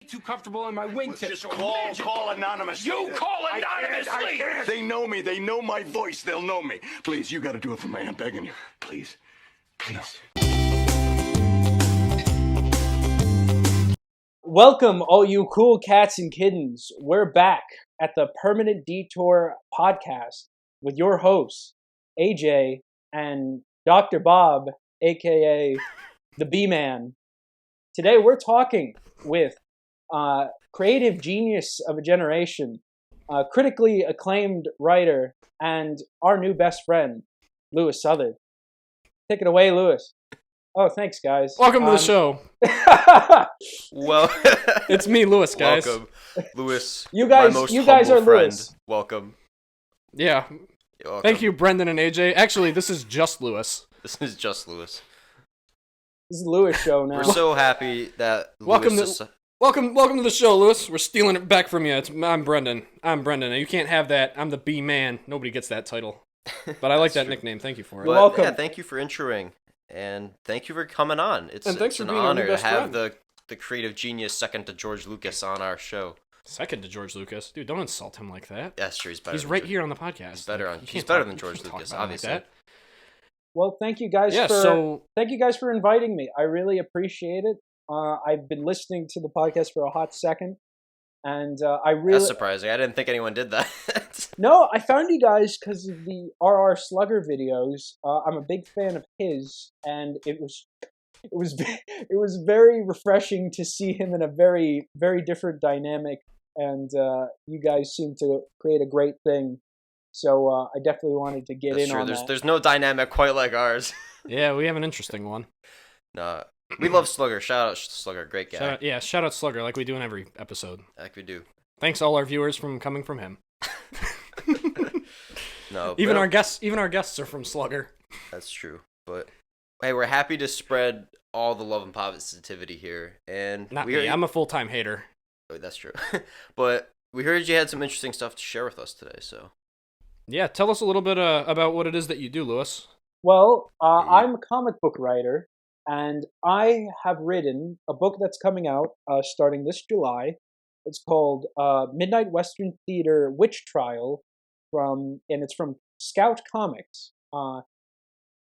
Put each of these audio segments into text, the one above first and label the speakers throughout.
Speaker 1: Too comfortable in my wingtip.
Speaker 2: Just call anonymously.
Speaker 1: You call anonymously!
Speaker 2: They know me. They know my voice. They'll know me. Please, you gotta do it for me. I'm begging you. Please. Please.
Speaker 3: Welcome, all you cool cats and kittens. We're back at the Permanent Detour podcast with your hosts, AJ and Dr. Bob, aka the B-Man. Today we're talking with creative genius of a generation, critically acclaimed writer, and our new best friend, Louis Southard. Take it away, Louis. Oh, thanks, guys.
Speaker 4: Welcome to the show.
Speaker 5: Well,
Speaker 4: it's me, Louis, guys.
Speaker 5: Welcome, Louis.
Speaker 3: You guys are
Speaker 5: friend.
Speaker 3: Louis.
Speaker 5: Welcome.
Speaker 4: Yeah.
Speaker 5: You're welcome.
Speaker 4: Thank you, Brendan and AJ. Actually, this is just Louis.
Speaker 5: This is just Louis.
Speaker 3: This is the Louis show now.
Speaker 5: We're so happy that
Speaker 4: Welcome
Speaker 5: Louis
Speaker 4: to the show, Louis. We're stealing it back from you. I'm Brendan. You can't have that. I'm the B-Man. Nobody gets that title. But I like that nickname. Thank you for it.
Speaker 3: You're welcome.
Speaker 5: Yeah, thank you for introing. And thank you for coming on. It's
Speaker 4: for
Speaker 5: an
Speaker 4: being our new
Speaker 5: honor to
Speaker 4: best
Speaker 5: have
Speaker 4: friend.
Speaker 5: the creative genius second to George Lucas on our show.
Speaker 4: Second to George Lucas. Dude, don't insult him like that.
Speaker 5: Yes, sure, he's better.
Speaker 4: He's
Speaker 5: than
Speaker 4: right
Speaker 5: George.
Speaker 4: here on the podcast.
Speaker 5: He's better
Speaker 4: You
Speaker 5: than
Speaker 4: can't
Speaker 5: George
Speaker 4: talk
Speaker 5: Lucas,
Speaker 4: about him
Speaker 5: obviously.
Speaker 4: Like that.
Speaker 3: Well, thank you guys thank you guys for inviting me. I really appreciate it. I've been listening to the podcast for a hot second, and
Speaker 5: That's surprising. I didn't think anyone did that.
Speaker 3: No, I found you guys because of the RR Slugger videos. I'm a big fan of his, and it was very refreshing to see him in a very, very different dynamic, and you guys seem to create a great thing. So I definitely wanted to get in on that.
Speaker 5: There's no dynamic quite like ours.
Speaker 4: Yeah, we have an interesting one.
Speaker 5: No, we love Slugger. Shout out Slugger, great guy.
Speaker 4: Shout out Slugger like we do in every episode.
Speaker 5: Like we do.
Speaker 4: Thanks all our viewers coming from him.
Speaker 5: No,
Speaker 4: even our guests are from Slugger.
Speaker 5: That's true. But hey, we're happy to spread all the love and positivity here. And
Speaker 4: Not me. I'm a full-time hater.
Speaker 5: Oh, that's true. But we heard you had some interesting stuff to share with us today. So
Speaker 4: yeah, tell us a little bit about what it is that you do, Louis.
Speaker 3: Well, I'm a comic book writer, and I have written a book that's coming out starting this July. It's called Midnight Western Theater Witch Trial, and it's from Scout Comics.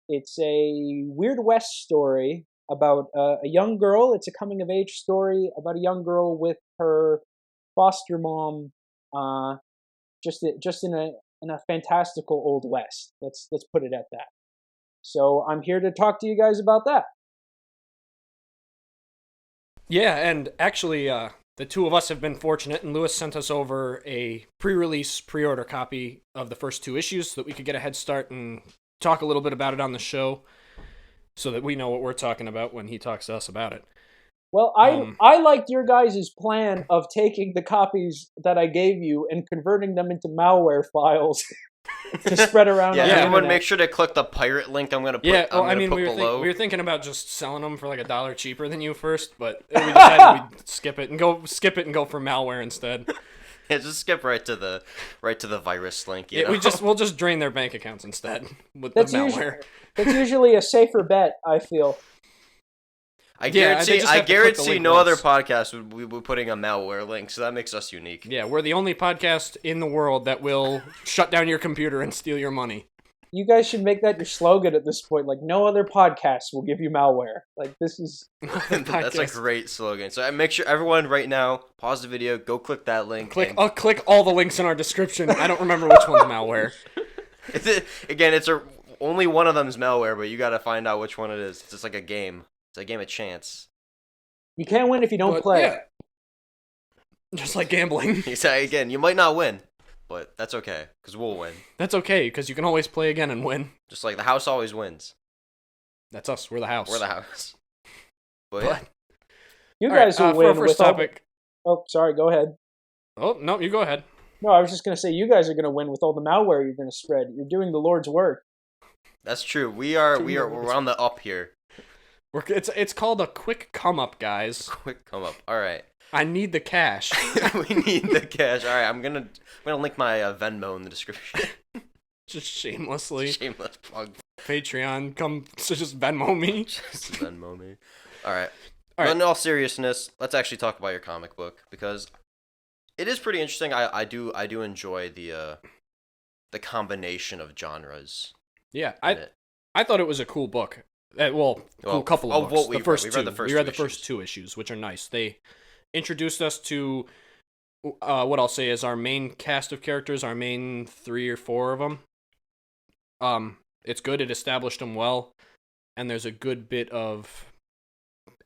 Speaker 3: It's a Weird West story about a young girl. It's a coming-of-age story about a young girl with her foster mom, just in a fantastical Old West. Let's put it at that. So I'm here to talk to you guys about that.
Speaker 4: Yeah, and actually, the two of us have been fortunate, and Louis sent us over a pre-order copy of the first two issues so that we could get a head start and talk a little bit about it on the show so that we know what we're talking about when he talks to us about it.
Speaker 3: Well, I liked your guys' plan of taking the copies that I gave you and converting them into malware files to spread around.
Speaker 5: Yeah,
Speaker 3: on the
Speaker 5: everyone
Speaker 3: internet.
Speaker 5: make sure to click the pirate link I'm going to put, below.
Speaker 4: We were thinking about just selling them for like $1 cheaper than you first, but we decided we'd skip it and go for malware instead.
Speaker 5: Yeah, just skip right to the virus link.
Speaker 4: We'll just drain their bank accounts instead with the malware.
Speaker 3: That's usually a safer bet, I feel.
Speaker 5: I guarantee no
Speaker 4: once.
Speaker 5: other podcast would be putting a malware link, so that makes us unique.
Speaker 4: Yeah, we're the only podcast in the world that will shut down your computer and steal your money.
Speaker 3: You guys should make that your slogan at this point. Like, no other podcast will give you malware. Like, this is...
Speaker 5: That's a great slogan. So make sure everyone right now, pause the video, go click that link.
Speaker 4: Click all the links in our description. I don't remember which one's malware.
Speaker 5: Only one of them's malware, but you got to find out which one it is. It's just like a game. It's a game of chance.
Speaker 3: You can't win if you don't play.
Speaker 4: Yeah. Just like gambling.
Speaker 5: Again, you might not win, but that's okay, because we'll win.
Speaker 4: That's okay, because you can always play again and win.
Speaker 5: Just like the house always wins.
Speaker 4: That's us. We're the house.
Speaker 5: We're the house. But yeah.
Speaker 3: You guys will win
Speaker 4: for our first topic.
Speaker 3: Oh, sorry, go ahead.
Speaker 4: Oh, no, you go ahead.
Speaker 3: No, I was just going to say, you guys are going to win with all the malware you're going to spread. You're doing the Lord's work.
Speaker 5: That's true. We're on the up here.
Speaker 4: It's called a quick come up, guys.
Speaker 5: Quick come up. All right.
Speaker 4: I need the cash.
Speaker 5: We need the cash. All right. I'm gonna link my Venmo in the description.
Speaker 4: Just shamelessly.
Speaker 5: Shameless plug.
Speaker 4: Patreon, come just Venmo me.
Speaker 5: Just Venmo me. All right. But in all seriousness, let's actually talk about your comic book, because it is pretty interesting. I do enjoy the combination of genres.
Speaker 4: Yeah, I thought it was a cool book. Cool couple of books. We read the first two issues, which are nice. They introduced us to what I'll say is our main cast of characters, our main 3 or 4 of them. It's good. It established them well, and there's a good bit of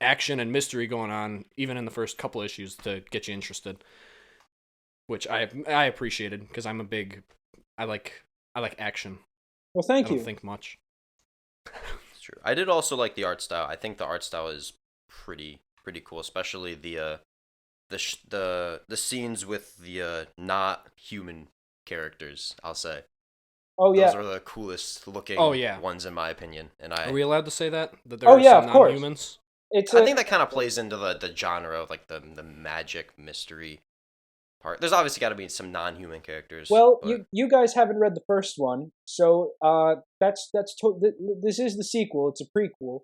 Speaker 4: action and mystery going on, even in the first couple issues, to get you interested, which I appreciated, because I like action.
Speaker 3: Well, thank you.
Speaker 4: I don't think much.
Speaker 5: It's true. I did also like the art style. I think the art style is pretty cool, especially the scenes with the not human characters, I'll say.
Speaker 3: Oh yeah,
Speaker 5: those are the coolest looking ones in my opinion. And
Speaker 4: are we allowed to say that there
Speaker 3: are
Speaker 4: some
Speaker 3: of course.
Speaker 4: Non-humans?
Speaker 5: I think that kind of plays into the genre of like the magic mystery part. There's obviously got to be some non-human characters.
Speaker 3: Well, you guys haven't read the first one, so this is the sequel. It's a prequel.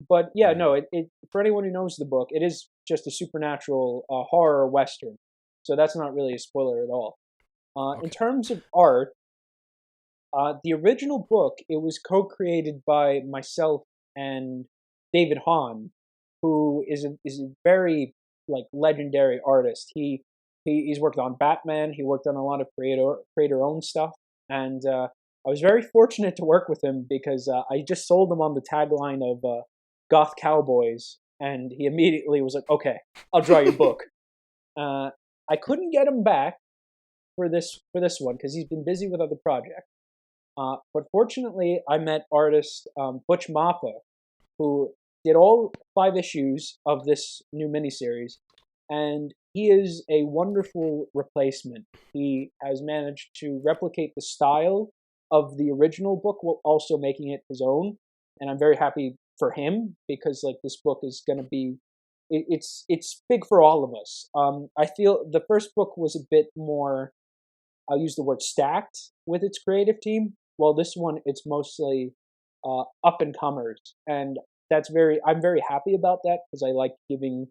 Speaker 3: But yeah, no, it for anyone who knows the book, it is just a supernatural horror western. So that's not really a spoiler at all.
Speaker 4: Okay.
Speaker 3: In terms of art, the original book, it was co-created by myself and David Hahn, who is a very legendary artist. He's worked on Batman. He worked on a lot of creator-owned stuff, and I was very fortunate to work with him, because I just sold him on the tagline of Goth Cowboys, and he immediately was like, "Okay, I'll draw your book." I couldn't get him back for this one, because he's been busy with other projects. But fortunately, I met artist Butch Mappa, who did all 5 issues of this new miniseries, and he is a wonderful replacement. He has managed to replicate the style of the original book while also making it his own, and I'm very happy for him, because this book is going to be it's big for all of us. I feel the first book was a bit more, I'll use the word, stacked with its creative team, while this one, it's mostly up and comers, and I'm very happy about that, because I like giving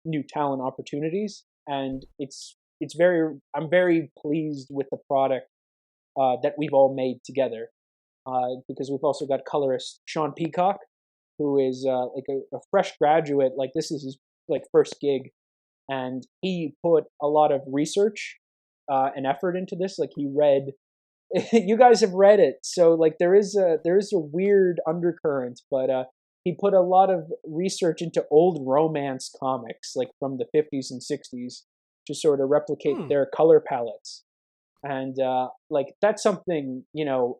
Speaker 3: new talent opportunities, and I'm very pleased with the product that we've all made together, because we've also got colorist Sean Peacock, who is a fresh graduate. This is his first gig, and he put a lot of research and effort into this. He read. You guys have read it, so there is a weird undercurrent, but he put a lot of research into old romance comics, from the 50s and 60s, to sort of replicate their color palettes. And that's something,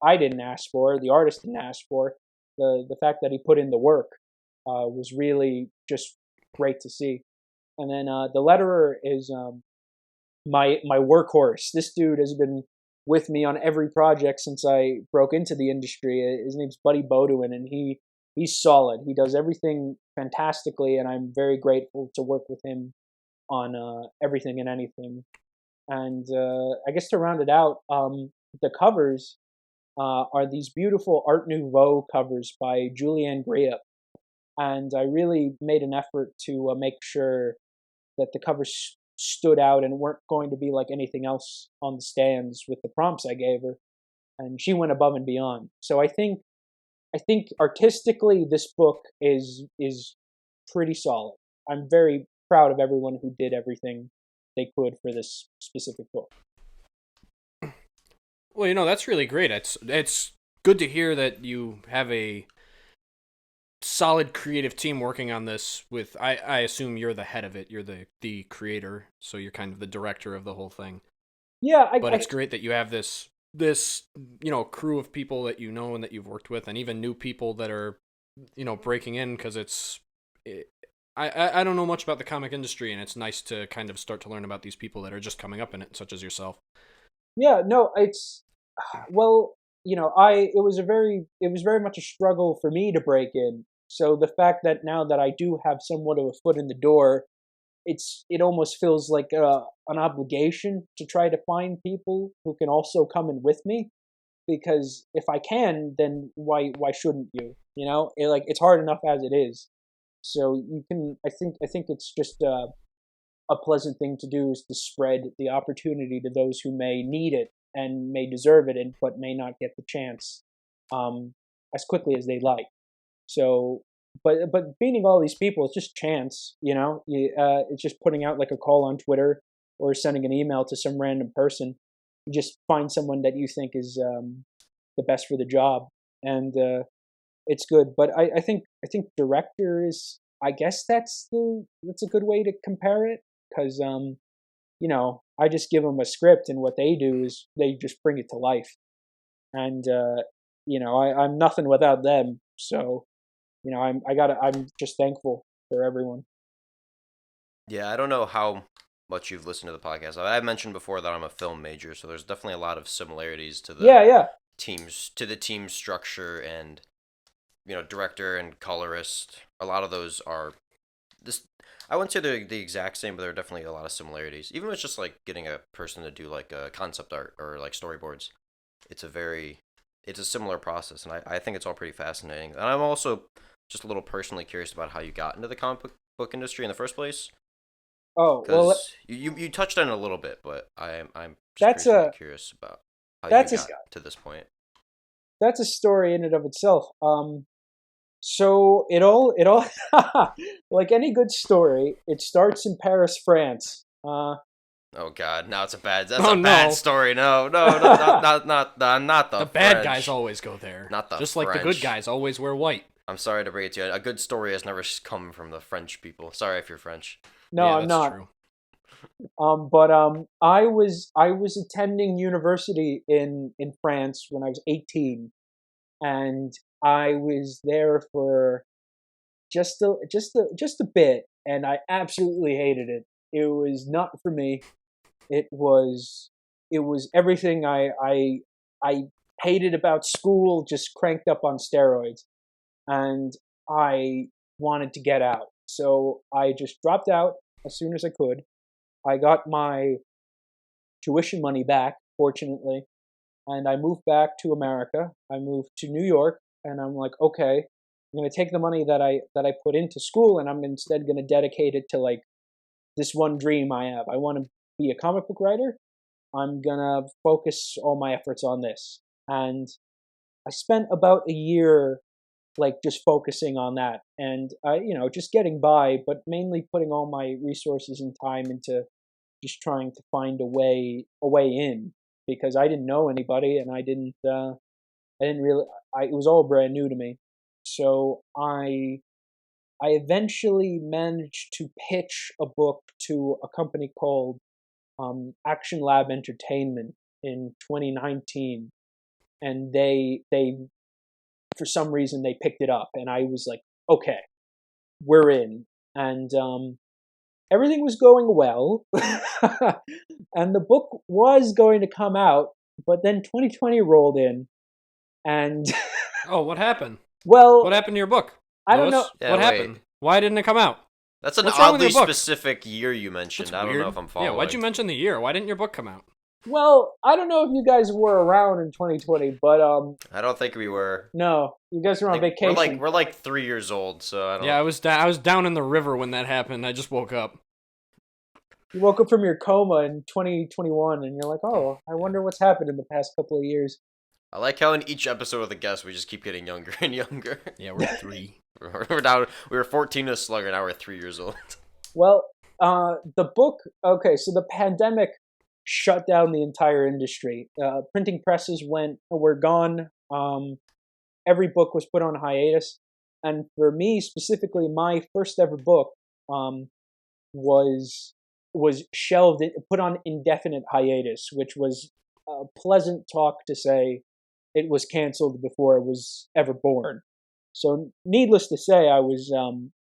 Speaker 3: I didn't ask for, the artist didn't ask for. The fact that he put in the work was really just great to see. And then the letterer is my workhorse. This dude has been with me on every project since I broke into the industry. His name's Buddy Bodwin, and he's solid. He does everything fantastically, and I'm very grateful to work with him on everything and anything. And I guess to round it out, the covers are these beautiful Art Nouveau covers by Julianne Griep. And I really made an effort to make sure that the covers stood out and weren't going to be like anything else on the stands with the prompts I gave her. And she went above and beyond. So I think artistically this book is pretty solid. I'm very proud of everyone who did everything they could for this specific book.
Speaker 4: Well, that's really great. It's good to hear that you have a solid creative team working on this with, I assume you're the head of it. You're the creator, so you're kind of the director of the whole thing.
Speaker 3: Yeah,
Speaker 4: but it's great that you have this crew of people that you know and that you've worked with, and even new people that are breaking in, because I don't know much about the comic industry, and it's nice to kind of start to learn about these people that are just coming up in it, such as yourself.
Speaker 3: Yeah, no, it's well, it was very much a struggle for me to break in. So the fact that now that I do have somewhat of a foot in the door, it almost feels like an obligation to try to find people who can also come in with me, because if I can, then why shouldn't you? It's hard enough as it is. So you can, I think it's just a pleasant thing to do is to spread the opportunity to those who may need it and may deserve it, and but may not get the chance as quickly as they like. So, but meeting all these people is just chance, you know. It's just putting out like a call on Twitter or sending an email to some random person. You just find someone that you think is the best for the job, and it's good. But I think director is, I guess that's a good way to compare it, because you know, I just give them a script, and what they do is they just bring it to life, and you know, I'm nothing without them. So, you know, I'm just thankful for everyone.
Speaker 5: Yeah, I don't know how much you've listened to the podcast. I mentioned before that I'm a film major, so there's definitely a lot of similarities to the team structure and, you know, director and colorist. A lot of those are this. I wouldn't say they're the exact same, but there are definitely a lot of similarities. Even with just like getting a person to do like a concept art or like storyboards, it's a similar process, and I think it's all pretty fascinating. And I'm also just a little personally curious about how you got into the comic book industry in the first place.
Speaker 3: Oh, well,
Speaker 5: you touched on it a little bit, but I'm
Speaker 3: that's
Speaker 5: just curious about how you got to this point.
Speaker 3: That's a story in and of itself. So it all like any good story, it starts in Paris, France.
Speaker 5: Oh God, now it's a bad.
Speaker 4: Bad
Speaker 5: story. No, not the.
Speaker 4: The bad guys always go there.
Speaker 5: Not the
Speaker 4: just
Speaker 5: French.
Speaker 4: like the good guys always wear white.
Speaker 5: I'm sorry to break it to you. A good story has never come from the French people. Sorry if you're French.
Speaker 3: No,
Speaker 4: yeah,
Speaker 3: I'm not.
Speaker 4: True.
Speaker 3: But I was attending university in France when I was 18, and I was there for just a bit, and I absolutely hated it. It was not for me. It was everything I hated about school, just cranked up on steroids, and I wanted to get out. So I just dropped out as soon as I could. I got my tuition money back, fortunately, and I moved back to America. I moved to New York, and I'm like, okay, I'm going to take the money that I put into school, and I'm instead going to dedicate it to like this one dream I have. I want to be a comic book writer. I'm going to focus all my efforts on this. And I spent about a year like just focusing on that, and you know, just getting by, but mainly putting all my resources and time into just trying to find a way in, because I didn't know anybody, and I didn't really, it was all brand new to me. So I eventually managed to pitch a book to a company called Action Lab Entertainment in 2019, and they for some reason they picked it up, and I was like, okay, we're in. And everything was going well, and the book was going to come out, but then 2020 rolled in, and
Speaker 4: oh, what happened?
Speaker 3: Well,
Speaker 4: what happened to your book?
Speaker 3: I don't know.
Speaker 5: Yeah,
Speaker 4: what happened? Why didn't it come out?
Speaker 5: That's an
Speaker 4: What's wrong with
Speaker 5: oddly
Speaker 4: your book?
Speaker 5: specific year you mentioned.
Speaker 4: That's
Speaker 5: I don't
Speaker 4: weird.
Speaker 5: know if I'm following.
Speaker 4: Yeah, why'd you mention the year? Why didn't your book come out?
Speaker 3: Well, I don't know if you guys were around in 2020, but
Speaker 5: I don't think we were.
Speaker 3: no, you guys were on vacation.
Speaker 5: We're like 3 years old, so I don't.
Speaker 4: Yeah, I was down in the river when that happened. I just woke up.
Speaker 3: You woke up from your coma in 2021, and you're like, oh, I wonder what's happened in the past couple of years.
Speaker 5: I like how in each episode of the guest we just keep getting younger and younger.
Speaker 4: Yeah, we're 3.
Speaker 5: We're down. We were 14 as Slugger. Now we're 3 years old.
Speaker 3: Well, the book. Okay, so the pandemic shut down the entire industry. Printing presses were gone. Every book was put on hiatus, and for me specifically, my first ever book was shelved, put on indefinite hiatus, which was a pleasant talk to say it was canceled before it was ever born. So, needless to say, I was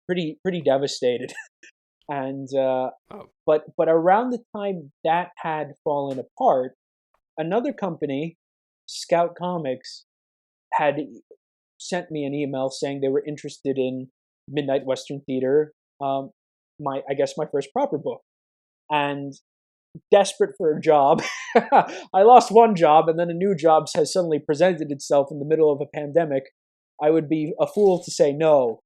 Speaker 3: pretty devastated. And but around the time that had fallen apart, another company, Scout Comics, had sent me an email saying they were interested in Midnight Western Theater, I guess my first proper book. And desperate for a job, I lost one job, and then a new job has suddenly presented itself in the middle of a pandemic. I would be a fool to say no.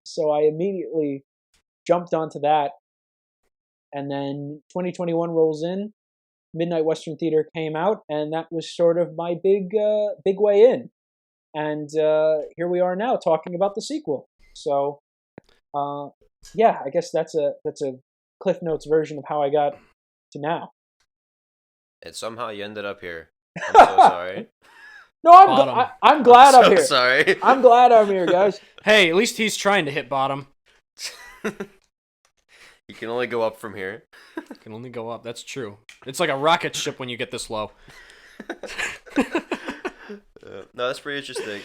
Speaker 3: So I immediately jumped onto that. And then 2021 rolls in, Midnight Western Theater came out, and that was sort of my big way in. And here we are now talking about the sequel. So, yeah, I guess that's a Cliff Notes version of how I got to now.
Speaker 5: And somehow you ended up here. I'm so sorry.
Speaker 3: No, I'm glad I'm here.
Speaker 5: Sorry.
Speaker 3: I'm glad I'm here, guys.
Speaker 4: Hey, at least he's trying to hit bottom.
Speaker 5: You can only go up from here.
Speaker 4: You can only go up. That's true. It's like a rocket ship when you get this low.
Speaker 5: No, that's pretty interesting.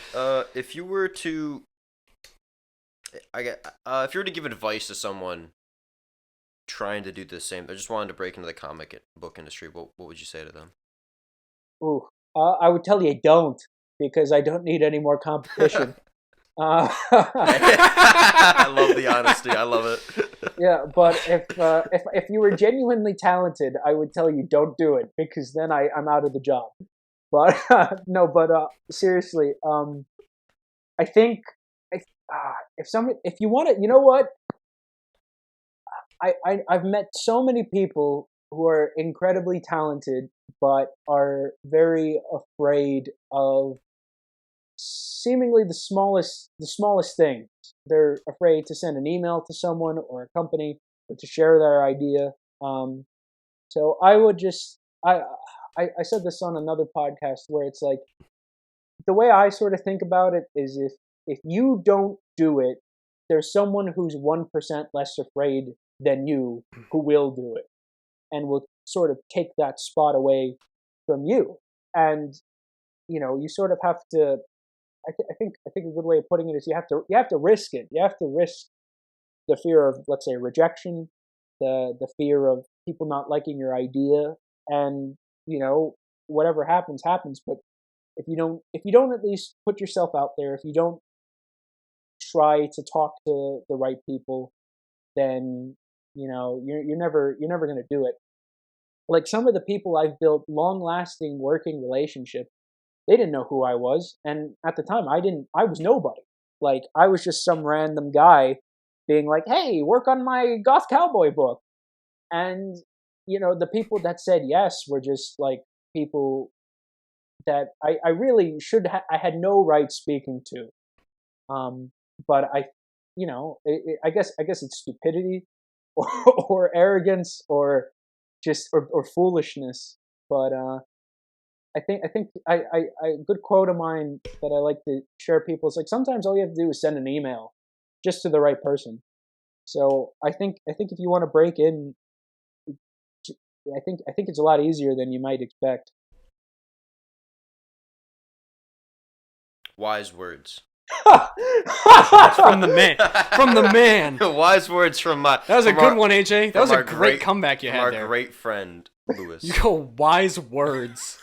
Speaker 5: If you were to, if you were to give advice to someone trying to do the same, I just wanted to break into the comic book industry, what would you say to them?
Speaker 3: Ooh, I would tell you don't, because I don't need any more competition.
Speaker 5: I love the honesty. I love it.
Speaker 3: Yeah, but if you were genuinely talented, I would tell you don't do it, because then I'm out of the job. But no, but seriously, I think if you want to, you know what? I've met so many people who are incredibly talented, but are very afraid of seemingly the smallest things. They're afraid to send an email to someone or a company or to share their idea. So I would just I said this on another podcast where it's like, the way I sort of think about it is if you don't do it, there's someone who's 1% less afraid than you who will do it and will sort of take that spot away from you. And you sort of have to. I think a good way of putting it is you have to risk it. You have to risk the fear of, let's say, rejection, the fear of people not liking your idea, and whatever happens. But if you don't at least put yourself out there, if you don't try to talk to the right people, then you're never going to do it. Like some of the people I've built long-lasting working relationships, they didn't know who I was, and at the time I was nobody. Like I was just some random guy being like, "Hey, work on my Goth Cowboy book." And the people that said yes were just like people that I really I had no right speaking to. But I guess it's stupidity or arrogance or just or foolishness. But I think a good quote of mine that I like to share people is like, sometimes all you have to do is send an email just to the right person. So I think if you want to break in, I think it's a lot easier than you might expect.
Speaker 5: Wise words.
Speaker 4: From the man. From the man.
Speaker 5: Wise words from my.
Speaker 4: That was a good one, AJ. That was a great comeback you had there.
Speaker 5: Our great friend Louis.
Speaker 4: You go wise words.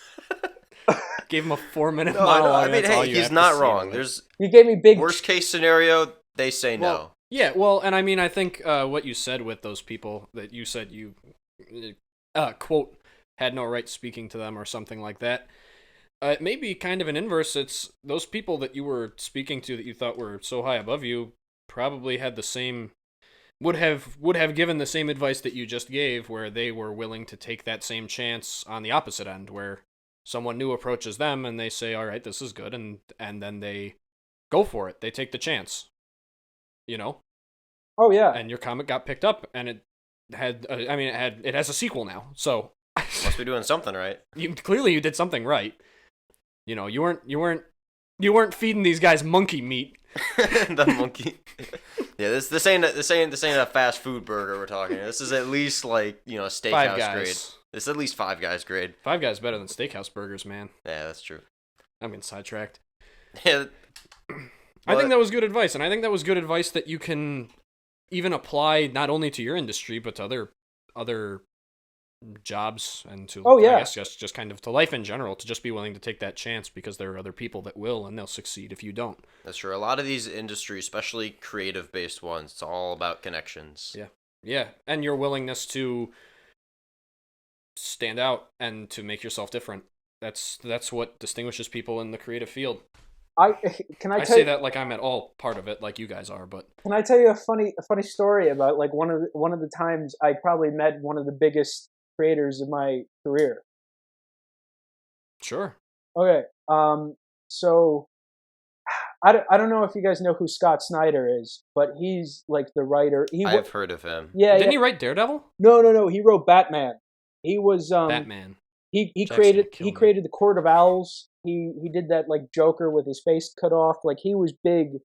Speaker 4: Gave him a 4-minute monologue.
Speaker 5: I mean, hey, he's not wrong.
Speaker 3: You gave me big.
Speaker 5: Worst case scenario, they say no.
Speaker 4: Yeah, well, and I mean, I think what you said with those people that you said you quote had no right speaking to them or something like that. It may be kind of an inverse. It's those people that you were speaking to that you thought were so high above you probably had the same would have given the same advice that you just gave, where they were willing to take that same chance on the opposite end, where someone new approaches them and they say, all right, this is good, and then they go for it. They take the chance.
Speaker 3: Oh yeah.
Speaker 4: And your comic got picked up, and it had it has a sequel now. So
Speaker 5: must be doing something right.
Speaker 4: Clearly you did something right. You weren't feeding these guys monkey meat.
Speaker 5: The monkey. Yeah, this ain't a fast food burger we're talking. This is at least like, steakhouse grade. This is at least Five Guys grade.
Speaker 4: Five Guys better than steakhouse burgers, man.
Speaker 5: Yeah, that's true.
Speaker 4: I'm getting sidetracked.
Speaker 5: Yeah.
Speaker 4: I think that was good advice, and I think that was good advice that you can even apply not only to your industry but to other jobs and to I guess just kind of to life in general, to just be willing to take that chance because there are other people that will, and they'll succeed if you don't. That's
Speaker 5: true. A lot of these industries, especially creative based ones, it's all about connections.
Speaker 4: Yeah, and your willingness to stand out and to make yourself different. That's what distinguishes people in the creative field.
Speaker 3: I
Speaker 4: say that like I'm at all part of it, like you guys are. But
Speaker 3: can I tell you a funny story about like one of the times I probably met one of the biggest creators of my career?
Speaker 4: Sure.
Speaker 3: Okay. So I don't know if you guys know who Scott Snyder is, but he's like the writer.
Speaker 5: I've heard of him.
Speaker 3: Yeah.
Speaker 4: Didn't he write Daredevil?
Speaker 3: No. He wrote Batman. He was
Speaker 4: Batman.
Speaker 3: He created the Court of Owls. He did that like Joker with his face cut off. Like he was big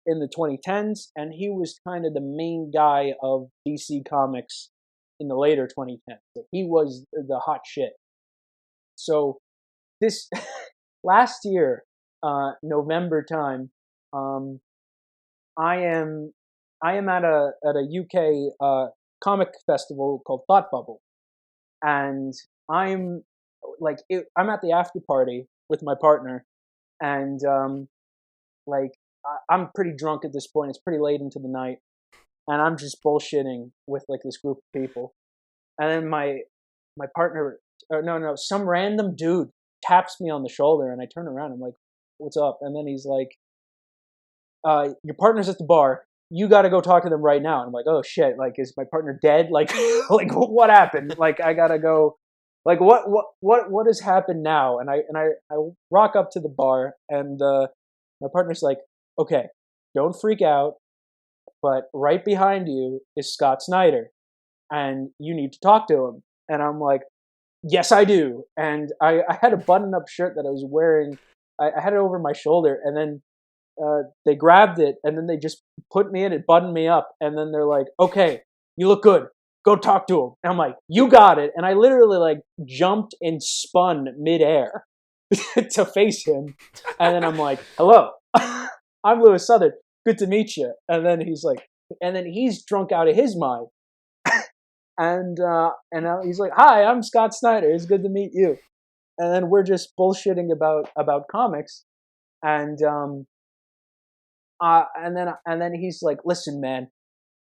Speaker 3: in the 2010s, and he was kind of the main guy of DC Comics in the later 2010s. He was the hot shit. So this last year, November time, I am at a UK comic festival called Thought Bubble, and I'm at the after party with my partner, and I'm pretty drunk at this point. It's pretty late into the night, and I'm just bullshitting with like this group of people, and then my partner, some random dude taps me on the shoulder, and I turn around. I'm like, "What's up?" And then he's like, "Your partner's at the bar. You got to go talk to them right now." And I'm like, "Oh shit! Like, is my partner dead? Like, like what happened? Like, I gotta go. Like, what has happened now?" And I rock up to the bar, and my partner's like, "Okay, don't freak out, but right behind you is Scott Snyder, and you need to talk to him." And I'm like, "Yes, I do." And I had a button-up shirt that I was wearing. I had it over my shoulder, and then they grabbed it, and then they just put me in it, buttoned me up, and then they're like, "Okay, you look good. Go talk to him." And I'm like, "You got it." And I literally like jumped and spun midair to face him. And then I'm like, "Hello, I'm Louis Southard. Good to meet you." And then he's like, and then he's drunk out of his mind. And he's like, "Hi, I'm Scott Snyder. It's good to meet you." And then we're just bullshitting about comics. And then he's like, "Listen, man,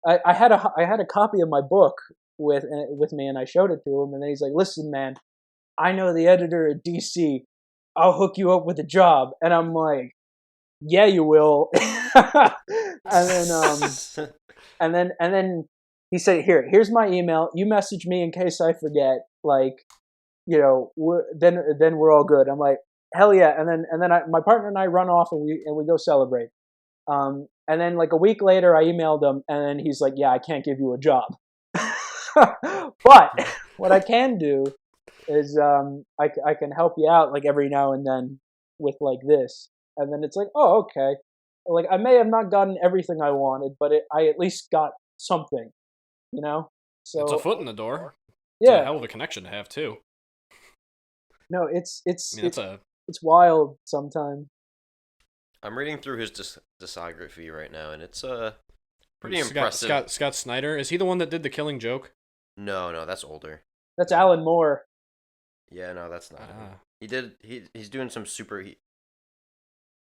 Speaker 3: I had a copy of my book with me, and I showed it to him. And then he's like, "Listen, man, I know the editor at DC. I'll hook you up with a job." And I'm like, "Yeah, you will." and then he said, "Here's my email. You message me in case I forget. Like, you know, then we're all good." I'm like, "Hell yeah!" And then my partner and I run off, and we go celebrate. And then like a week later, I emailed him, and then he's like, "Yeah, I can't give you a job." But what I can do is I can help you out like every now and then with like this. And then it's like, "Oh, okay." Like I may have not gotten everything I wanted, but I at least got something, you know? So
Speaker 4: it's a foot in the door.
Speaker 3: Yeah.
Speaker 4: It's a hell of a connection to have too.
Speaker 3: No, it's wild sometimes.
Speaker 5: I'm reading through his discography right now, and it's pretty impressive.
Speaker 4: Scott Snyder, is he the one that did The Killing Joke?
Speaker 5: No, that's older.
Speaker 3: That's Alan Moore.
Speaker 5: Yeah, no, that's not him. He's doing some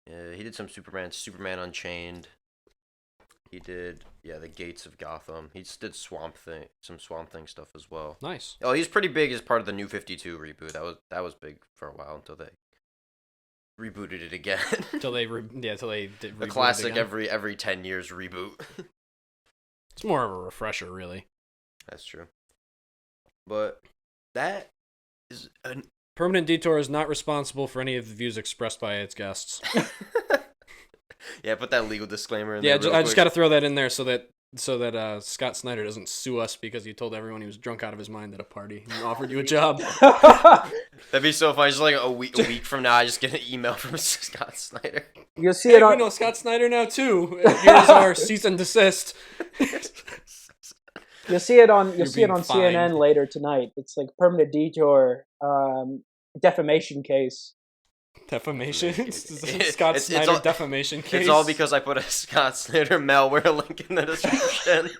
Speaker 5: he did some Superman Unchained. He did The Gates of Gotham. He did some Swamp Thing stuff as well.
Speaker 4: Nice.
Speaker 5: Oh, he's pretty big as part of the New 52 reboot. That was big for a while until they rebooted it again.
Speaker 4: Until they did
Speaker 5: the classic every 10 years reboot.
Speaker 4: It's more of a refresher, really.
Speaker 5: That's true. But that is
Speaker 4: Permanent Detour is not responsible for any of the views expressed by its guests.
Speaker 5: Yeah, put that legal disclaimer in
Speaker 4: there.
Speaker 5: Yeah,
Speaker 4: I just got to throw that in there so that Scott Snyder doesn't sue us because he told everyone he was drunk out of his mind at a party and offered you a job.
Speaker 5: That'd be so funny. Just like a week from now, I just get an email from Scott Snyder.
Speaker 3: You'll see it on.
Speaker 4: We know Scott Snyder now too. Here's our cease and desist.
Speaker 3: You'll see it on CNN later tonight. It's like Permanent Detour defamation case.
Speaker 4: Defamation? Scott Snyder defamation case?
Speaker 5: It's all because I put a Scott Snyder malware link in the description.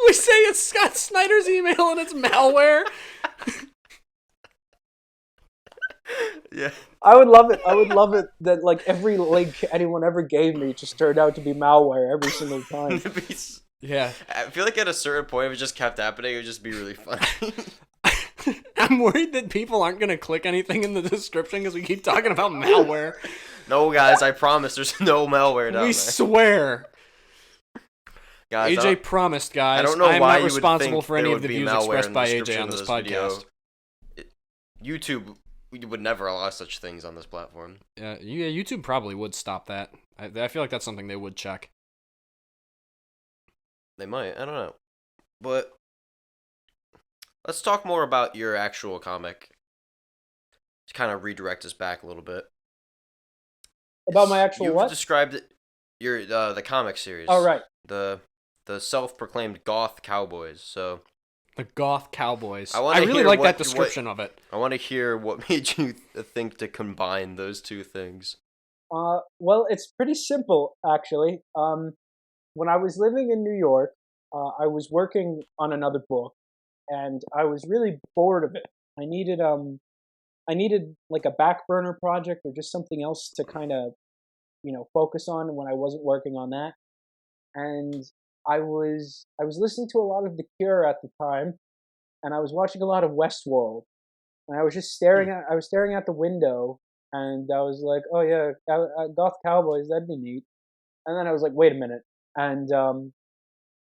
Speaker 4: We say it's Scott Snyder's email and it's malware?
Speaker 5: Yeah.
Speaker 3: I would love it that like every link anyone ever gave me just turned out to be malware every single time.
Speaker 4: Yeah.
Speaker 5: I feel like at a certain point, if it just kept happening, it would just be really funny.
Speaker 4: I'm worried that people aren't going to click anything in the description because we keep talking about malware.
Speaker 5: No, guys, I promise there's no malware down there.
Speaker 4: We swear.
Speaker 5: Guys,
Speaker 4: AJ promised, guys.
Speaker 5: I don't know
Speaker 4: I'm
Speaker 5: why
Speaker 4: not
Speaker 5: you would
Speaker 4: responsible
Speaker 5: think
Speaker 4: for any
Speaker 5: there
Speaker 4: of the
Speaker 5: would be
Speaker 4: views
Speaker 5: malware
Speaker 4: expressed
Speaker 5: in the
Speaker 4: by AJ
Speaker 5: description
Speaker 4: on
Speaker 5: of
Speaker 4: this
Speaker 5: video.
Speaker 4: podcast.
Speaker 5: YouTube would never allow such things on this platform.
Speaker 4: Yeah, YouTube probably would stop that. I feel like that's something they would check.
Speaker 5: They might. I don't know. But let's talk more about your actual comic. To kind of redirect us back a little bit.
Speaker 3: About my actual
Speaker 5: You've
Speaker 3: what?
Speaker 5: described your the comic series.
Speaker 3: Oh, right.
Speaker 5: The self-proclaimed Goth Cowboys. So
Speaker 4: The Goth Cowboys.
Speaker 5: I
Speaker 4: I really
Speaker 5: hear
Speaker 4: like
Speaker 5: what-
Speaker 4: that description of it.
Speaker 5: I want to hear what made you think to combine those two things.
Speaker 3: Well, it's pretty simple, actually. When I was living in New York, I was working on another book, and I was really bored of it. I needed like a back burner project or just something else to kind of, focus on when I wasn't working on that. And I was listening to a lot of The Cure at the time, and I was watching a lot of Westworld, and I was just staring at the window, and I was like, oh yeah, Goth Cowboys, that'd be neat. And then I was like, wait a minute, and I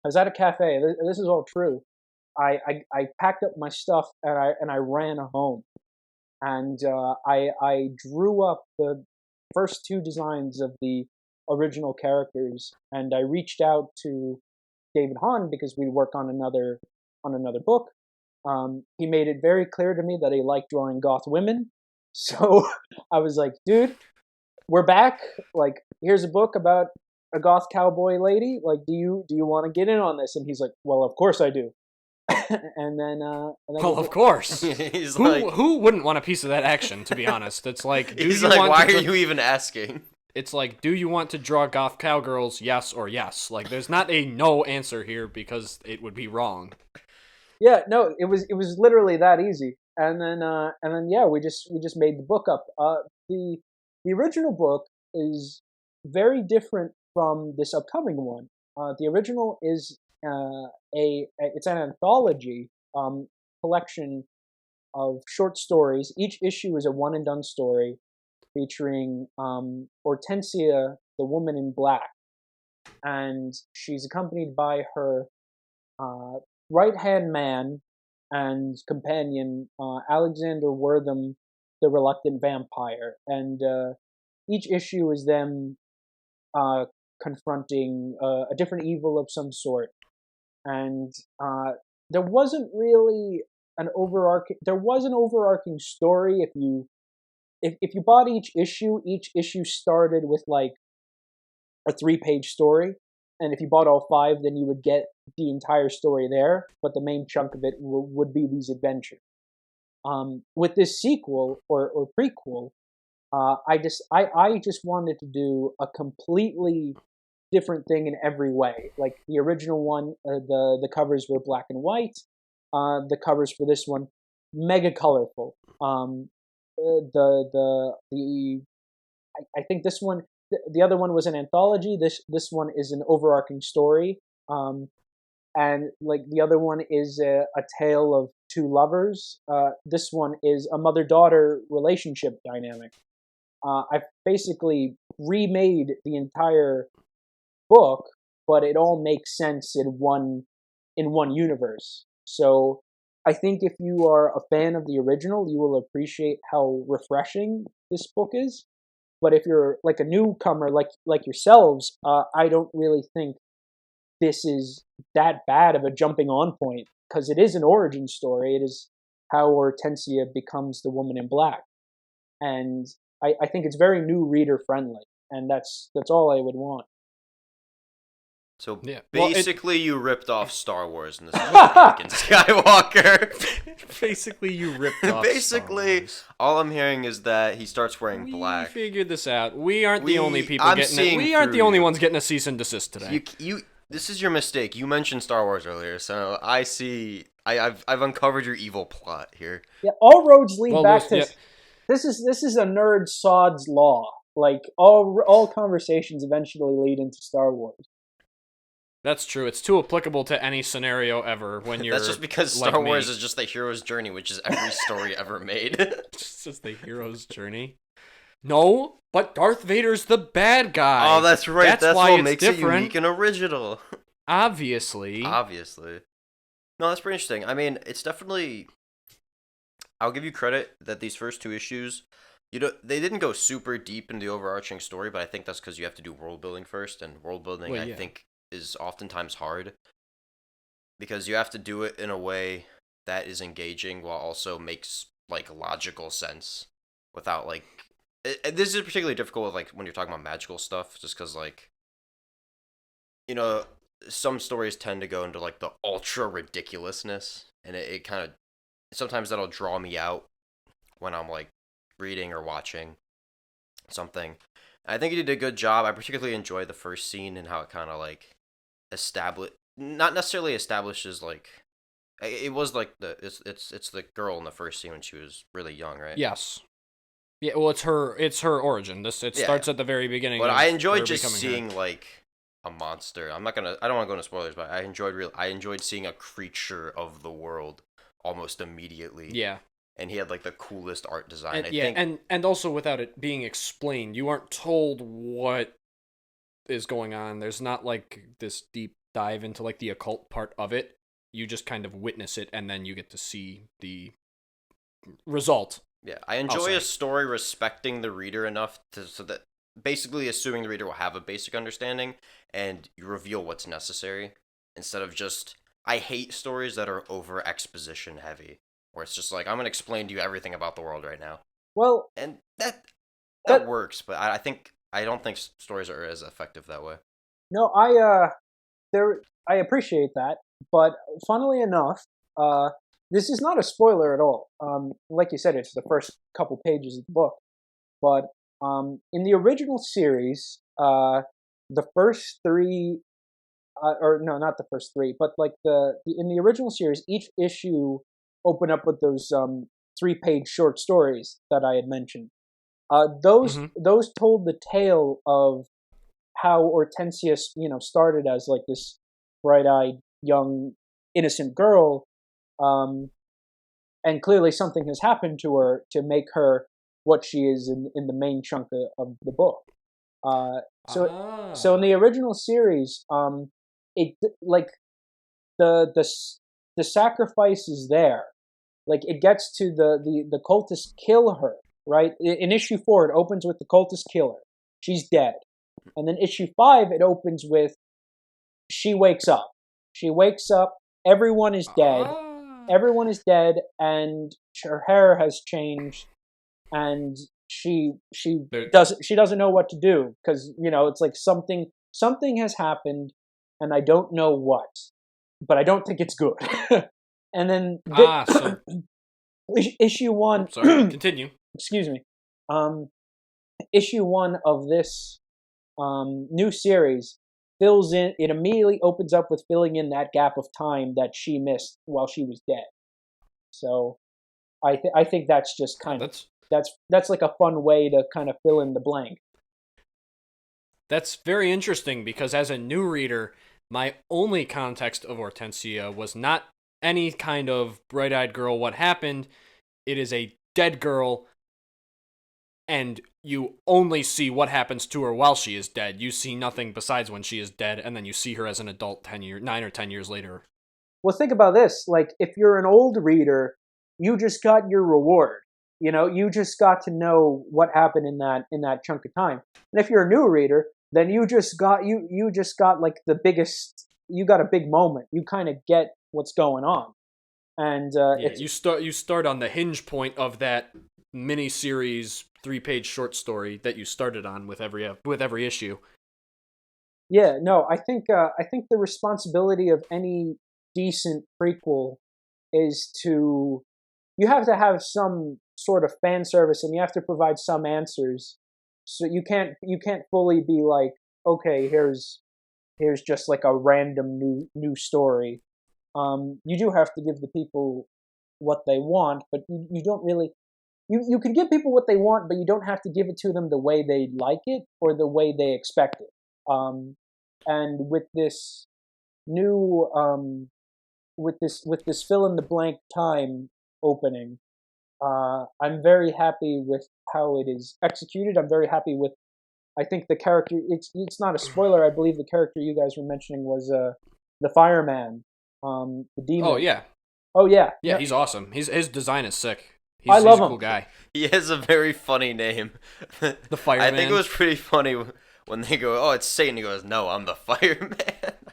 Speaker 3: was at a cafe. This is all true. I packed up my stuff and I ran home, and I drew up the first two designs of the original characters, and I reached out to David Hahn because we work on another book. He made it very clear to me that he liked drawing goth women, so I was like, dude, we're back. Like, here's a book about a goth cowboy lady. Like, do you want to get in on this? And he's like, well, of course I do. and then
Speaker 4: Well, of course.
Speaker 5: He's
Speaker 4: Who wouldn't want a piece of that action, to be honest? It's like,
Speaker 5: he's like, why are you even asking?
Speaker 4: It's like, do you want to draw goth cowgirls? Yes or yes. Like, there's not a no answer here because it would be wrong.
Speaker 3: Yeah, no, it was literally that easy. And then yeah, we just made the book up. The original book is very different from this upcoming one. The original is it's an anthology collection of short stories. Each issue is a one and done story featuring Hortensia, the woman in black, and she's accompanied by her right-hand man and companion, Alexander Wortham, the reluctant vampire. And each issue is them confronting a different evil of some sort. And there wasn't really an overarching. There was an overarching story. If you bought each issue started with like a 3-page story, and if you bought all 5, then you would get the entire story there. But the main chunk of it would be these adventures. With this sequel or prequel, I just wanted to do a completely different thing in every way. Like the original one, the covers were black and white. The covers for this one, mega colorful. I think this one, the other one was an anthology. This one is an overarching story. And like the other one is a tale of two lovers. This one is a mother-daughter relationship dynamic. I've basically remade the entire book, but it all makes sense in one universe. So I think if you are a fan of the original, you will appreciate how refreshing this book is. But if you're like a newcomer, like yourselves, I don't really think this is that bad of a jumping on point, because it is an origin story. It is how Hortensia becomes the woman in black, and I think it's very new reader friendly, and that's all I would want.
Speaker 5: So
Speaker 4: Yeah.
Speaker 5: basically, you ripped off Star Wars and this is Anakin Skywalker.
Speaker 4: Basically, you ripped off
Speaker 5: Basically, all I'm hearing is that he starts wearing black.
Speaker 4: We figured this out. We aren't the only people
Speaker 5: I'm
Speaker 4: getting it.
Speaker 5: seeing
Speaker 4: We aren't the
Speaker 5: through
Speaker 4: only
Speaker 5: you.
Speaker 4: ones getting a cease and desist today.
Speaker 5: This is your mistake. You mentioned Star Wars earlier, so I see. I've uncovered your evil plot here.
Speaker 3: Yeah, all roads lead
Speaker 4: Well,
Speaker 3: back to
Speaker 4: yeah.
Speaker 3: this is a nerd sod's law. Like all conversations eventually lead into Star Wars.
Speaker 4: That's true. It's too applicable to any scenario ever when you're
Speaker 5: That's just because
Speaker 4: like
Speaker 5: Star
Speaker 4: me.
Speaker 5: Wars is just the hero's journey, which is every story ever made.
Speaker 4: It's just the hero's journey. No, but Darth Vader's the bad guy.
Speaker 5: Oh, that's right. That's
Speaker 4: why
Speaker 5: what
Speaker 4: it's
Speaker 5: makes
Speaker 4: different.
Speaker 5: it unique and original.
Speaker 4: Obviously.
Speaker 5: No, that's pretty interesting. I mean, it's definitely... I'll give you credit that these first 2 issues, they didn't go super deep in the overarching story, but I think that's because you have to do world building first, and world building, I think, is oftentimes hard. Because you have to do it in a way that is engaging while also makes, like, logical sense. Without, like... this is particularly difficult with, like, when you're talking about magical stuff, just because, like... some stories tend to go into, like, the ultra ridiculousness, and it kind of... Sometimes that'll draw me out when I'm, like, reading or watching something. I think he did a good job. I particularly enjoyed the first scene and how it kind of, like, not necessarily establishes, like... It was, like, it's the girl in the first scene when she was really young, right?
Speaker 4: Yes. Yeah, well, it's her origin. It starts at the very beginning.
Speaker 5: But I enjoyed just seeing, like, a monster. I don't want to go into spoilers, but I enjoyed seeing a creature of the world almost immediately.
Speaker 4: Yeah.
Speaker 5: And he had, like, the coolest art design.
Speaker 4: And also without it being explained, you aren't told what is going on. There's not, like, this deep dive into, like, the occult part of it. You just kind of witness it, and then you get to see the result.
Speaker 5: Yeah, I enjoy a story respecting the reader enough so that basically assuming the reader will have a basic understanding, and you reveal what's necessary instead of just... I hate stories that are over exposition heavy, where it's just like, I'm going to explain to you everything about the world right now.
Speaker 3: Well...
Speaker 5: And that works, but I don't think stories are as effective that way.
Speaker 3: No, I appreciate that, but funnily enough, this is not a spoiler at all. Like you said, it's the first couple pages of the book, but in the original series, the first 3, or no, not the first 3, but like in the original series, each issue opened up with those 3-page short stories that I had mentioned. Those told the tale of how Hortensia, started as like this bright-eyed, young, innocent girl, and clearly something has happened to her to make her what she is in the main chunk of the book. So in the original series, it like the sacrifice is there. Like, it gets to the cultists kill her, right? In issue 4, it opens with the cultists kill her. She's dead. And then issue 5, it opens with she wakes up. She wakes up, everyone is dead. Everyone is dead, and her hair has changed, and she doesn't know what to do, because, it's like something has happened, and I don't know what, but I don't think it's good. And then issue 1.
Speaker 4: Sorry, continue.
Speaker 3: Excuse me. Issue 1 of this new series fills in. It immediately opens up with filling in that gap of time that she missed while she was dead. So, I think that's just kind of that's like a fun way to kind of fill in the blank.
Speaker 4: That's very interesting, because as a new reader, my only context of Hortensia was not any kind of bright-eyed girl. What happened? It is a dead girl, and you only see what happens to her while she is dead. You see nothing besides when she is dead, and then you see her as an adult 9 or 10 years later.
Speaker 3: Well, think about this. Like, if you're an old reader, you just got your reward. You just got to know what happened in that chunk of time. And if you're a new reader, then you just got like the biggest. You got a big moment. You kind of get what's going on, and
Speaker 4: you start on the hinge point of that mini-series 3-page short story that you started on with every issue.
Speaker 3: Yeah, no, I think the responsibility of any decent prequel is you have to have some sort of fan service, and you have to provide some answers. So you can't fully be like, okay, here's just like a random new story. You do have to give the people what they want, but you don't really. You can give people what they want, but you don't have to give it to them the way they like it or the way they expect it. And with this new with this fill in the blank time opening, I'm very happy with how it is executed. I'm very happy with. I think the character. It's not a spoiler. I believe the character you guys were mentioning was the fireman, the demon.
Speaker 4: Oh yeah.
Speaker 3: Oh yeah.
Speaker 4: Yeah, he's awesome. His design is sick.
Speaker 3: I love
Speaker 4: he's a
Speaker 3: him.
Speaker 4: cool guy.
Speaker 5: He has a very funny name.
Speaker 4: The fireman.
Speaker 5: I think it was pretty funny when they go, "Oh, it's Satan." He goes, "No, I'm the fireman."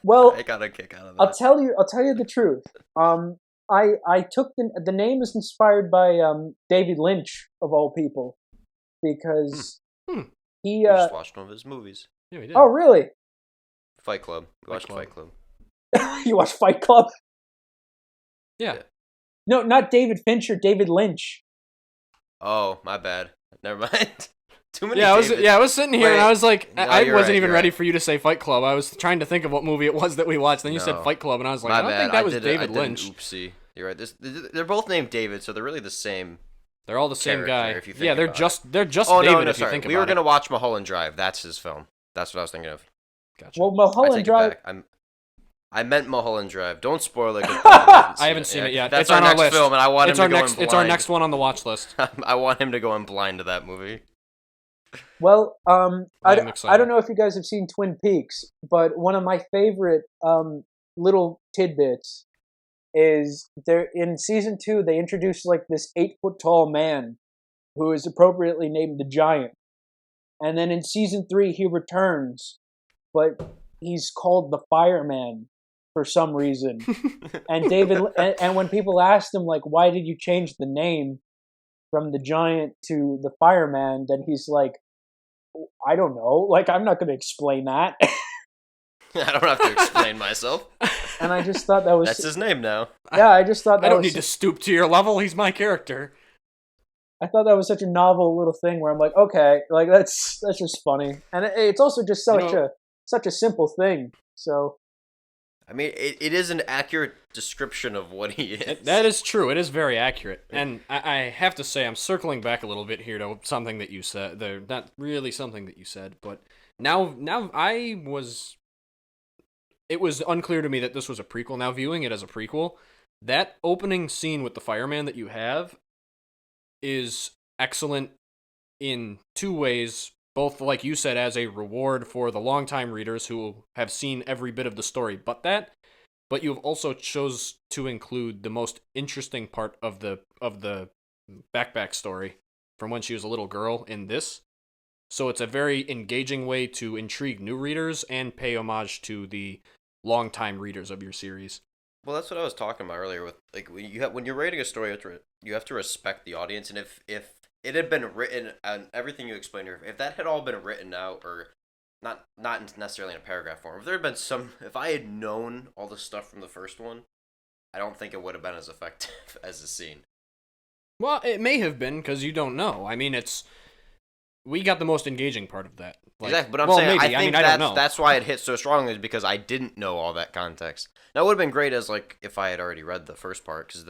Speaker 3: Well,
Speaker 5: I got a kick out of that.
Speaker 3: I'll tell you the truth. I took the name is inspired by David Lynch of all people, because he
Speaker 5: We just watched one of his movies.
Speaker 4: Yeah, we did.
Speaker 3: Oh really?
Speaker 5: Fight Club. We watched Fight Club.
Speaker 3: You watched Fight Club?
Speaker 4: Yeah.
Speaker 3: No, not David Fincher. David Lynch.
Speaker 5: Oh, my bad. Never mind. Too many.
Speaker 4: Yeah,
Speaker 5: Davids.
Speaker 4: I was sitting here and I was like,
Speaker 5: No,
Speaker 4: I
Speaker 5: you're
Speaker 4: wasn't
Speaker 5: right,
Speaker 4: even
Speaker 5: you're
Speaker 4: ready
Speaker 5: right.
Speaker 4: for you to say Fight Club. I was trying to think of what movie it was that we watched. Then you said
Speaker 5: No.
Speaker 4: Fight Club, and I was like,
Speaker 5: My
Speaker 4: I don't
Speaker 5: bad.
Speaker 4: think that was
Speaker 5: I did
Speaker 4: David
Speaker 5: an
Speaker 4: Lynch.
Speaker 5: Oopsie. You're right. They're both named David, so they're really the same.
Speaker 4: They're all the same guy.
Speaker 5: If you think
Speaker 4: Yeah, they're
Speaker 5: about
Speaker 4: just
Speaker 5: it.
Speaker 4: David
Speaker 5: no,
Speaker 4: if you
Speaker 5: sorry.
Speaker 4: think
Speaker 5: We
Speaker 4: about
Speaker 5: were
Speaker 4: it.
Speaker 5: gonna watch Mulholland Drive. That's his film. That's what I was thinking of.
Speaker 4: Gotcha.
Speaker 3: Well,
Speaker 5: I
Speaker 3: Mulholland
Speaker 5: take
Speaker 3: Drive.
Speaker 5: it back. I meant Mulholland Drive. Don't spoil it.
Speaker 4: I haven't seen it yet.
Speaker 5: That's
Speaker 4: It's
Speaker 5: our
Speaker 4: on our
Speaker 5: next
Speaker 4: list.
Speaker 5: film, and I want him to go in blind.
Speaker 4: It's our next one on the watch list.
Speaker 5: I want him to go in blind to that movie.
Speaker 3: Well,
Speaker 4: I'm
Speaker 3: I
Speaker 4: excited.
Speaker 3: don't know if you guys have seen Twin Peaks, but one of my favorite little tidbits is there in season 2 they introduced like this 8-foot tall man who is appropriately named the Giant, and then in season 3 he returns, but he's called the Fireman for some reason. And and when people asked him like, why did you change the name from the Giant to the Fireman, then he's like, I don't know. Like, I'm not going to explain that.
Speaker 5: I don't have to explain myself.
Speaker 3: And I just thought that was...
Speaker 5: That's his name now.
Speaker 3: Yeah, I just thought that
Speaker 4: I don't
Speaker 3: was...
Speaker 4: need to stoop to your level. He's my character.
Speaker 3: I thought that was such a novel little thing where I'm like, okay, like that's just funny. And it's also just such a simple thing. So...
Speaker 5: I mean, it is an accurate description of what he is.
Speaker 4: That is true. It is very accurate. And I have to say, I'm circling back a little bit here to something that you said. Not really something that you said, but now it was unclear to me that this was a prequel. Now viewing it as a prequel, that opening scene with the fireman that you have is excellent in two ways. Both, like you said, as a reward for the longtime readers who have seen every bit of the story but you've also chose to include the most interesting part of the back story from when she was a little girl in this. So it's a very engaging way to intrigue new readers and pay homage to the longtime readers of your series.
Speaker 5: Well, that's what I was talking about earlier. With like when you're writing a story, you have to respect the audience, and if it had been written, and everything you explained here, if that had all been written out, or not necessarily in a paragraph form, if I had known all the stuff from the first one, I don't think it would have been as effective as the scene.
Speaker 4: Well, it may have been, because you don't know. I mean, we got the most engaging part of that. Like,
Speaker 5: exactly, but I'm saying
Speaker 4: maybe.
Speaker 5: I think
Speaker 4: I don't know.
Speaker 5: that's why it hit so strongly, is because I didn't know all that context. Now, it would have been great as like if I had already read the first part, because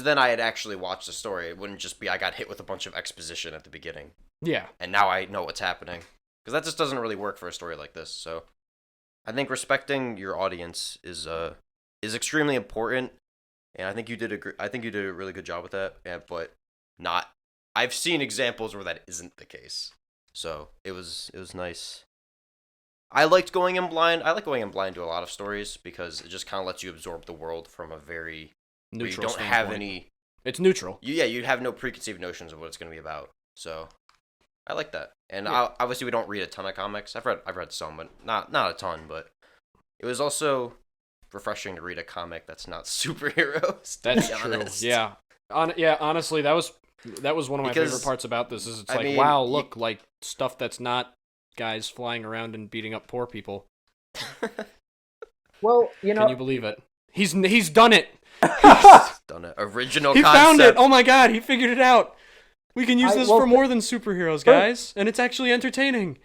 Speaker 5: then I had actually watched the story. It wouldn't just be I got hit with a bunch of exposition at the beginning.
Speaker 4: Yeah.
Speaker 5: And now I know what's happening. Because that just doesn't really work for a story like this. So I think respecting your audience is extremely important. And I think you did a really good job with that. Yeah, but I've seen examples where that isn't the case. So it was nice. I liked going in blind. I like going in blind to a lot of stories because it just kind of lets you absorb the world from a very
Speaker 4: neutral
Speaker 5: you don't have
Speaker 4: standpoint.
Speaker 5: any.
Speaker 4: It's neutral.
Speaker 5: You have no preconceived notions of what it's going to be about. So I like that. And
Speaker 4: Yeah.
Speaker 5: obviously we don't read a ton of comics. I've read some, but not a ton. But it was also refreshing to read a comic that's not superheroes.
Speaker 4: That's
Speaker 5: be
Speaker 4: true.
Speaker 5: honest.
Speaker 4: Yeah. Honestly, that was one of my favorite parts about this. Is it's wow, look, like stuff that's not guys flying around and beating up poor people.
Speaker 3: Well, you know,
Speaker 4: Can you believe it? He's done it.
Speaker 5: Done it. Original
Speaker 4: He
Speaker 5: concept.
Speaker 4: found it. Oh my god, he figured it out. We can use this
Speaker 3: well,
Speaker 4: for more than superheroes, guys, and it's actually entertaining.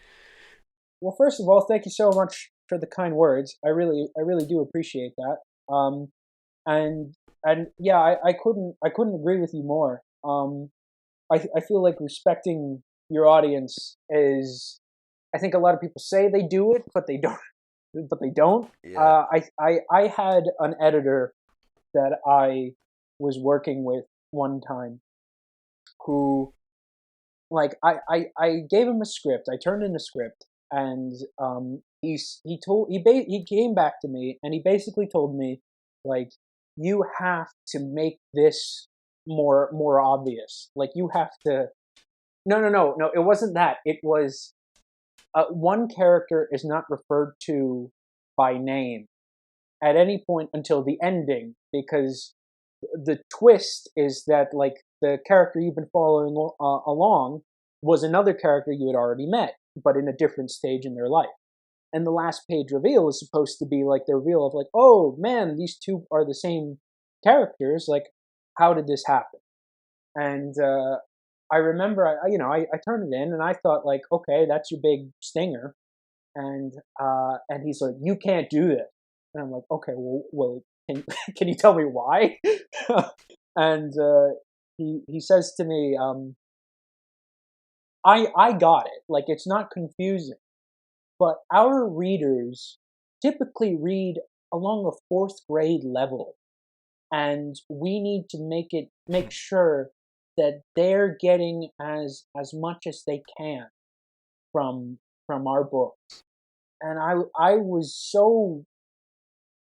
Speaker 3: Well, first of all, thank you so much for the kind words. I really do appreciate that. And yeah, I couldn't agree with you more. I feel like respecting your audience is, I think a lot of people say they do it, but they don't.
Speaker 5: Yeah.
Speaker 3: I had an editor that I was working with one time who like I gave him a script. I turned in a script, and he came back to me, and he basically told me, like, you have to make this more obvious. Like, you have to. No. It wasn't that. It was one character is not referred to by name at any point until the ending, because the twist is that, like, the character you've been following along was another character you had already met, but in a different stage in their life. And the last page reveal is supposed to be like the reveal of, like, oh man, these two are the same characters. Like, how did this happen? And I remember, I turned it in, and I thought, like, okay, that's your big stinger. And he's like, you can't do this. And I'm like, okay, well, can you tell me why? And he says to me, I got it. Like, it's not confusing, but our readers typically read along a 4th grade level, and we need to make sure that they're getting as much as they can from our books. And I was so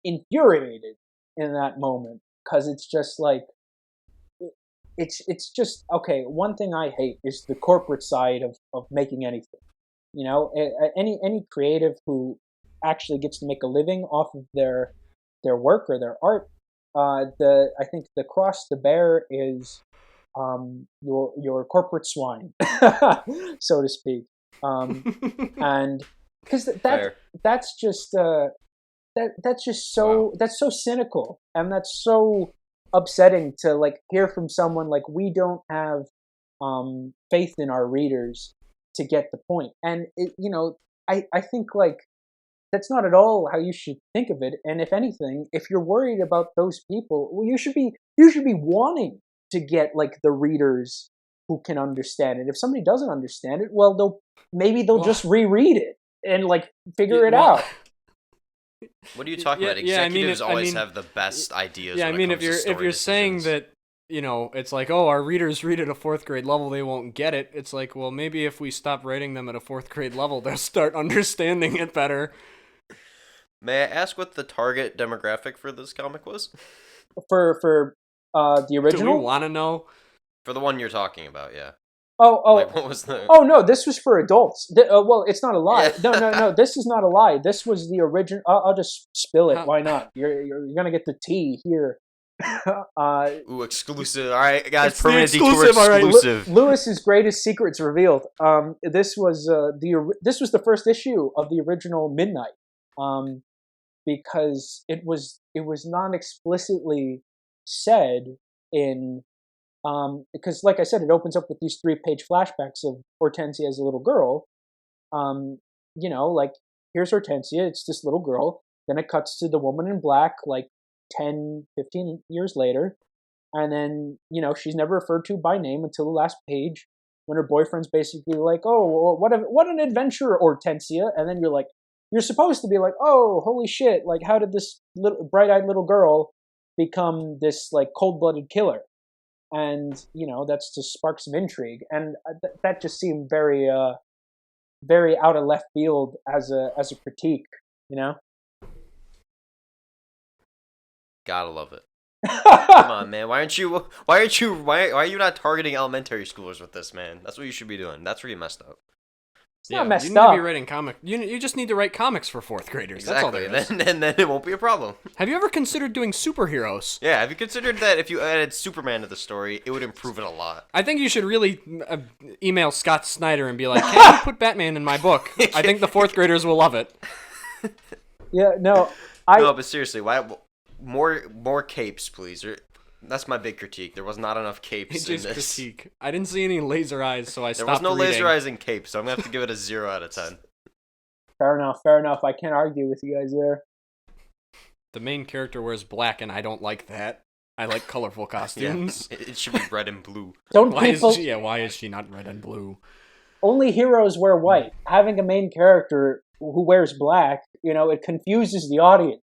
Speaker 3: infuriated in that moment, because it's just like, it's just, okay, one thing I hate is the corporate side of making anything. You know, any creative who actually gets to make a living off of their work or their art, I think the cross to bear is your corporate swine, so to speak. And because that's just so that's so cynical, and that's so upsetting to, like, hear from someone. Like, we don't have faith in our readers to get the point. And I think, like, that's not at all how you should think of it. And if anything, if you're worried about those people, well, you should be wanting to get, like, the readers who can understand it. If somebody doesn't understand it, well, they'll just reread it and, like, figure it out.
Speaker 5: What are you talking about? Executives always have the best ideas.
Speaker 4: Yeah, if you're saying that, it's like, oh, our readers read at a 4th grade level, they won't get it. It's like, well, maybe if we stop writing them at a 4th grade level, they'll start understanding it better.
Speaker 5: May I ask what the target demographic for this comic was?
Speaker 3: For the original?
Speaker 4: Do we want to know?
Speaker 5: For the one you're talking about, yeah.
Speaker 3: Oh!
Speaker 5: Like, what was the?
Speaker 3: Oh no, this was for adults. Well, it's not a lie. Yeah. No. This is not a lie. This was the original. I'll just spill it. Why not? You're gonna get the tea here.
Speaker 5: Ooh, exclusive. All right, guys,
Speaker 4: permanent
Speaker 5: Detour exclusive.
Speaker 3: Lewis's greatest secrets revealed. This was the first issue of the original Midnight. Because it was not explicitly said in. Because, like I said, it opens up with these 3-page flashbacks of Hortensia as a little girl. Like, here's Hortensia, it's this little girl. Then it cuts to the woman in black, like, 10, 15 years later. And then, she's never referred to by name until the last page, when her boyfriend's basically like, oh, what an adventure, Hortensia. And then you're supposed to be like, oh, holy shit, like, how did this little bright-eyed little girl become this, like, cold-blooded killer? And that's to spark some intrigue, and that just seemed very very out of left field as a critique.
Speaker 5: Gotta love it. Come on, man. Why are you not targeting elementary schoolers with this, man? That's what you should be doing. That's where you messed up.
Speaker 3: It's not messed up.
Speaker 4: You need to be writing comics. You just need to write comics for 4th graders.
Speaker 5: Exactly.
Speaker 4: That's all there is.
Speaker 5: And then it won't be a problem.
Speaker 4: Have you ever considered doing superheroes?
Speaker 5: Yeah, have you considered that if you added Superman to the story, it would improve it a lot?
Speaker 4: I think you should really email Scott Snyder and be like, can you put Batman in my book? I think the 4th graders will love it.
Speaker 3: Yeah, no.
Speaker 5: No, but seriously, why more capes, please? That's my big critique. There was not enough capes in this.
Speaker 4: Critique. I didn't see any laser eyes, so I stopped reading.
Speaker 5: There was no laser eyes in capes, so I'm going to have to give it a 0 out of 10.
Speaker 3: Fair enough. I can't argue with you guys there.
Speaker 4: The main character wears black, and I don't like that. I like colorful costumes.
Speaker 5: Yeah, it should be red and blue.
Speaker 4: Why is she not red and blue?
Speaker 3: Only heroes wear white. Having a main character who wears black, it confuses the audience.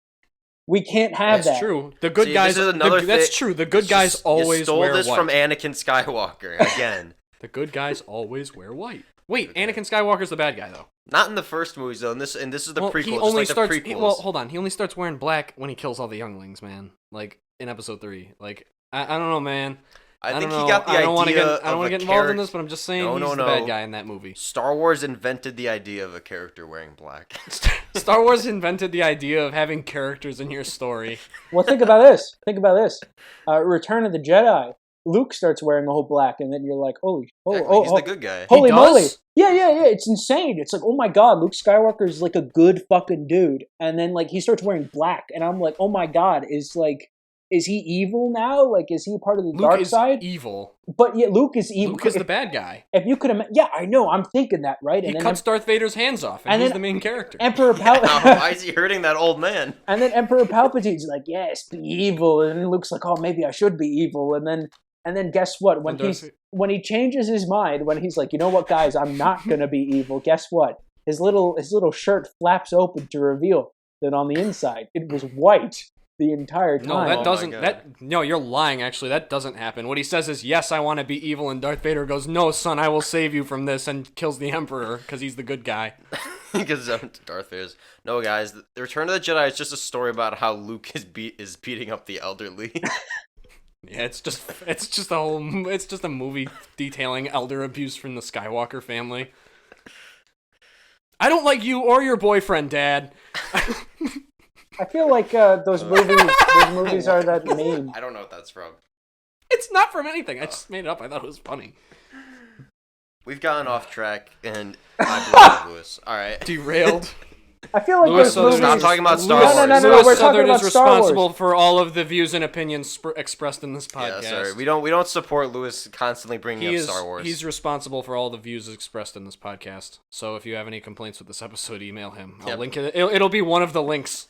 Speaker 3: We can't have that.
Speaker 4: That's true. The good guys. That's true. The good guys always wear white.
Speaker 5: You stole this from Anakin Skywalker again.
Speaker 4: The good guys always wear white. Wait, Anakin Skywalker's the bad guy though.
Speaker 5: Not in the first movies though. And this is the prequel.
Speaker 4: He only
Speaker 5: just like
Speaker 4: starts.
Speaker 5: the prequels.
Speaker 4: Well, hold on. He only starts wearing black when he kills all the younglings, man. Like in Episode 3. Like I don't know, man.
Speaker 5: I think
Speaker 4: don't
Speaker 5: he
Speaker 4: know.
Speaker 5: got the idea.
Speaker 4: I don't want to get involved in
Speaker 5: character.
Speaker 4: this, but I'm just saying he's the bad guy in that movie.
Speaker 5: Star Wars invented the idea of a character wearing black.
Speaker 4: Star Wars invented the idea of having characters in your story.
Speaker 3: Well, think about this. Return of the Jedi. Luke starts wearing all black, and then you're like, he's
Speaker 5: the good guy.
Speaker 3: Holy moly. Yeah. It's insane. It's like, oh my god, Luke Skywalker is like a good fucking dude. And then like he starts wearing black, and I'm like, oh my god, is he evil now? Like, is he part of the dark side?
Speaker 4: Luke is evil.
Speaker 3: But yeah, Luke is evil.
Speaker 4: Luke is the bad guy.
Speaker 3: If you could imagine, yeah, I know. I'm thinking that, right?
Speaker 4: He cuts Darth Vader's hands off, and he's the main character.
Speaker 3: Emperor Palpatine.
Speaker 5: Why is he hurting that old man?
Speaker 3: And then Emperor Palpatine's like, yes, be evil. And Luke's like, oh, maybe I should be evil. And then guess what? When he changes his mind, when he's like, you know what, guys, I'm not gonna be evil. Guess what? His little shirt flaps open to reveal that on the inside it was white the entire time.
Speaker 4: No, that doesn't. No, you're lying. Actually, that doesn't happen. What he says is, "Yes, I want to be evil," and Darth Vader goes, "No, son, I will save you from this," and kills the Emperor because he's the good guy.
Speaker 5: Because Darth Vader's no, guys. The Return of the Jedi is just a story about how Luke is beating up the elderly.
Speaker 4: Yeah, it's just a movie detailing elder abuse from the Skywalker family. I don't like you or your boyfriend, Dad.
Speaker 3: I feel like those movies are that meme.
Speaker 5: I don't know what that's from.
Speaker 4: It's not from anything. I just made it up. I thought it was funny.
Speaker 5: We've gotten off track, and I blame Louis. All right,
Speaker 4: derailed.
Speaker 3: I feel like
Speaker 4: Louis
Speaker 3: those movies...
Speaker 5: Stop talking about Star Wars.
Speaker 3: No.
Speaker 4: Louis
Speaker 3: We're talking
Speaker 4: Southard
Speaker 3: about
Speaker 4: is
Speaker 3: Star Wars.
Speaker 4: responsible for all of the views and opinions expressed in this podcast.
Speaker 5: Yeah, sorry. We don't support Louis constantly bringing up Star Wars.
Speaker 4: He's responsible for all the views expressed in this podcast. So if you have any complaints with this episode, email him. I'll link it. It'll be one of the links.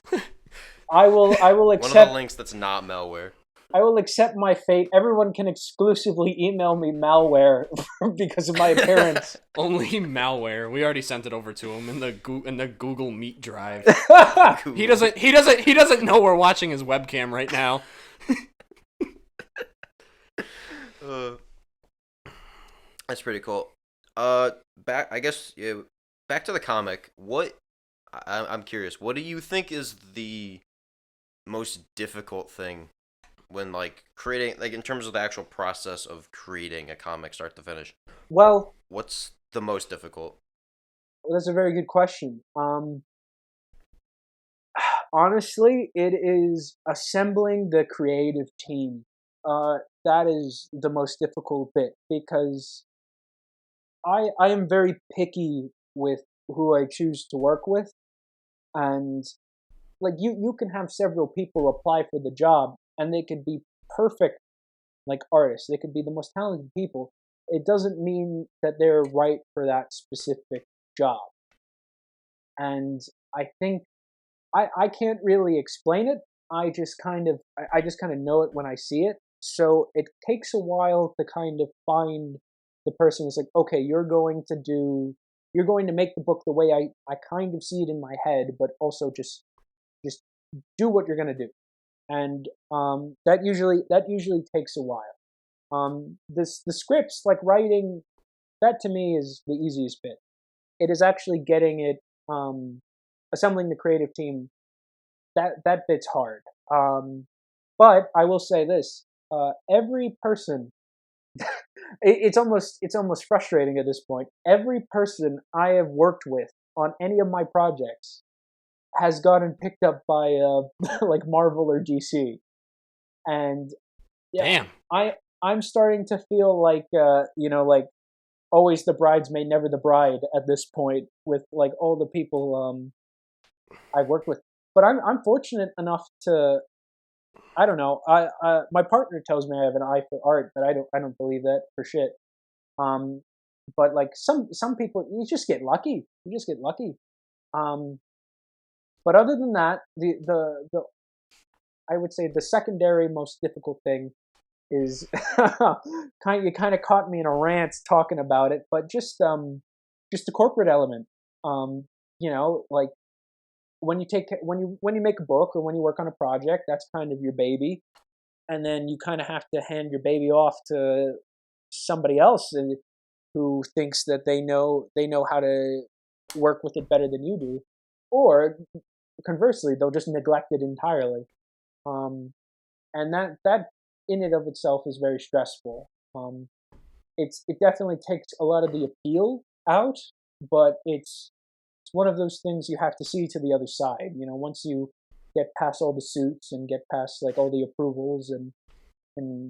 Speaker 3: I will accept
Speaker 5: one of the links that's not malware.
Speaker 3: I will accept my fate. Everyone can exclusively email me malware because of my appearance.
Speaker 4: Only malware. We already sent it over to him in the Google Meet drive. He doesn't know we're watching his webcam right now.
Speaker 5: That's pretty cool. Back to the comic. I'm curious. What do you think is the most difficult thing when creating, in terms of the actual process of creating a comic start to finish?
Speaker 3: Well,
Speaker 5: what's the most difficult?
Speaker 3: Well, that's a very good question. Honestly, it is assembling the creative team. That is the most difficult bit because I am very picky with who I choose to work with, and you can have several people apply for the job and they could be perfect artists. They could be the most talented people. It doesn't mean that they're right for that specific job. And I think I can't really explain it. I just kind of know it when I see it. So it takes a while to kind of find the person who's like, okay, you're going to make the book the way I kind of see it in my head, but also just do what you're going to do. And that usually takes a while. The scripts, writing, that to me is the easiest bit. It is actually getting it, assembling the creative team. That bit's hard. But I will say this: every person, it's almost frustrating at this point. Every person I have worked with on any of my projects has gotten picked up by Marvel or DC, and yeah,
Speaker 4: damn,
Speaker 3: I'm starting to feel like always the bridesmaid, never the bride at this point with all the people I've worked with. But I'm fortunate enough to, I don't know, my partner tells me I have an eye for art, but I don't believe that for shit. But some people, you just get lucky. But other than that, the I would say the secondary most difficult thing is you kind of caught me in a rant talking about it, but just the corporate element. When you make a book or when you work on a project, that's kind of your baby, and then you kind of have to hand your baby off to somebody else, and who thinks that they know how to work with it better than you do, or conversely, they'll just neglect it entirely. And that in and of itself is very stressful. It definitely takes a lot of the appeal out, but it's one of those things you have to see to the other side. You know, once you get past all the suits and get past like all the approvals and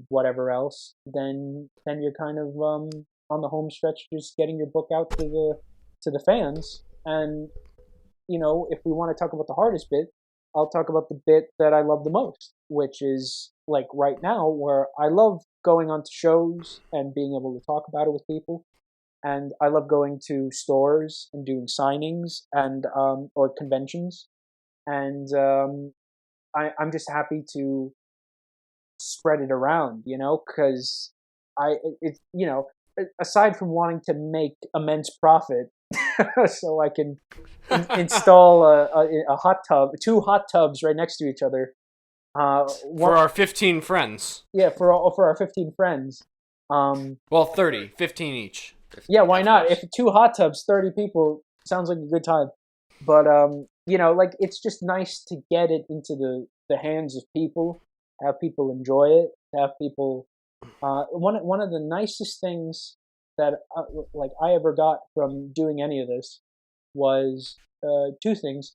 Speaker 3: whatever else, then you're kind of on the home stretch, just getting your book out to the fans. And you know, if we want to talk about the hardest bit, I'll talk about the bit that I love the most, which is like right now, where I love going onto shows and being able to talk about it with people. And I love going to stores and doing signings and or conventions, and I'm just happy to spread it around, you know, because you know, aside from wanting to make immense profit, so I can install a hot tub, 2 hot tubs right next to each other,
Speaker 4: for our 15 friends.
Speaker 3: Yeah, for our 15 friends.
Speaker 4: Well, 30, 15 each.
Speaker 3: Yeah, why not? If 2 hot tubs, 30 people, sounds like a good time. But you know, like, it's just nice to get it into the hands of people, have people enjoy it, have people. One of the nicest things that like I ever got from doing any of this was 2 things.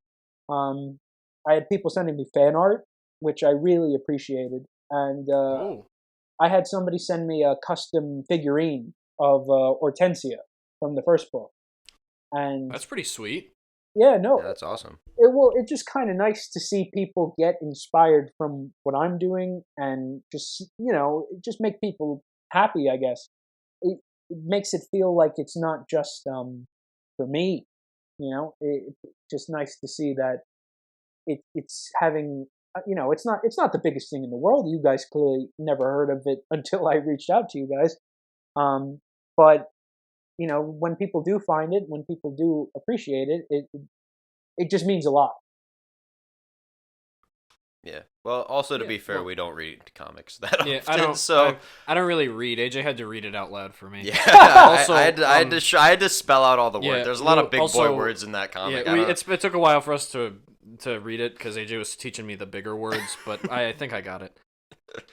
Speaker 3: I had people sending me fan art, which I really appreciated, and I had somebody send me a custom figurine of Hortensia from the first book, and
Speaker 4: that's pretty sweet.
Speaker 3: Yeah, no,
Speaker 5: that's awesome.
Speaker 3: It's just kind of nice to see people get inspired from what I'm doing, and just, you know, just make people happy. I guess it makes it feel like it's not just for me. You know, it's just nice to see that it's having. You know, it's not the biggest thing in the world. You guys clearly never heard of it until I reached out to you guys. But you know, when people do find it, when people do appreciate it, it just means a lot.
Speaker 5: Yeah. Well, also to be fair, we don't read comics that often.
Speaker 4: I don't really read. AJ had to read it out loud for me.
Speaker 5: Yeah. Also, I had to spell out all the words. There's a lot of big boy words in that comic.
Speaker 4: Yeah, it took a while for us to read it because AJ was teaching me the bigger words, but I think I got it.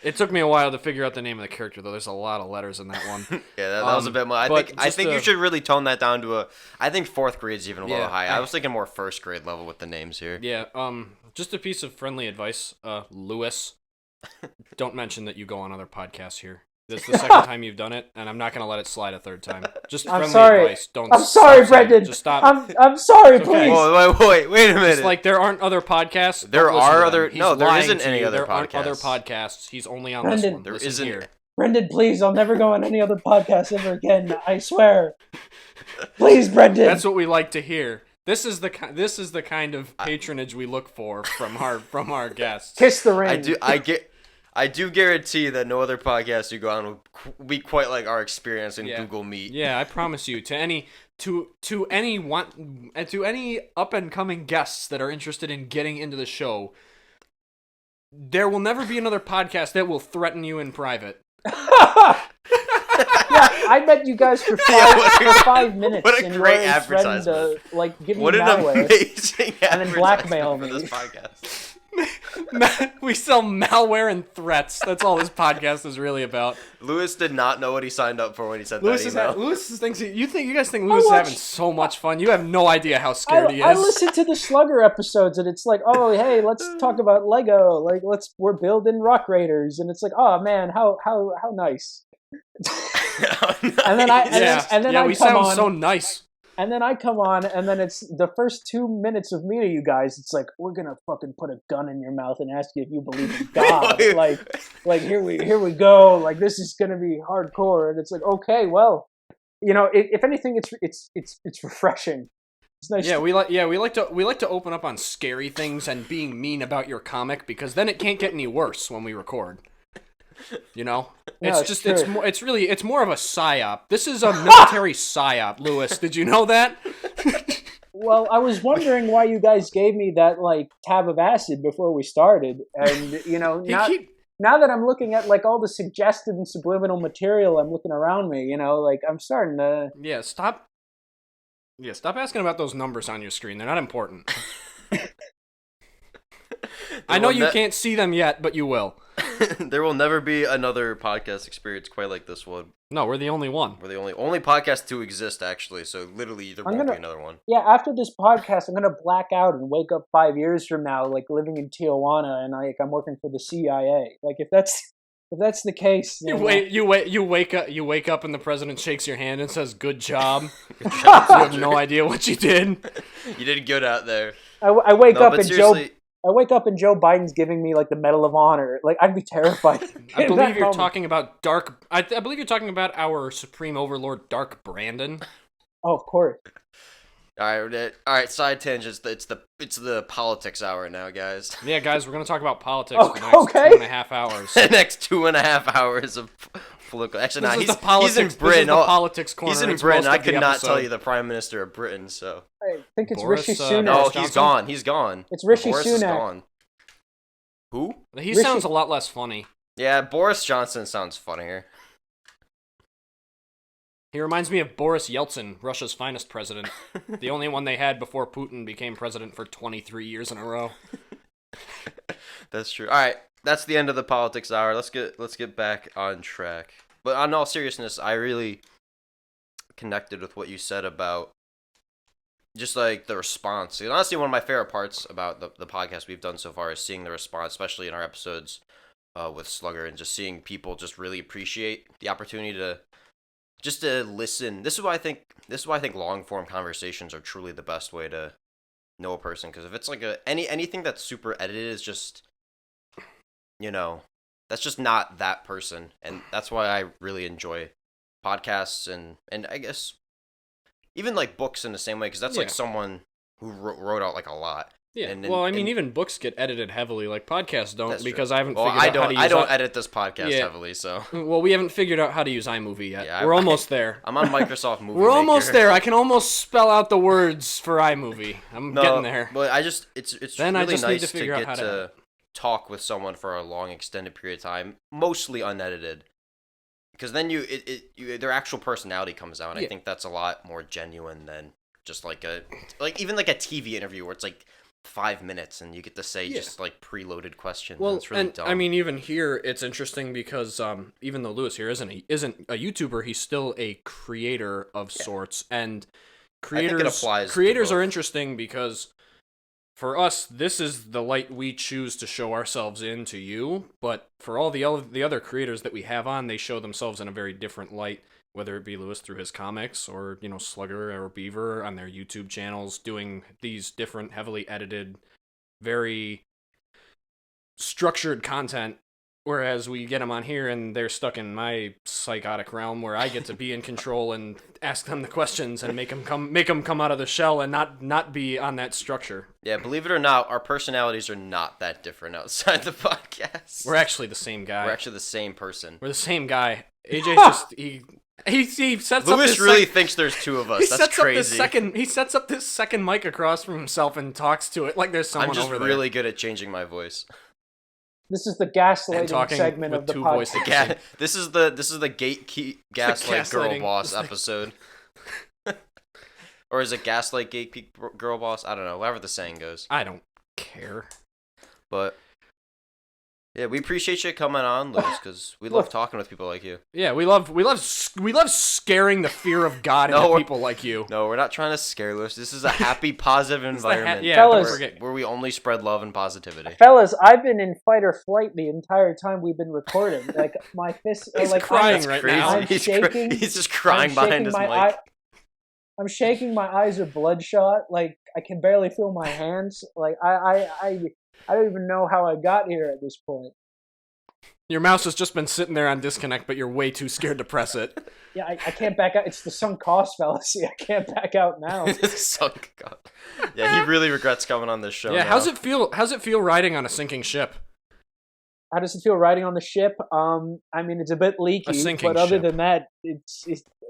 Speaker 4: It took me a while to figure out the name of the character, though. There's a lot of letters in that one.
Speaker 5: Yeah, that was a bit more. I think you should really tone that down to I think 4th grade's even a little high. I was thinking more 1st grade level with the names here.
Speaker 4: Yeah. Just a piece of friendly advice, Louis. Don't mention that you go on other podcasts here. This is the second time you've done it, and I'm not going to let it slide a 3rd time. Just friendly advice.
Speaker 3: I'm sorry, Brendan.
Speaker 4: Just stop.
Speaker 3: I'm sorry,
Speaker 4: okay.
Speaker 3: please.
Speaker 5: Wait a minute.
Speaker 4: It's like there aren't other podcasts.
Speaker 5: There are other. No, there isn't any other podcasts.
Speaker 4: There aren't other podcasts. He's only on this one.
Speaker 5: There isn't. Here.
Speaker 3: Brendan, please, I'll never go on any other podcast ever again. I swear. Please, Brendan.
Speaker 4: That's what we like to hear. This is the kind of patronage we look for from our guests.
Speaker 3: Kiss the ring.
Speaker 5: I do guarantee that no other podcast you go on will be quite like our experience in Google Meet.
Speaker 4: Yeah, I promise you. To any up and coming guests that are interested in getting into the show, there will never be another podcast that will threaten you in private.
Speaker 3: Yeah, I met you guys for 5 minutes.
Speaker 5: What a great advertisement!
Speaker 3: Give me
Speaker 5: what an
Speaker 3: malware,
Speaker 5: amazing
Speaker 3: and then blackmail me.
Speaker 5: For this podcast.
Speaker 4: We sell malware and threats. That's all this podcast is really about.
Speaker 5: Louis did not know what he signed up for when he sent that email.
Speaker 4: Louis thinks you guys think Louis is having so much fun. You have no idea how scared he is.
Speaker 3: I listen to the Slugger episodes, and it's like, oh hey, let's talk about Lego. Like we're building Rock Raiders, and it's like, oh man, how nice. And then I
Speaker 4: sound so nice.
Speaker 3: And then I come on, and then it's the first 2 minutes of meeting you guys. It's like, we're gonna fucking put a gun in your mouth and ask you if you believe in God. like here we go. Like, this is gonna be hardcore. And it's like, okay, well, you know, if anything, it's refreshing. It's nice.
Speaker 4: Yeah, we like to open up on scary things and being mean about your comic, because then it can't get any worse when we record. You know, it's more of a psyop. This is a military psyop, Louis. Did you know that?
Speaker 3: Well, I was wondering why you guys gave me that tab of acid before we started, and you know, now that I'm looking at like all the suggestive and subliminal material I'm looking around me, you know, like I'm starting to.
Speaker 4: Yeah, stop asking about those numbers on your screen. They're not important. I know you can't see them yet, but you will.
Speaker 5: There will never be another podcast experience quite like this one.
Speaker 4: No, we're the only one.
Speaker 5: We're the only podcast to exist, actually. So literally, there won't be another one.
Speaker 3: Yeah, after this podcast, I'm gonna black out and wake up 5 years from now, like living in Tijuana, and I'm working for the CIA. Like if that's the case,
Speaker 4: you wake up and the president shakes your hand and says, "Good job."
Speaker 5: Good job.
Speaker 4: You have no idea what you did.
Speaker 5: You did good out there.
Speaker 3: I wake up and Joe Biden's giving me like the Medal of Honor. Like I'd be terrified.
Speaker 4: I believe you're talking about I believe you're talking about our supreme overlord, Dark Brandon.
Speaker 3: Oh, of course.
Speaker 5: All right. Side tangents. It's the politics hour now, guys.
Speaker 4: Yeah, guys, we're gonna talk about politics for the next 2.5 hours.
Speaker 5: The next 2.5 hours of political. Actually, he's in Britain.
Speaker 4: The politics corner.
Speaker 5: He's in Britain. I could not tell you the Prime Minister of Britain. So
Speaker 3: I think it's
Speaker 4: Boris,
Speaker 3: Rishi Sunak.
Speaker 5: No, he's gone. He's gone.
Speaker 3: It's Rishi
Speaker 5: Boris
Speaker 3: Sunak.
Speaker 5: is gone. Who?
Speaker 4: He sounds a lot less funny.
Speaker 5: Yeah, Boris Johnson sounds funnier.
Speaker 4: He reminds me of Boris Yeltsin, Russia's finest president. The only one they had before Putin became president for 23 years in a row.
Speaker 5: That's true. All right, that's the end of the politics hour. Let's get back on track. But on all seriousness, I really connected with what you said about just like the response. And honestly, one of my favorite parts about the podcast we've done so far is seeing the response, especially in our episodes with Slugger, and just seeing people just really appreciate the opportunity to listen. This is why I think long form conversations are truly the best way to know a person. Because if it's like anything that's super edited is just, that's just not that person, and that's why I really enjoy podcasts and I guess even like books in the same way, because that's like someone who wrote out like a lot.
Speaker 4: Yeah, even books get edited heavily. Like podcasts don't, because I haven't figured out how to use.
Speaker 5: I don't edit this podcast heavily, so.
Speaker 4: Well, we haven't figured out how to use iMovie yet.
Speaker 5: Yeah,
Speaker 4: we're almost there.
Speaker 5: I'm on Microsoft Movie
Speaker 4: We're
Speaker 5: Maker.
Speaker 4: almost there. I can almost spell out the words for iMovie. I'm getting there.
Speaker 5: But it's
Speaker 4: then
Speaker 5: really
Speaker 4: nice
Speaker 5: to get to talk with someone for a long, extended period of time, mostly unedited. Because then their actual personality comes out, and I think that's a lot more genuine than just even like a TV interview where it's like 5 minutes and you get to say just like preloaded questions.
Speaker 4: Well,
Speaker 5: it's really dumb.
Speaker 4: I mean, even here it's interesting because even though Louis here isn't a YouTuber, he's still a creator of sorts, and creators are interesting because for us, this is the light we choose to show ourselves in to you, but for all the other creators that we have on, they show themselves in a very different light, whether it be Louis through his comics or, Slugger or Beaver on their YouTube channels doing these different heavily edited, very structured content, whereas we get them on here and they're stuck in my psychotic realm where I get to be in control and ask them the questions and make them come out of the shell and not be on that structure.
Speaker 5: Yeah, believe it or not, our personalities are not that different outside the podcast.
Speaker 4: We're actually the same guy.
Speaker 5: We're actually the same person.
Speaker 4: We're the same guy. AJ's just he sets up.
Speaker 5: Louis really thinks there's two of us. That's crazy.
Speaker 4: He sets up this second mic across from himself and talks to it like there's someone over there.
Speaker 5: I'm just really good at changing my voice.
Speaker 3: This is the gaslighting segment of the podcast.
Speaker 5: This is the gaslight girl boss episode. Or is it gaslight gatekeep girl boss? I don't know. Whatever the saying goes.
Speaker 4: I don't care.
Speaker 5: But yeah, we appreciate you coming on, Louis, because we love talking with people like you.
Speaker 4: Yeah, we love scaring the fear of God into people like you.
Speaker 5: No, we're not trying to scare Louis. This is a happy, positive environment.
Speaker 3: Fellas,
Speaker 5: where we only spread love and positivity.
Speaker 3: Fellas, I've been in fight or flight the entire time we've been recording. Like my fists are
Speaker 4: like crying right now.
Speaker 3: I'm shaking.
Speaker 5: He's just crying behind his mic.
Speaker 3: I'm shaking. My eyes are bloodshot. Like I can barely feel my hands. Like I don't even know how I got here at this point.
Speaker 4: Your mouse has just been sitting there on disconnect, but you're way too scared to press it.
Speaker 3: Yeah, I can't back out. It's the sunk cost fallacy. I can't back out now.
Speaker 5: Sunk cost. Yeah, he really regrets coming on this show.
Speaker 4: Yeah,
Speaker 5: now.
Speaker 4: how's it feel riding on a sinking ship?
Speaker 3: How does it feel riding on the ship? I mean, it's a bit leaky, but other than that, it's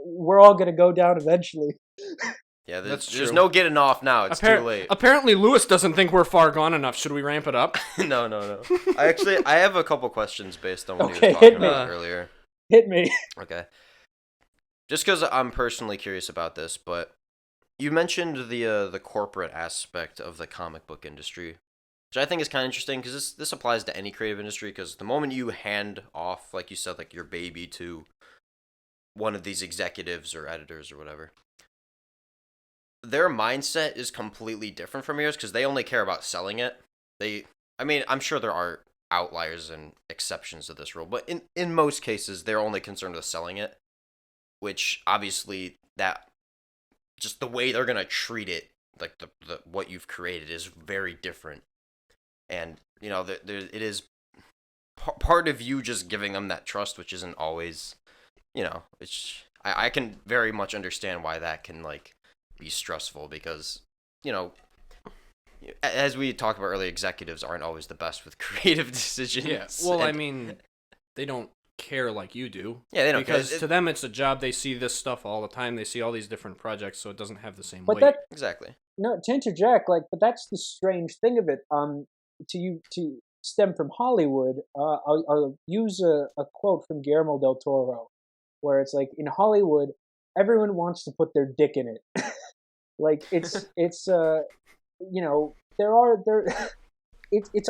Speaker 3: we're all gonna go down eventually.
Speaker 5: Yeah,
Speaker 4: That's
Speaker 5: there's
Speaker 4: true.
Speaker 5: no getting off now. It's too late.
Speaker 4: Apparently, Louis doesn't think we're far gone enough. Should we ramp it up?
Speaker 5: No. I have a couple questions based on what he was
Speaker 3: Okay,
Speaker 5: talking
Speaker 3: hit me.
Speaker 5: about earlier.
Speaker 3: Hit me.
Speaker 5: Okay. Just because I'm personally curious about this, but you mentioned the corporate aspect of the comic book industry, which I think is kind of interesting because this applies to any creative industry. Because the moment you hand off, like you said, like your baby to one of these executives or editors or whatever, their mindset is completely different from yours because they only care about selling it. I'm sure there are outliers and exceptions to this rule, but in most cases, they're only concerned with selling it, which obviously that just the way they're gonna treat it, like the what you've created, is very different. And it is part of you just giving them that trust, which isn't always, I can very much understand why that can like be stressful because as we talked about earlier, executives aren't always the best with creative decisions.
Speaker 4: Yeah. Well, they don't care like you do.
Speaker 5: Yeah, they don't
Speaker 4: because
Speaker 5: care.
Speaker 4: To them it's a job. They see this stuff all the time. They see all these different projects, so it doesn't have the same weight.
Speaker 5: Exactly.
Speaker 3: No, to interject, but that's the strange thing of it. To stem from Hollywood, I'll use a quote from Guillermo del Toro, where it's like, in Hollywood, everyone wants to put their dick in it. It's it's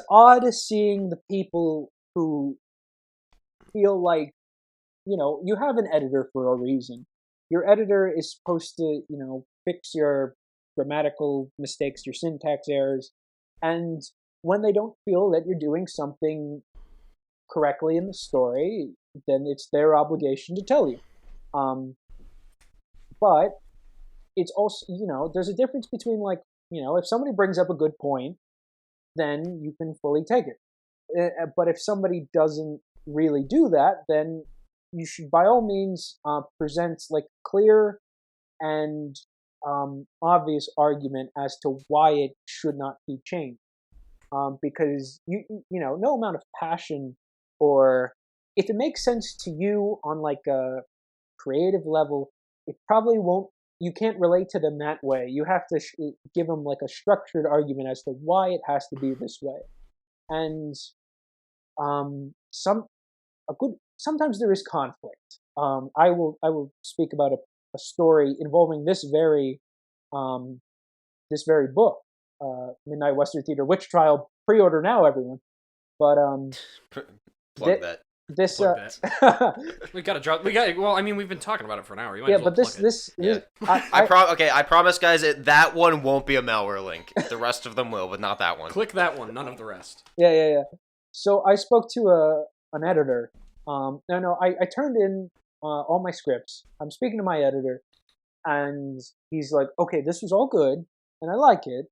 Speaker 3: odd seeing the people who feel like, you have an editor for a reason. Your editor is supposed to, fix your grammatical mistakes, your syntax errors, and when they don't feel that you're doing something correctly in the story, then it's their obligation to tell you. But it's also, there's a difference between if somebody brings up a good point, then you can fully take it. But if somebody doesn't really do that, then you should by all means present clear and obvious argument as to why it should not be changed. Because no amount of passion, or if it makes sense to you on a creative level, it probably won't. You can't relate to them that way. You have to give them a structured argument as to why it has to be this way. And sometimes there is conflict. I will speak about a story involving this very book, Midnight Western Theater Witch Trial. Pre-order now, everyone. But
Speaker 5: plug that.
Speaker 3: This
Speaker 4: we gotta drop. Well, we've been talking about it for an hour. You might
Speaker 3: yeah,
Speaker 4: as well
Speaker 3: but this
Speaker 5: yeah. I promise, guys. That one won't be a malware link. The rest of them will, but not that one.
Speaker 4: Click that one. None of the rest.
Speaker 3: Yeah. So I spoke to an editor. I turned in all my scripts. I'm speaking to my editor, and he's like, "Okay, this was all good, and I like it,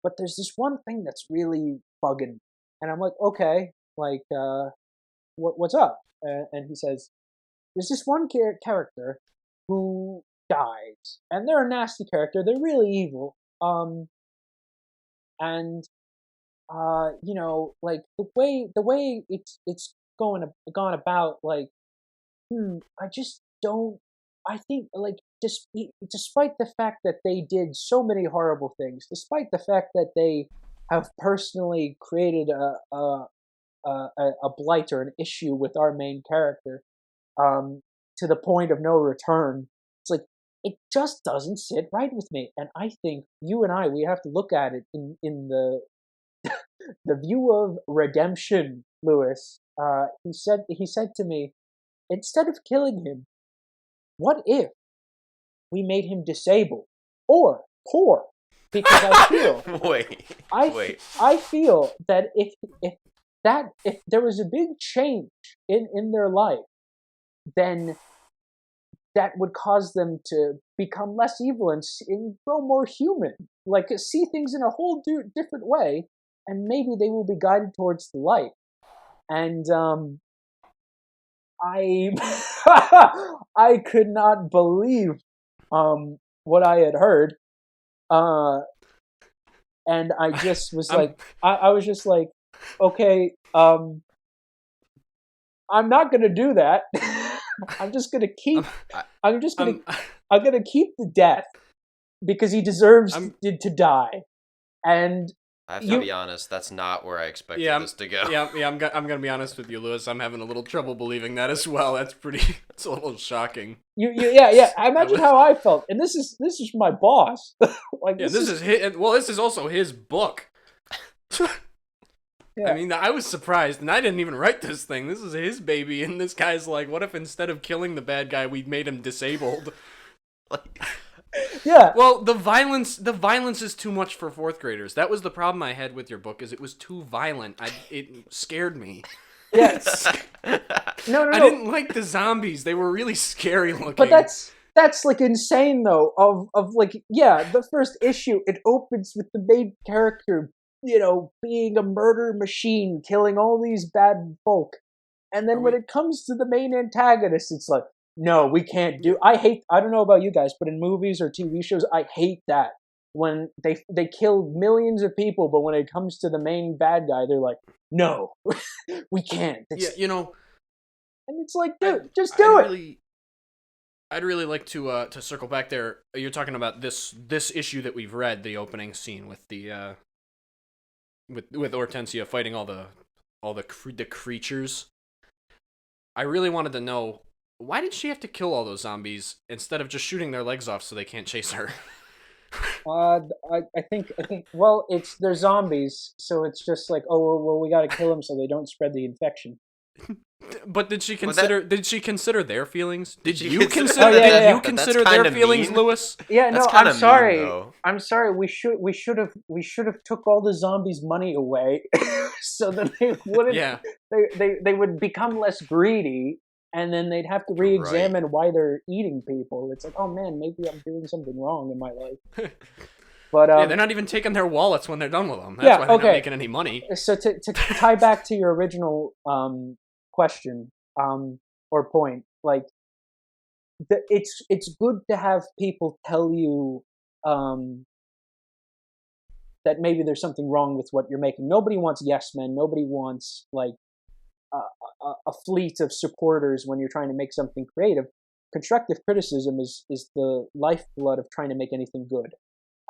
Speaker 3: but there's this one thing that's really bugging." And I'm like, "Okay, what's up?" And he says, "There's this one character who dies, and they're a nasty character. They're really evil. And the way it's gone about, I just don't. I think despite the fact that they did so many horrible things, despite the fact that they have personally created a blight or an issue with our main character, to the point of no return. It's it just doesn't sit right with me. And I think you and we have to look at it in the the view of redemption, Louis." He said to me, "Instead of killing him, what if we made him disabled or poor?" Because I feel I feel that if there was a big change in their life, then that would cause them to become less evil and grow more human, see things in a whole different way, and maybe they will be guided towards the light. And I I could not believe what I had heard, and I just was I was just like, okay, I'm not gonna do that. I'm gonna keep the death. because he deserves to die. And
Speaker 5: I have to be honest, that's not where I expected this to go.
Speaker 4: Yeah, I'm gonna be honest with you, Louis. I'm having a little trouble believing that as well. It's a little shocking.
Speaker 3: Yeah. Imagine how I felt, and this is my boss.
Speaker 4: This is also his book. Yeah. I mean, I was surprised, and I didn't even write this thing. This is his baby, and this guy's like, what if instead of killing the bad guy, we made him disabled?
Speaker 3: Yeah.
Speaker 4: Well, the violence is too much for fourth graders. That was the problem I had with your book, is it was too violent. It scared me.
Speaker 3: Yes. No.
Speaker 4: I didn't like the zombies. They were really scary looking.
Speaker 3: But that's like insane though. Of like, yeah, the first issue, it opens with the main character, being a murder machine, killing all these bad folk. And then when it comes to the main antagonist, it's like, no, we can't do. I don't know about you guys, but in movies or TV shows, I hate that when they kill millions of people, but when it comes to the main bad guy, they're like, no, we can't. And it's like, dude, just do it.
Speaker 4: I'd really like to circle back there. You're talking about this issue that we've read, the opening scene with the with Hortensia fighting all the creatures. I really wanted to know, why did she have to kill all those zombies instead of just shooting their legs off so they can't chase her?
Speaker 3: I think well, they're zombies, so it's just like, oh well, we got to kill them so they don't spread the infection.
Speaker 4: But did she consider their feelings? Did you
Speaker 3: consider
Speaker 4: their feelings, mean. Louis?
Speaker 3: Yeah, no, I'm sorry. I'm sorry. We should have took all the zombies' money away, so that they wouldn't. Yeah. They would become less greedy, and then they'd have to re-examine why they're eating people. It's like, oh man, maybe I'm doing something wrong in my life. But
Speaker 4: they're not even taking their wallets when they're done with them. That's why they're not making any money.
Speaker 3: So to tie back to your original question or point, like it's good to have people tell you that maybe there's something wrong with what you're making. Nobody wants yes men. Nobody wants like a fleet of supporters when you're trying to make something creative. Constructive criticism is the lifeblood of trying to make anything good.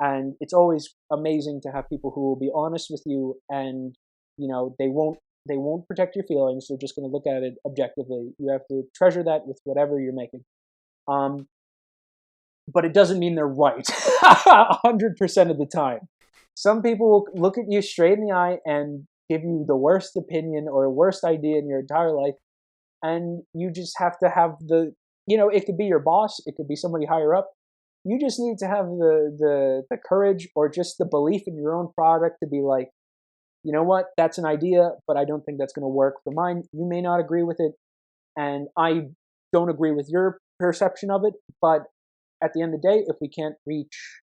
Speaker 3: And it's always amazing to have people who will be honest with you, and they won't protect your feelings. They're just going to look at it objectively. You have to treasure that with whatever you're making. But it doesn't mean they're right 100% of the time. Some people will look at you straight in the eye and give you the worst opinion or worst idea in your entire life, and you just have to have it could be your boss, it could be somebody higher up. You just need to have the courage or just the belief in your own product to be like, you know what, that's an idea, but I don't think that's going to work for mine. You may not agree with it, and I don't agree with your perception of it, but at the end of the day, if we can't reach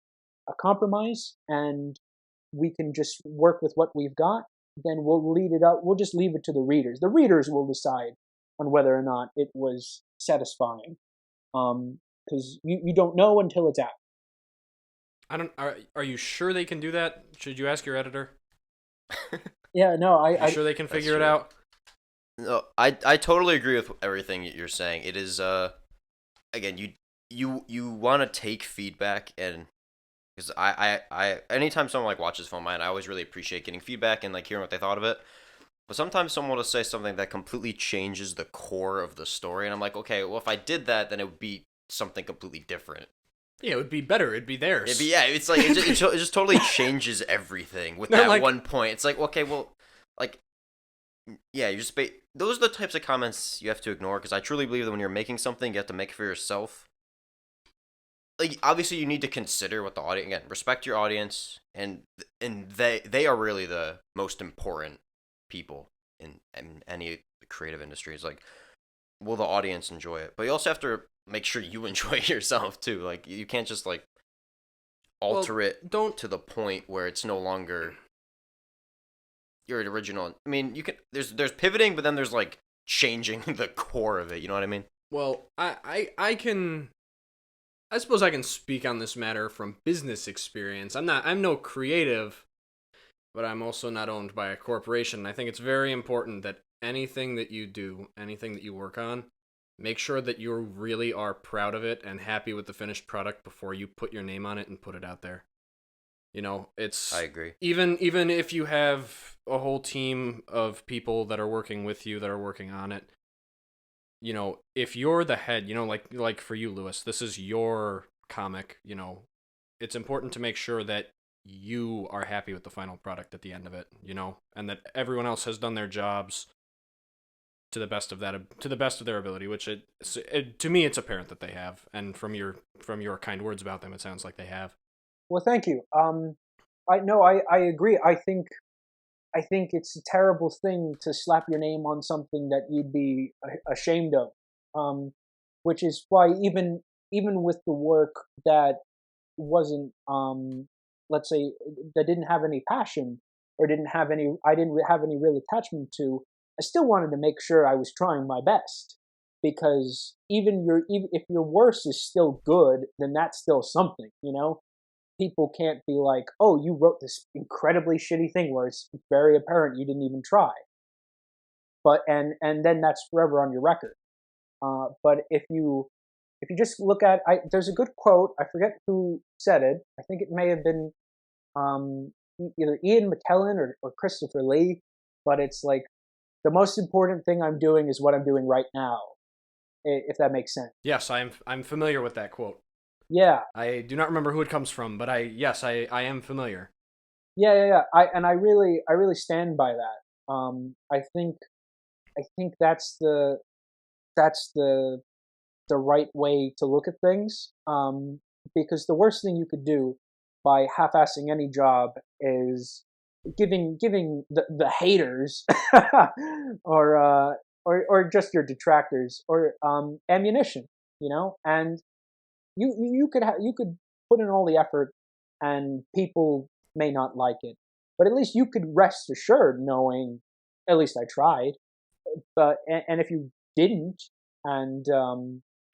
Speaker 3: a compromise and we can just work with what we've got, then we'll leave it up. We'll just leave it to the readers. The readers will decide on whether or not it was satisfying. Because you don't know until it's out.
Speaker 4: Are you sure they can do that? Should you ask your editor?
Speaker 3: Yeah, no,
Speaker 4: I'm sure they can figure it out.
Speaker 5: No, I totally agree with everything you're saying. It is again, you want to take feedback, and because I anytime someone like watches Film Mine, I always really appreciate getting feedback and like hearing what they thought of it. But sometimes someone will say something that completely changes the core of the story, and I'm like, okay, well if I did that, then it would be something completely different.
Speaker 4: Yeah, it would be better. It'd be theirs.
Speaker 5: It's like it just totally changes everything with that one point. It's like, okay, well, like, yeah, you just those are the types of comments you have to ignore, because I truly believe that when you're making something, you have to make it for yourself. Like, obviously, you need to consider what the audience, again, respect your audience, and they are really the most important people in any creative industry. It's like, will the audience enjoy it? But you also have to make sure you enjoy it yourself too. Like, you can't just like alter it to the point where it's no longer your original. I mean, you can there's pivoting, but then there's like changing the core of it. You know what I mean?
Speaker 4: Well, I suppose I can speak on this matter from business experience. I'm no creative, but I'm also not owned by a corporation. I think it's very important that anything that you do, anything that you work on, make sure that you really are proud of it and happy with the finished product before you put your name on it and put it out there. You know, it's...
Speaker 5: I agree.
Speaker 4: Even if you have a whole team of people that are working with you, that are working on it, you know, if you're the head, you know, like for you, Louis, this is your comic, you know, it's important to make sure that you are happy with the final product at the end of it, you know, and that everyone else has done their jobs to the best of their ability, which to me it's apparent that they have, and from your kind words about them, it sounds like they have.
Speaker 3: Well, thank you. I agree. I think it's a terrible thing to slap your name on something that you'd be ashamed of. Which is why even with the work that wasn't, let's say, that didn't have any passion or I didn't have any real attachment to, I still wanted to make sure I was trying my best, because even if your worst is still good, then that's still something, you know. People can't be like, oh, you wrote this incredibly shitty thing where it's very apparent you didn't even try. But and then that's forever on your record. But if you just look at, there's a good quote. I forget who said it. I think it may have been either Ian McKellen or Christopher Lee. But it's like, the most important thing I'm doing is what I'm doing right now, if that makes sense.
Speaker 4: Yes, I'm familiar with that quote.
Speaker 3: Yeah.
Speaker 4: I do not remember who it comes from, but I am familiar.
Speaker 3: Yeah. I really stand by that. I think that's the right way to look at things. Because the worst thing you could do by half-assing any job is giving the haters or just your detractors or ammunition, you know. And you could put in all the effort and people may not like it, but at least you could rest assured knowing at least I tried. But and if you didn't, and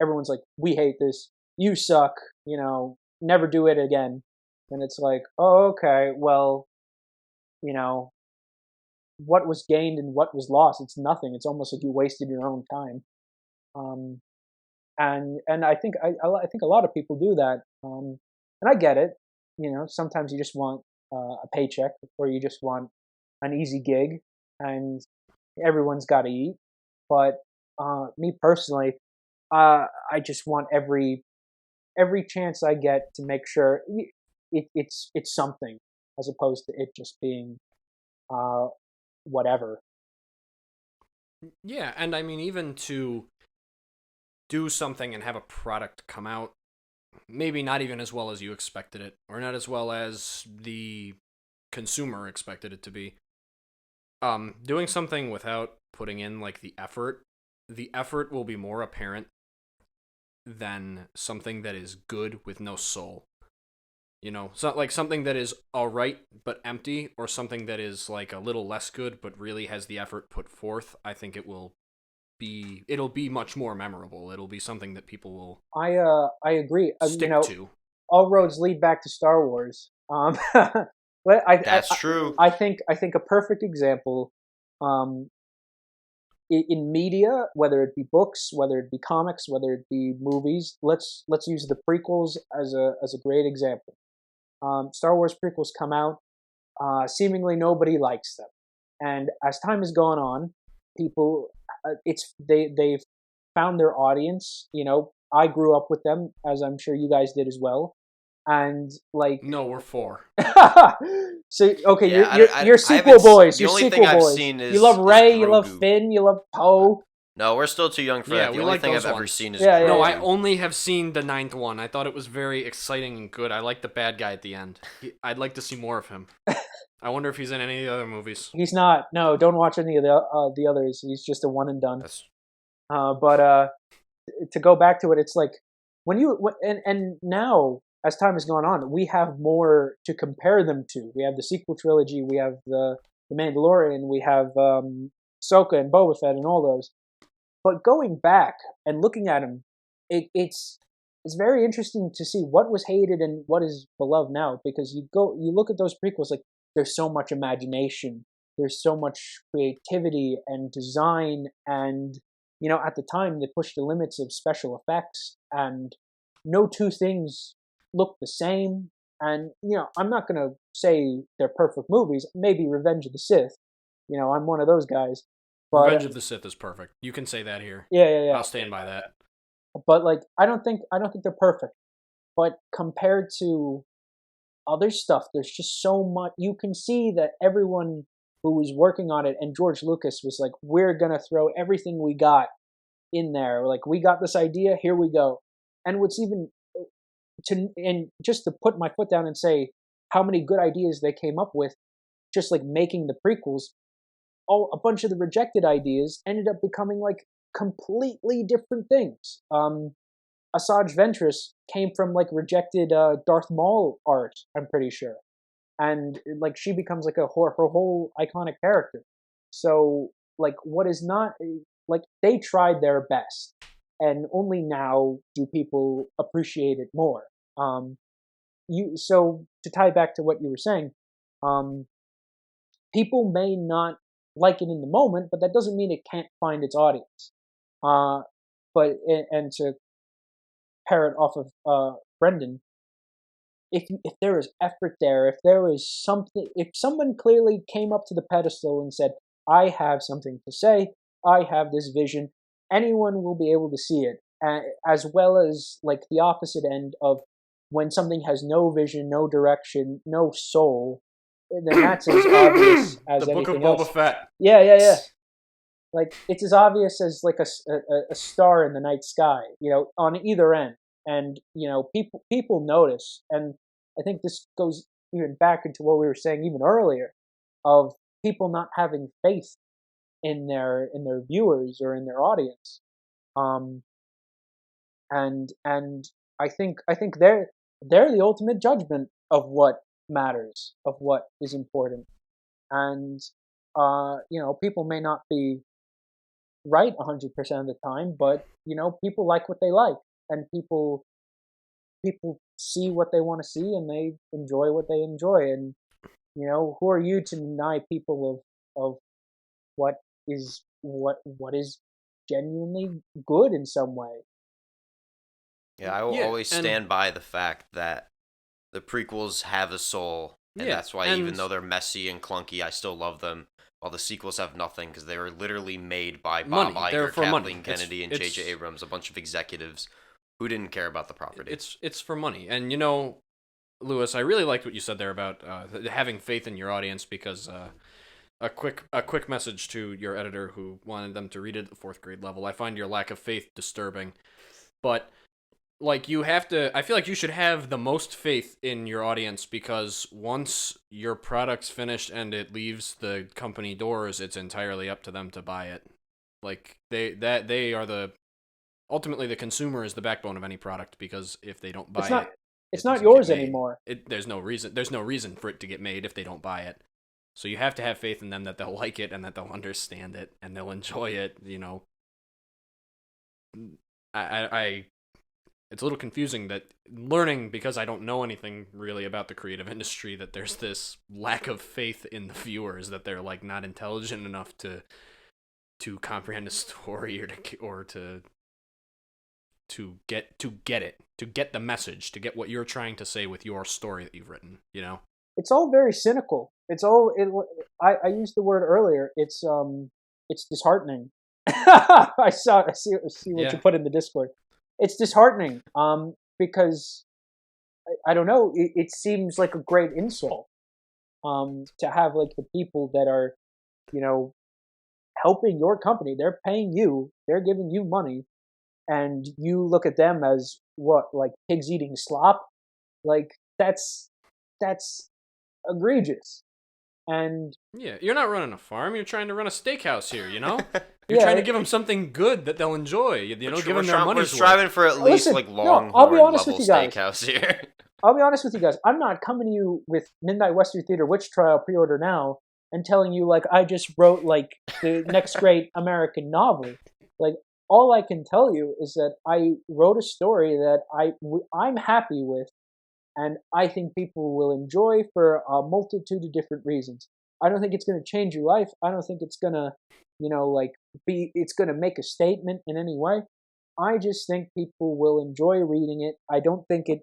Speaker 3: everyone's like, we hate this, you suck, you know, never do it again, then it's like, oh, okay, well, you know, what was gained and what was lost? It's nothing. It's almost like you wasted your own time. And I think I think a lot of people do that. And I get it. You know, sometimes you just want a paycheck, or you just want an easy gig, and everyone's got to eat. But me personally, I just want every chance I get to make sure it's something, as opposed to it just being whatever.
Speaker 4: Yeah, and I mean, even to do something and have a product come out, maybe not even as well as you expected it, or not as well as the consumer expected it to be. Doing something without putting in like the effort will be more apparent than something that is good with no soul. You know, so like something that is alright but empty, or something that is like a little less good but really has the effort put forth. I think it'll be much more memorable. It'll be something that people will
Speaker 3: I agree.
Speaker 4: Stick to.
Speaker 3: All roads lead back to Star Wars. But
Speaker 5: That's true.
Speaker 3: I think a perfect example in media, whether it be books, whether it be comics, whether it be movies, let's use the prequels as a great example. Star Wars prequels come out, seemingly nobody likes them, and as time has gone on, people they've found their audience. You know, I grew up with them, as I'm sure you guys did as well. And like,
Speaker 4: no, we're 4.
Speaker 3: So okay,
Speaker 5: yeah,
Speaker 3: you're sequel boys. You're
Speaker 5: sequel
Speaker 3: boys.
Speaker 5: I've seen is,
Speaker 3: you love Rey, you
Speaker 5: Grogu.
Speaker 3: love Finn, you love Poe.
Speaker 5: No, we're still too young for
Speaker 4: Yeah,
Speaker 5: that. The
Speaker 4: we
Speaker 5: only
Speaker 4: like
Speaker 5: thing
Speaker 4: those
Speaker 5: I've ever
Speaker 4: ones.
Speaker 5: seen is
Speaker 3: Yeah,
Speaker 4: No,
Speaker 3: yeah.
Speaker 4: I only have seen the 9th one. I thought it was very exciting and good. I like the bad guy at the end. I'd like to see more of him. I wonder if he's in any of the other movies.
Speaker 3: He's not. No, don't watch any of the others. He's just a one and done.
Speaker 5: That's...
Speaker 3: But to go back to it, it's like and now as time has gone on, we have more to compare them to. We have the sequel trilogy, we have the Mandalorian, we have Ahsoka and Boba Fett and all those. But going back and looking at them, it's very interesting to see what was hated and what is beloved now. Because you look at those prequels, like, there's so much imagination, there's so much creativity and design, and at the time they pushed the limits of special effects, and no two things look the same. And, I'm not going to say they're perfect movies. Maybe Revenge of the Sith. I'm one of those guys. But,
Speaker 4: Revenge of the Sith is perfect. You can say that here.
Speaker 3: Yeah.
Speaker 4: I'll stand by that.
Speaker 3: But, I don't think they're perfect. But compared to other stuff, there's just so much. You can see that everyone who was working on it, and George Lucas was like, we're going to throw everything we got in there. Like, we got this idea, here we go. And what's even, and just to put my foot down and say how many good ideas they came up with, just like making the prequels, a bunch of the rejected ideas ended up becoming like completely different things. Asajj Ventress came from like rejected Darth Maul art, I'm pretty sure. And like she becomes like her whole iconic character. So like what is not, like they tried their best, and only now do people appreciate it more. So to tie back to what you were saying, people may not like it in the moment, but that doesn't mean it can't find its audience. But to parrot off of Brendan, if there is effort there, if there is something, if someone clearly came up to the pedestal and said, I have something to say, I have this vision, anyone will be able to see it, as well as like the opposite end of when something has no vision, no direction, no soul, then that's as obvious as
Speaker 4: the Book of
Speaker 3: anything
Speaker 4: Boba
Speaker 3: else.
Speaker 4: Fett.
Speaker 3: Yeah. Like, it's as obvious as like a star in the night sky, on either end. And, people notice. And I think this goes even back into what we were saying even earlier, of people not having faith in their viewers or in their audience. And I think they're the ultimate judgment of what matters, of what is important. And, people may not be right 100% of the time, but people like what they like, and people see what they want to see, and they enjoy what they enjoy. And who are you to deny people of what is genuinely good in some way?
Speaker 5: Yeah, I will always stand by the fact that the prequels have a soul, and that's why even though they're messy and clunky, I still love them. While the sequels have nothing, because they were literally made by Bob Iger, Kathleen Kennedy, and J.J. Abrams, a bunch of executives who didn't care about the property.
Speaker 4: It's for money. And, Louis, I really liked what you said there about having faith in your audience, because a quick message to your editor who wanted them to read it at the 4th grade level. I find your lack of faith disturbing. But like, you have to, I feel like you should have the most faith in your audience, because once your product's finished and it leaves the company doors, it's entirely up to them to buy it. Like, they are ultimately the consumer is the backbone of any product, because if they don't buy
Speaker 3: it's not yours anymore.
Speaker 4: There's no reason for it to get made if they don't buy it. So you have to have faith in them that they'll like it and that they'll understand it and they'll enjoy it, It's a little confusing that learning, because I don't know anything really about the creative industry, that there's this lack of faith in the viewers, that they're like not intelligent enough to comprehend a story or to get it, to get the message, to get what you're trying to say with your story that you've written.
Speaker 3: It's all very cynical. It's all. I used the word earlier. It's disheartening. I see what you put in the Discord. It's disheartening, because I don't know. It seems like a great insult, to have like the people that are, helping your company. They're paying you. They're giving you money, and you look at them as what, like pigs eating slop? Like that's egregious. And
Speaker 4: you're not running a farm. You're trying to run a steakhouse here. You're trying to give them something good that they'll enjoy. Give them their money's worth.
Speaker 5: We're striving for at least Longhorn level steakhouse here.
Speaker 3: I'll be honest with you guys. I'm not coming to you with Midnight Western Theater Witch Trial pre-order now and telling you like I just wrote like the next great American novel. Like, all I can tell you is that I wrote a story that I'm happy with, and I think people will enjoy for a multitude of different reasons. I don't think it's going to change your life. I don't think it's going to, it's going to make a statement in any way. I just think people will enjoy reading it. I don't think it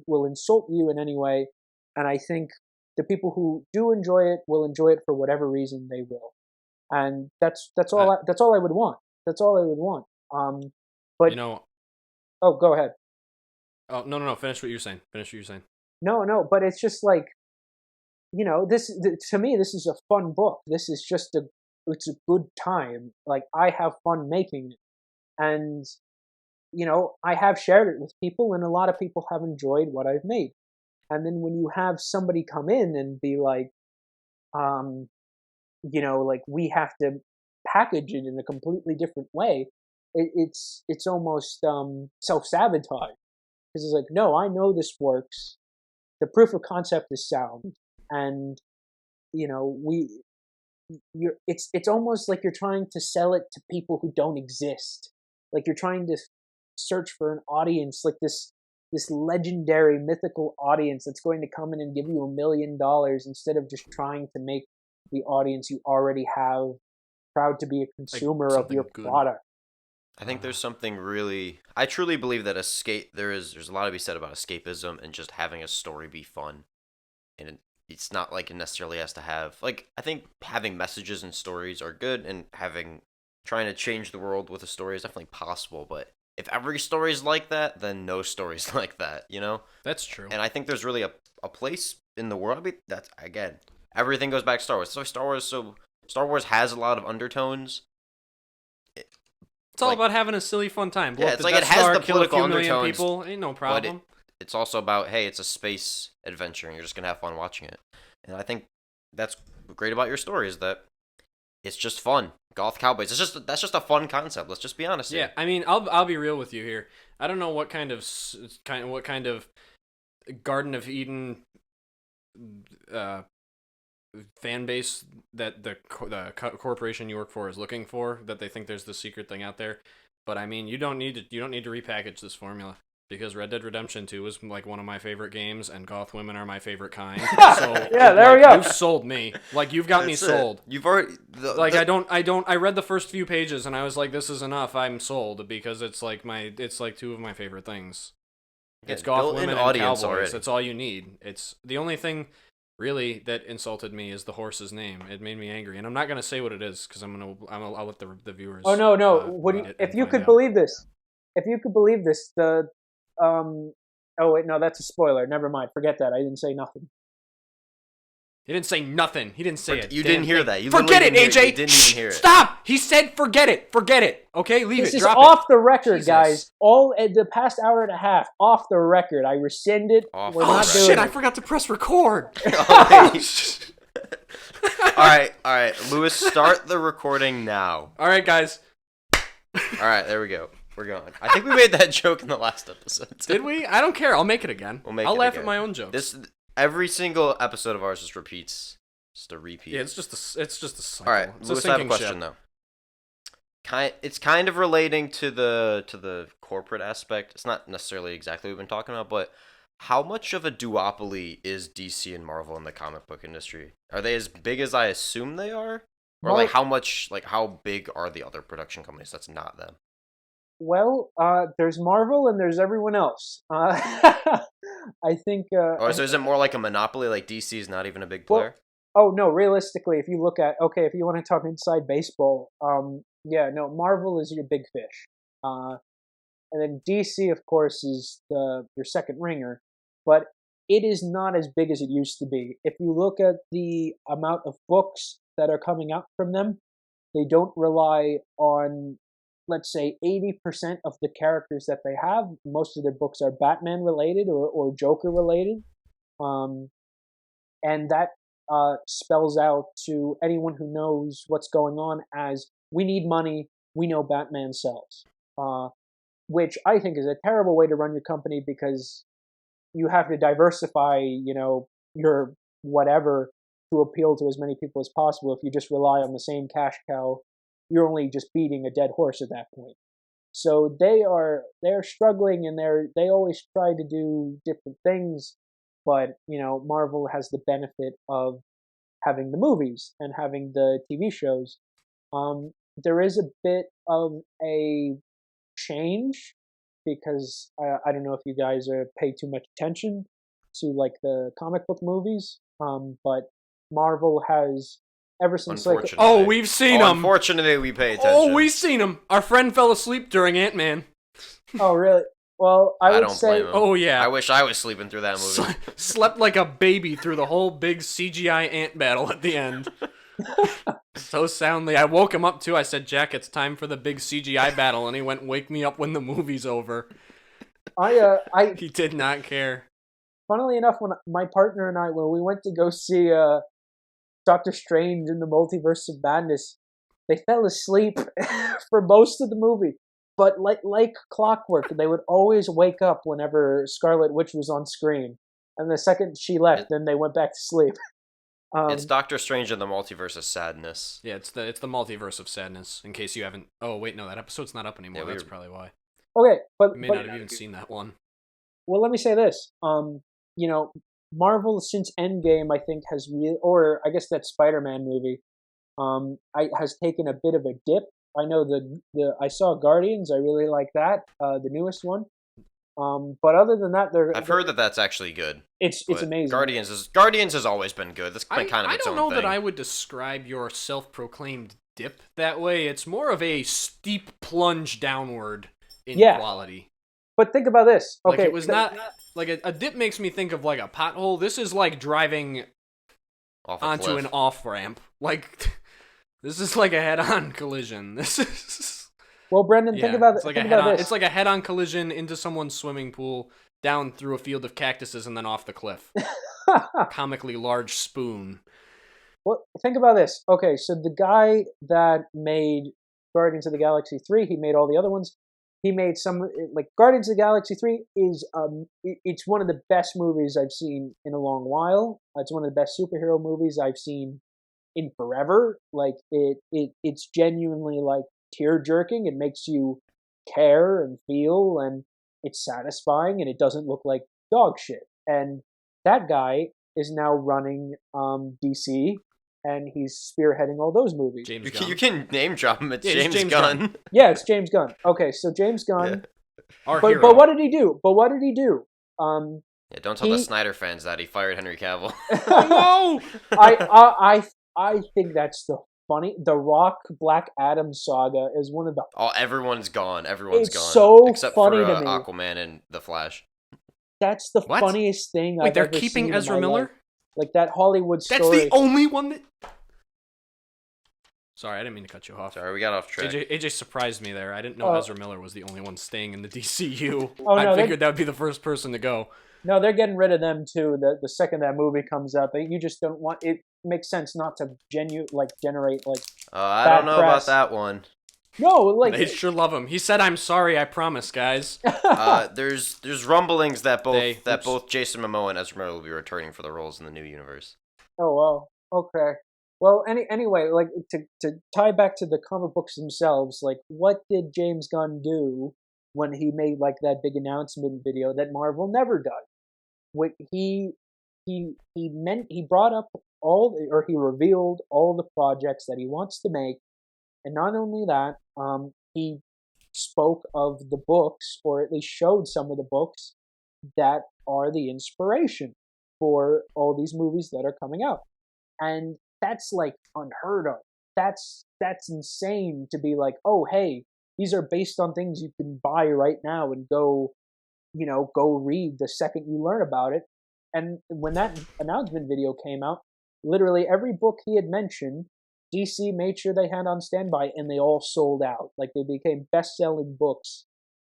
Speaker 3: will insult you in any way. And I think the people who do enjoy it will enjoy it for whatever reason they will. And that's all I would want. That's all I would want. But oh, go ahead.
Speaker 4: Oh, no. Finish what you're saying.
Speaker 3: No, but it's just like, to me, this is a fun book. This is just it's a good time. Like, I have fun making it. And, I have shared it with people, and a lot of people have enjoyed what I've made. And then when you have somebody come in and be like, like, we have to package it in a completely different way, it's almost self-sabotage. Because it's like, no, I know this works. The proof of concept is sound. And, it's almost like you're trying to sell it to people who don't exist. Like, you're trying to search for an audience, like this legendary mythical audience that's going to come in and give you $1 million, instead of just trying to make the audience you already have proud to be a consumer of your product.
Speaker 5: I think there's something really, I truly believe that there's a lot to be said about escapism and just having a story be fun. And it's not like it necessarily has to have, like, I think having messages and stories are good, and trying to change the world with a story is definitely possible, but if every story is like that, then no story's like that,
Speaker 4: That's true.
Speaker 5: And I think there's really a place in the world. I mean, that's, again, everything goes back to Star Wars. So Star Wars has a lot of undertones.
Speaker 4: It's all about having a silly, fun time.
Speaker 5: Yeah, it's like it has the political undertones.
Speaker 4: People, ain't no problem.
Speaker 5: But it's also about, hey, it's a space adventure, and you're just gonna have fun watching it. And I think that's great about your story, is that it's just fun. Goth Cowboys. That's just a fun concept. Let's just be honest here.
Speaker 4: Yeah, I mean, I'll be real with you here. I don't know what kind of Garden of Eden fan base that the corporation you work for is looking for, that they think there's the secret thing out there. But I mean, you don't need to repackage this formula, because Red Dead Redemption 2 is like one of my favorite games, and goth women are my favorite kind. So
Speaker 3: yeah, there we go.
Speaker 4: You've sold me. Like, you've got me sold.
Speaker 5: You've already
Speaker 4: I read the first few pages and I was like, this is enough. I'm sold, because it's like two of my favorite things. It's goth women and cowboys. Already. That's all you need. It's the only thing really that insulted me is the horse's name. It made me angry, and I'm not gonna say what it is, because I'll let the viewers.
Speaker 3: Oh no! If you could believe this, the oh wait, no, that's a spoiler. Never mind. Forget that. I didn't say nothing.
Speaker 4: He didn't say nothing. He didn't say it.
Speaker 5: You didn't hear that. You
Speaker 4: forget it, AJ.
Speaker 5: You didn't even hear it.
Speaker 4: Stop. He said, "Forget it. Forget it." Okay, leave
Speaker 3: this
Speaker 4: it.
Speaker 3: This is
Speaker 4: Drop
Speaker 3: off
Speaker 4: it.
Speaker 3: The record,
Speaker 4: Jesus.
Speaker 3: guys. All the past hour and a half, off the record. I rescind it.
Speaker 5: We're
Speaker 3: not doing
Speaker 4: shit!
Speaker 3: it.
Speaker 4: I forgot to press record.
Speaker 5: All right. Louis, start the recording now.
Speaker 4: All right, guys.
Speaker 5: All right, there we go. We're going. I think we made that joke in the last episode.
Speaker 4: Did we? I don't care. I'll make it again. I'll laugh at my own jokes.
Speaker 5: Every single episode of ours just repeats. Just a repeat.
Speaker 4: Yeah, it's just a cycle.
Speaker 5: All right,
Speaker 4: it's
Speaker 5: Louis, I have a question though. It's kind of relating to the corporate aspect. It's not necessarily exactly what we've been talking about, but how much of a duopoly is DC and Marvel in the comic book industry? Are they as big as I assume they are? Or how big are the other production companies that's not them?
Speaker 3: Well, there's Marvel and there's everyone else. I think.
Speaker 5: So is it more like a monopoly? Like DC is not even a big player?
Speaker 3: Oh no! Realistically, if you look at if you want to talk inside baseball, Marvel is your big fish, and then DC, of course, is your second ringer, but it is not as big as it used to be. If you look at the amount of books that are coming out from them, they don't rely on, let's say, 80% of the characters that they have. Most of their books are Batman related or Joker related, and that spells out to anyone who knows what's going on as, we need money, we know Batman sells. Which I think is a terrible way to run your company, because you have to diversify, your whatever to appeal to as many people as possible. If you just rely on the same cash cow, you're only just beating a dead horse at that point. So they're struggling, and they always try to do different things. But, Marvel has the benefit of having the movies and having the TV shows. There is a bit of a change because I don't know if you guys pay too much attention to like the comic book movies, but Marvel has ever since like
Speaker 4: oh, we've seen them.
Speaker 5: Unfortunately, we pay attention.
Speaker 4: Oh, we've seen them. Our friend fell asleep during Ant-Man.
Speaker 3: Oh, really? Well, I would
Speaker 5: don't
Speaker 3: say.
Speaker 5: blame him.
Speaker 4: Oh yeah.
Speaker 5: I wish I was sleeping through that movie.
Speaker 4: Slept like a baby through the whole big CGI ant battle at the end. So soundly. I woke him up too. I said, Jack, it's time for the big CGI battle, and he went, wake me up when the movie's over. He did not care.
Speaker 3: Funnily enough, when my partner and I, when we went to go see Doctor Strange in the Multiverse of Madness, they fell asleep for most of the movie. But like clockwork, they would always wake up whenever Scarlet Witch was on screen. And the second she left, then they went back to sleep.
Speaker 5: It's Doctor Strange in the Multiverse of Sadness.
Speaker 4: Yeah, it's the Multiverse of Sadness. In case you haven't. Oh wait, no, that episode's not up anymore. That's probably why.
Speaker 3: Okay, but
Speaker 4: you may not have even seen that one.
Speaker 3: Well, let me say this. Marvel since Endgame, I think, has really, or I guess that Spider-Man movie, has taken a bit of a dip. I know I saw Guardians. I really like that, the newest one. But other than that,
Speaker 5: I've heard that that's actually good.
Speaker 3: It's amazing.
Speaker 5: Guardians has always been good. That's been kind of its own thing.
Speaker 4: I don't know that I would describe your self-proclaimed dip that way. It's more of a steep plunge downward in quality.
Speaker 3: But think about this. Okay,
Speaker 4: like it was not like a dip makes me think of like a pothole. This is like driving onto an off-ramp. Like this is like a head-on collision. This is.
Speaker 3: Well, Brendan, think about this.
Speaker 4: It's like a head-on collision into someone's swimming pool, down through a field of cactuses, and then off the cliff. Comically large spoon.
Speaker 3: Well, think about this. Okay, so the guy that made Guardians of the Galaxy 3, he made all the other ones. He made some, like, Guardians of the Galaxy 3 is, it's one of the best movies I've seen in a long while. It's one of the best superhero movies I've seen in forever. Like, it's genuinely, like, tear-jerking. It makes you care and feel, and it's satisfying, and it doesn't look like dog shit. And that guy is now running DC, and he's spearheading all those movies.
Speaker 5: You can name drop him. It's James Gunn.
Speaker 3: Yeah, it's James Gunn. Okay, so James Gunn.
Speaker 4: Yeah.
Speaker 3: But what did he do?
Speaker 5: Yeah, don't tell the Snyder fans that he fired Henry Cavill.
Speaker 4: No!
Speaker 3: I think that's the Rock Black Adam saga is one of the.
Speaker 5: Oh, everyone's gone. Everyone's gone.
Speaker 3: So
Speaker 5: except
Speaker 3: funny
Speaker 5: for
Speaker 3: to me.
Speaker 5: Aquaman and the Flash.
Speaker 3: That's the funniest thing.
Speaker 4: Wait,
Speaker 3: I've
Speaker 4: they're
Speaker 3: ever
Speaker 4: keeping
Speaker 3: seen
Speaker 4: Ezra Miller?
Speaker 3: Life. Like that Hollywood story.
Speaker 4: That's the only one that. Sorry, I didn't mean to cut you off.
Speaker 5: Sorry, we got off track.
Speaker 4: AJ surprised me there. I didn't know Ezra Miller was the only one staying in the DCU.
Speaker 3: I
Speaker 4: figured that would be the first person to go.
Speaker 3: No, they're getting rid of them too. The second that movie comes out, you just don't want it. Makes sense not to generate like.
Speaker 5: I don't know about that one.
Speaker 3: No, like
Speaker 4: they sure love him. He said, "I'm sorry, I promise, guys."
Speaker 5: There's rumblings that both Jason Momoa and Ezra Miller will be returning for the roles in the new universe.
Speaker 3: Oh well, okay. Well, anyway, like to tie back to the comic books themselves, like what did James Gunn do when he made like that big announcement video that Marvel never does? What he brought up he revealed all the projects that he wants to make, and not only that, he spoke of the books, or at least showed some of the books that are the inspiration for all these movies that are coming out, and that's like unheard of. That's insane to be like, oh hey, these are based on things you can buy right now and go read the second you learn about it. And when that announcement video came out, literally every book he had mentioned, DC made sure they had on standby, and they all sold out. Like they became best-selling books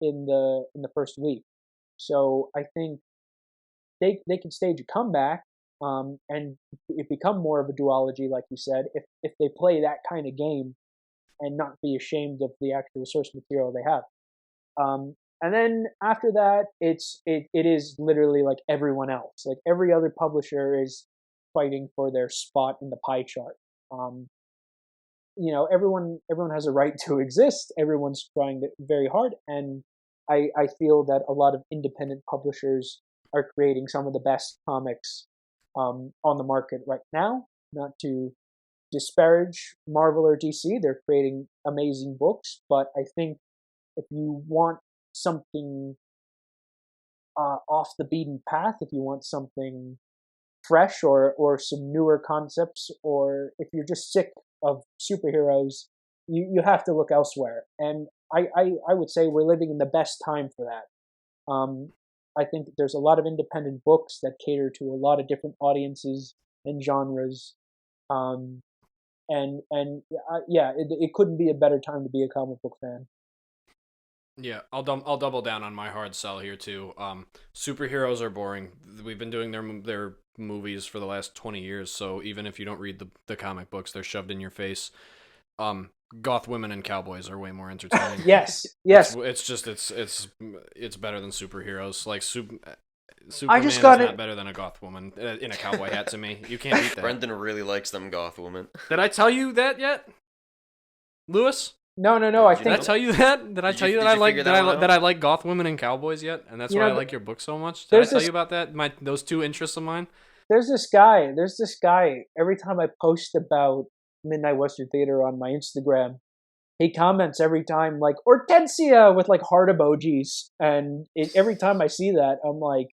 Speaker 3: in the first week. So I think they can stage a comeback, and it become more of a duology, like you said, if they play that kind of game and not be ashamed of the actual source material they have. And then after that, it is literally like everyone else. Like every other publisher is fighting for their spot in the pie chart. Everyone has a right to exist. Everyone's trying very hard, and I feel that a lot of independent publishers are creating some of the best comics on the market right now. not to disparage Marvel or DC. They're creating amazing books, but I think if you want something off the beaten path, if you want something fresh or some newer concepts, or if you're just sick of superheroes, you have to look elsewhere. And I would say we're living in the best time for that. I think there's a lot of independent books that cater to a lot of different audiences and genres. It couldn't be a better time to be a comic book fan.
Speaker 4: Yeah, I'll double down on my hard sell here too. Superheroes are boring. We've been doing their movies for the last 20 years, so even if you don't read the comic books, they're shoved in your face. Goth women and cowboys are way more entertaining.
Speaker 3: Yes.
Speaker 4: It's better than superheroes. Like Superman is not better than a goth woman in a cowboy hat to me. You can't beat that.
Speaker 5: Brendan really likes them goth women.
Speaker 4: Did I tell you that yet, Lewis?
Speaker 3: No.
Speaker 5: Did
Speaker 4: I tell you that? Did I tell you that I like goth women and cowboys yet? And that's why I like your book so much. Did I tell you about that? Those two interests of mine.
Speaker 3: There's this guy. Every time I post about Midnight Western Theater on my Instagram, he comments every time like Hortensia with like heart emojis, and every time I see that, I'm like,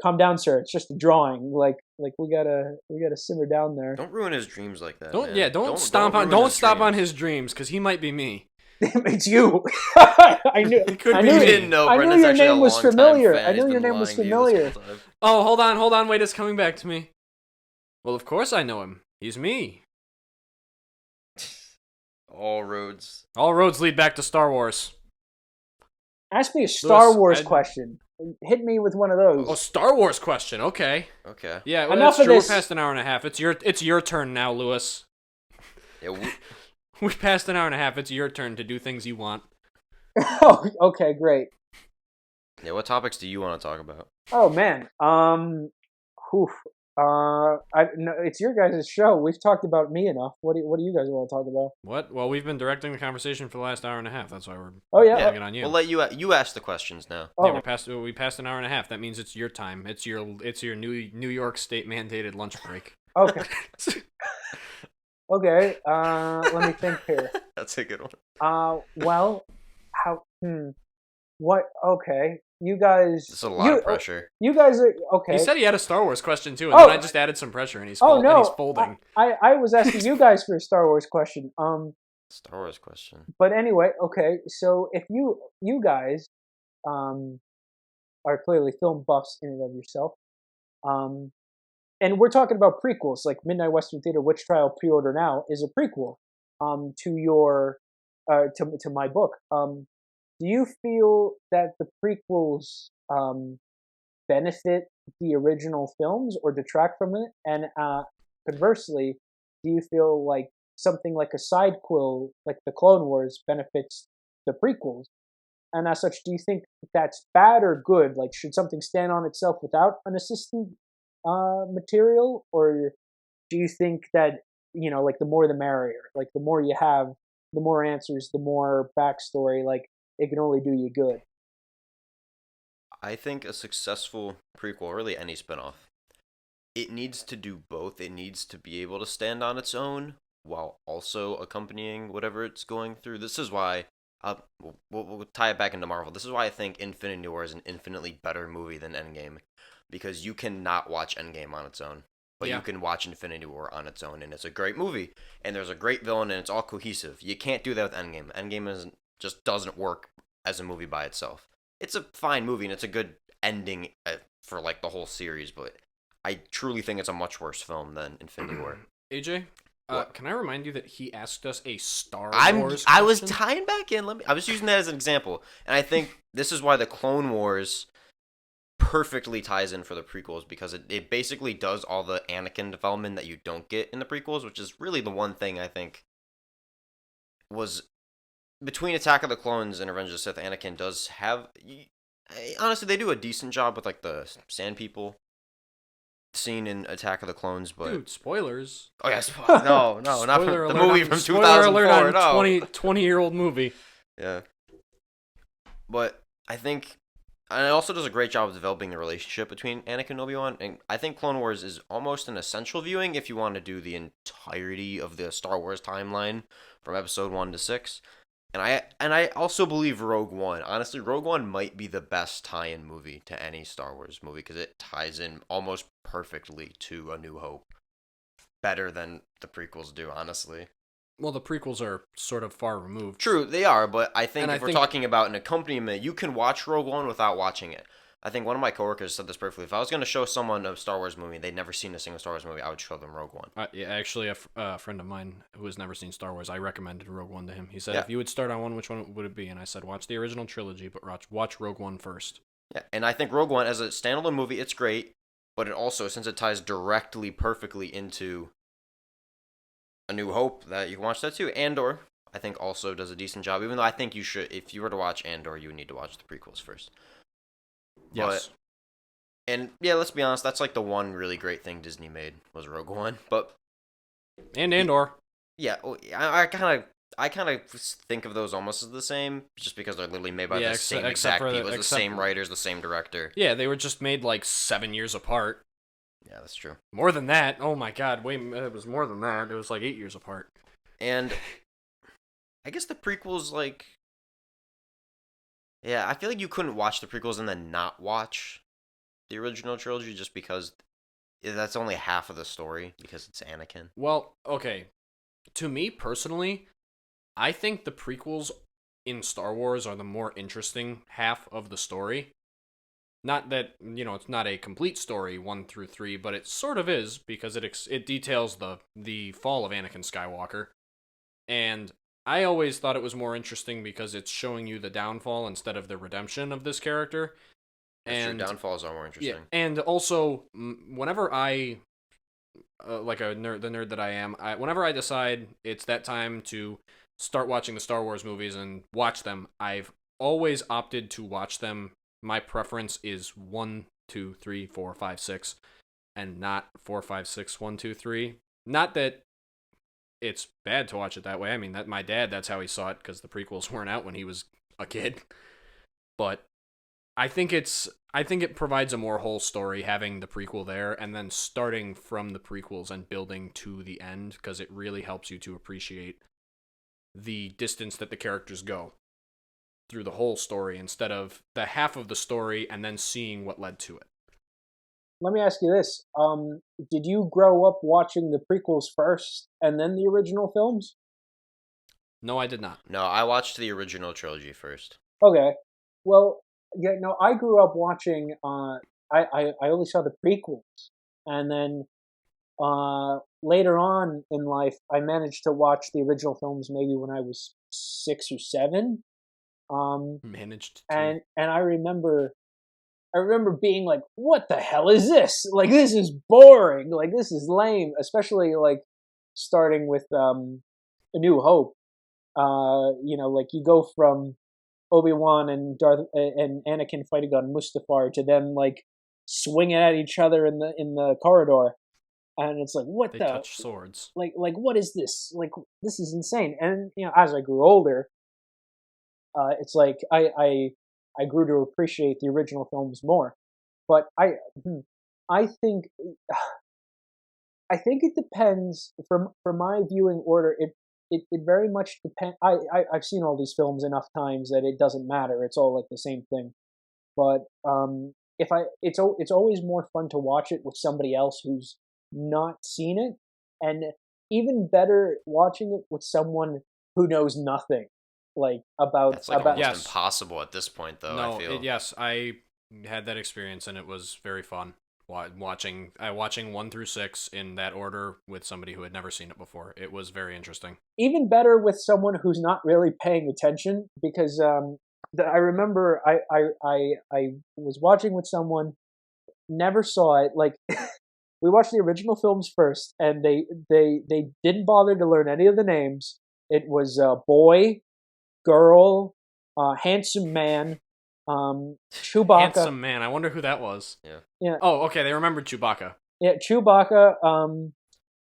Speaker 3: calm down, sir. It's just a drawing. Like we gotta simmer down there.
Speaker 5: Don't ruin his dreams like that.
Speaker 4: Don't stomp on his dreams, because he might be me.
Speaker 3: It's you. I knew.
Speaker 5: It could be. You didn't know.
Speaker 3: I knew your name was familiar. I knew your name was familiar.
Speaker 4: Oh, hold on. Wait, it's coming back to me. Well, of course I know him. He's me.
Speaker 5: All roads
Speaker 4: lead back to Star Wars.
Speaker 3: Ask me a Star Wars question. Hit me with one of those.
Speaker 4: Oh, Star Wars question. Okay. Yeah, well,
Speaker 3: enough of
Speaker 4: true.
Speaker 3: this.
Speaker 4: We're past an hour and a half. It's your turn now, Lewis.
Speaker 5: Yeah,
Speaker 4: we passed an hour and a half. It's your turn to do things you want.
Speaker 3: Oh, okay, great.
Speaker 5: Yeah, what topics do you want to talk about?
Speaker 3: Oh man, it's your guys' show. We've talked about me enough. What do you guys want to talk about?
Speaker 4: What? Well, we've been directing the conversation for the last hour and a half. That's why we're
Speaker 3: it
Speaker 4: on you.
Speaker 5: We'll let you ask the questions now.
Speaker 3: Oh.
Speaker 4: Yeah, we passed an hour and a half. That means it's your time. It's your New York State mandated lunch break.
Speaker 3: Okay. Okay. Let me think here.
Speaker 5: That's a good one.
Speaker 3: Well, what? Okay. You guys.
Speaker 5: It's a lot of pressure.
Speaker 3: You guys are okay.
Speaker 4: He said he had a Star Wars question too, and then I just added some pressure, and he's folding.
Speaker 3: I was asking you guys for a Star Wars question.
Speaker 5: Star Wars question.
Speaker 3: But anyway, okay. So if you guys are clearly film buffs in and of yourself, and we're talking about prequels, like Midnight Western Theater Witch Trial pre-order now is a prequel to your to my book. Do you feel that the prequels benefit the original films or detract from it? And conversely, do you feel like something like a sidequel, like the Clone Wars, benefits the prequels? And as such, do you think that's bad or good? Like, should something stand on itself without an assistant material? Or do you think that, like the more the merrier? Like, the more you have, the more answers, the more backstory, like, it can only do you good.
Speaker 5: I think a successful prequel, or really any spinoff, it needs to do both. It needs to be able to stand on its own while also accompanying whatever it's going through. This is why, we'll tie it back into Marvel. This is why I think Infinity War is an infinitely better movie than Endgame, because you cannot watch Endgame on its own. But you can watch Infinity War on its own, and it's a great movie, and there's a great villain, and it's all cohesive. You can't do that with Endgame. Endgame just doesn't work as a movie by itself. It's a fine movie, and it's a good ending for like the whole series, but I truly think it's a much worse film than Infinity War.
Speaker 4: AJ, can I remind you that he asked us a Star Wars
Speaker 5: I was tying back in. I was using that as an example, and I think this is why the Clone Wars perfectly ties in for the prequels, because it basically does all the Anakin development that you don't get in the prequels, which is really the one thing I think was between Attack of the Clones and Revenge of the Sith. Anakin does have, honestly, they do a decent job with like the Sand People scene in Attack of the Clones, but
Speaker 4: dude, spoilers.
Speaker 5: Oh yeah, no, not from the movie from 2004. No,
Speaker 4: 20-year-old movie.
Speaker 5: Yeah, but I think And it also does a great job of developing the relationship between Anakin and Obi-Wan. And I think Clone Wars is almost an essential viewing if you want to do the entirety of the Star Wars timeline from Episode 1 to 6. And I also believe Rogue One. Honestly, Rogue One might be the best tie-in movie to any Star Wars movie because it ties in almost perfectly to A New Hope. Better than the prequels do, honestly.
Speaker 4: Well, the prequels are sort of far removed.
Speaker 5: True, they are, but I think we're talking about an accompaniment, you can watch Rogue One without watching it. I think one of my coworkers said this perfectly. If I was going to show someone a Star Wars movie and they'd never seen a single Star Wars movie, I would show them Rogue One.
Speaker 4: Yeah, actually, a friend of mine who has never seen Star Wars, I recommended Rogue One to him. He said, if you would start on one, which one would it be? And I said, watch the original trilogy, but watch Rogue One first.
Speaker 5: Yeah, and I think Rogue One, as a standalone movie, it's great, but it also, since it ties directly, perfectly into A New Hope, that you can watch that too. Andor, I think, also does a decent job, even though I think you should, if you were to watch Andor, you would need to watch the prequels first.
Speaker 4: Yes.
Speaker 5: And yeah, let's be honest, that's like the one really great thing Disney made was Rogue One. But
Speaker 4: and Andor.
Speaker 5: Yeah, I kind of think of those almost as the same, just because they're literally made by the same exact people, the same writers, the same director.
Speaker 4: Yeah, they were just made like 7 years apart.
Speaker 5: Yeah, that's true.
Speaker 4: More than that. Oh my God, it was more than that. It was like 8 years apart.
Speaker 5: And I guess the prequels, like, yeah, I feel like you couldn't watch the prequels and then not watch the original trilogy just because that's only half of the story because it's Anakin.
Speaker 4: Well, okay. To me personally, I think the prequels in Star Wars are the more interesting half of the story. Not that, it's not a complete story 1 through 3, but it sort of is because it details the fall of Anakin Skywalker. And I always thought it was more interesting because it's showing you the downfall instead of the redemption of this character.
Speaker 5: And downfalls are more interesting.
Speaker 4: Yeah, and also, whenever I, like the nerd that I am, whenever I decide it's that time to start watching the Star Wars movies and watch them, I've always opted to watch them. My preference is 1, 2, 3, 4, 5, 6, and not 4, 5, 6, 1, 2, 3. Not that it's bad to watch it that way. I mean, my dad, that's how he saw it because the prequels weren't out when he was a kid. But I think it provides a more whole story having the prequel there and then starting from the prequels and building to the end because it really helps you to appreciate the distance that the characters go through the whole story instead of the half of the story and then seeing what led to it.
Speaker 3: Let me ask you this. Did you grow up watching the prequels first and then the original films?
Speaker 4: No, I did not.
Speaker 5: No, I watched the original trilogy first.
Speaker 3: Okay. Well, yeah, no, I grew up watching, I only saw the prequels. And then later on in life, I managed to watch the original films maybe when I was 6 or 7.
Speaker 4: Managed to.
Speaker 3: And I remember being like, what the hell is this? Like, this is boring. Like, this is lame. Especially, like, starting with A New Hope. Like, you go from Obi-Wan and Anakin fighting on Mustafar to them, like, swinging at each other in the corridor. And it's like, what
Speaker 4: they
Speaker 3: the...
Speaker 4: touch swords.
Speaker 3: Like, what is this? Like, this is insane. And, as I grew older, it's like, I grew to appreciate the original films more, but I think it depends. For my viewing order, it very much depends. I've seen all these films enough times that it doesn't matter. It's all like the same thing. But it's always more fun to watch it with somebody else who's not seen it, and even better watching it with someone who knows nothing. Like
Speaker 5: That's almost
Speaker 4: yes.
Speaker 5: impossible at this point, though.
Speaker 4: No,
Speaker 5: I feel.
Speaker 4: Yes, I had that experience and it was very fun watching 1 through 6 in that order with somebody who had never seen it before. It was very interesting.
Speaker 3: Even better with someone who's not really paying attention because I remember I was watching with someone, never saw it. Like we watched the original films first, and they didn't bother to learn any of the names. It was boy, girl, handsome man, Chewbacca.
Speaker 4: Handsome man. I wonder who that was.
Speaker 3: Yeah.
Speaker 4: Oh, okay. They remembered Chewbacca.
Speaker 3: Yeah, Chewbacca,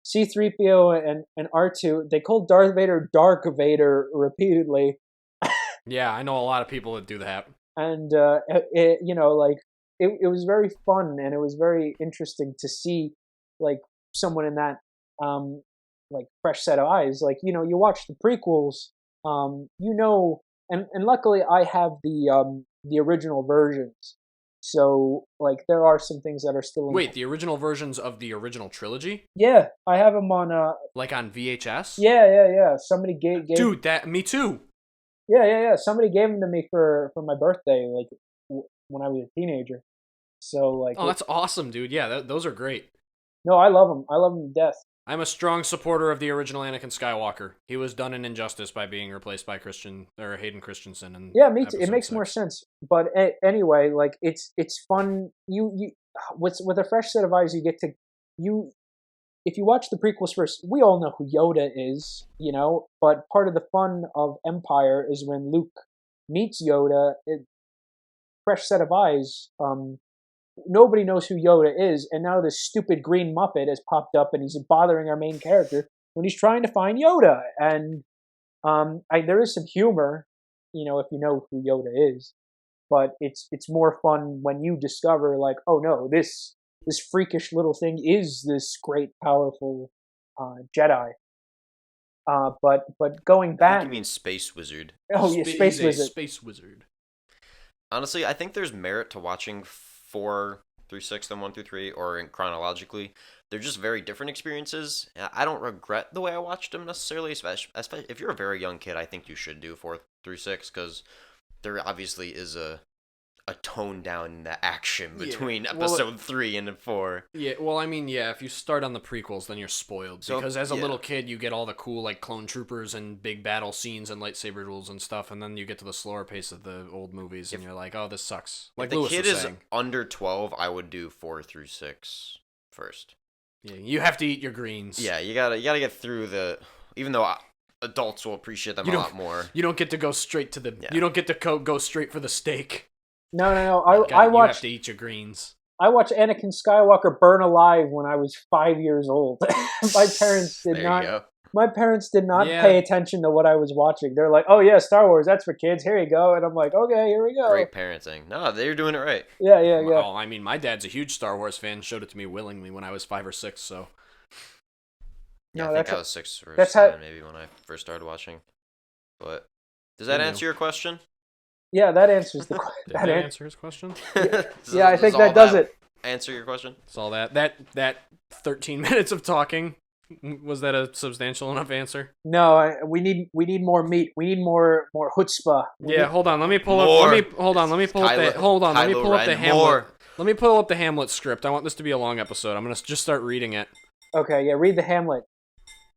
Speaker 3: C-3PO, and R2. They called Darth Vader Dark Vader repeatedly.
Speaker 4: Yeah, I know a lot of people that do that.
Speaker 3: and like it was very fun, and it was very interesting to see like someone in that like fresh set of eyes. Like you watch the prequels, and luckily I have the original versions. So, like, there are some things that are still in...
Speaker 4: Wait, the original versions of the original trilogy?
Speaker 3: Yeah, I have them on...
Speaker 4: Like on VHS?
Speaker 3: Yeah. Somebody gave...
Speaker 4: Dude, me too!
Speaker 3: Yeah. Somebody gave them to me for my birthday, like, when I was a teenager. So, like...
Speaker 4: Oh, that's awesome, dude. Yeah, those are great.
Speaker 3: No, I love them. I love them to death.
Speaker 4: I'm a strong supporter of the original Anakin Skywalker. He was done an injustice by being replaced by Hayden Christensen. And
Speaker 3: yeah, me too. It makes more sense. But anyway, like it's fun. You with a fresh set of eyes, you get to if you watch the prequels first, we all know who Yoda is, But part of the fun of Empire is when Luke meets Yoda. Fresh set of eyes. Nobody knows who Yoda is, and now this stupid green Muppet has popped up, and he's bothering our main character when he's trying to find Yoda. And there is some humor, if you know who Yoda is, but it's more fun when you discover, like, oh no, this freakish little thing is this great, powerful Jedi. But going back,
Speaker 5: I think you mean space wizard.
Speaker 3: Oh yeah, space wizard.
Speaker 4: Space wizard.
Speaker 5: Honestly, I think there's merit to watching 4 through 6 than 1 through 3, or in chronologically. They're just very different experiences. I don't regret the way I watched them necessarily, especially if you're a very young kid. I think you should do 4 through 6 because there obviously is a tone down in the action between episode 3 and 4.
Speaker 4: Yeah, well, I mean, yeah, if you start on the prequels, then you're spoiled. Because as a little kid, you get all the cool, like, clone troopers and big battle scenes and lightsaber duels and stuff, and then you get to the slower pace of the old movies, and you're like, oh, this sucks. Like
Speaker 5: if
Speaker 4: Louis
Speaker 5: the kid
Speaker 4: was
Speaker 5: is
Speaker 4: saying.
Speaker 5: under 12, I would do 4 through 6 first.
Speaker 4: Yeah, you have to eat your greens.
Speaker 5: Yeah, you gotta get through even though adults will appreciate them a lot more.
Speaker 4: You don't get to go straight to the... Yeah. You don't get to go straight for the steak.
Speaker 3: No.
Speaker 4: I watched. You have to eat your greens.
Speaker 3: I watched Anakin Skywalker burn alive when I was 5 years old. My parents did not. My parents did not pay attention to what I was watching. They're like, "Oh yeah, Star Wars, that's for kids. Here you go." And I'm like, "Okay, here we go."
Speaker 5: Great parenting. No, they're doing it right.
Speaker 3: Yeah.
Speaker 4: Oh, I mean, my dad's a huge Star Wars fan. Showed it to me willingly when I was 5 or 6. So.
Speaker 5: Yeah, I think I was 6 or 7 maybe when I first started watching. But does that answer your question?
Speaker 3: Yeah, that answers the question.
Speaker 4: Did that answer his question?
Speaker 3: Yeah, I think that does it.
Speaker 5: Answer your question?
Speaker 4: It's all that 13 minutes of talking. Was that a substantial enough answer?
Speaker 3: No, we need more meat. We need more chutzpah.
Speaker 4: Hold on. Let me pull up. Let me pull up the Hamlet. Let me pull up the Hamlet script. I want this to be a long episode. I'm gonna just start reading it.
Speaker 3: Okay, yeah, read the Hamlet.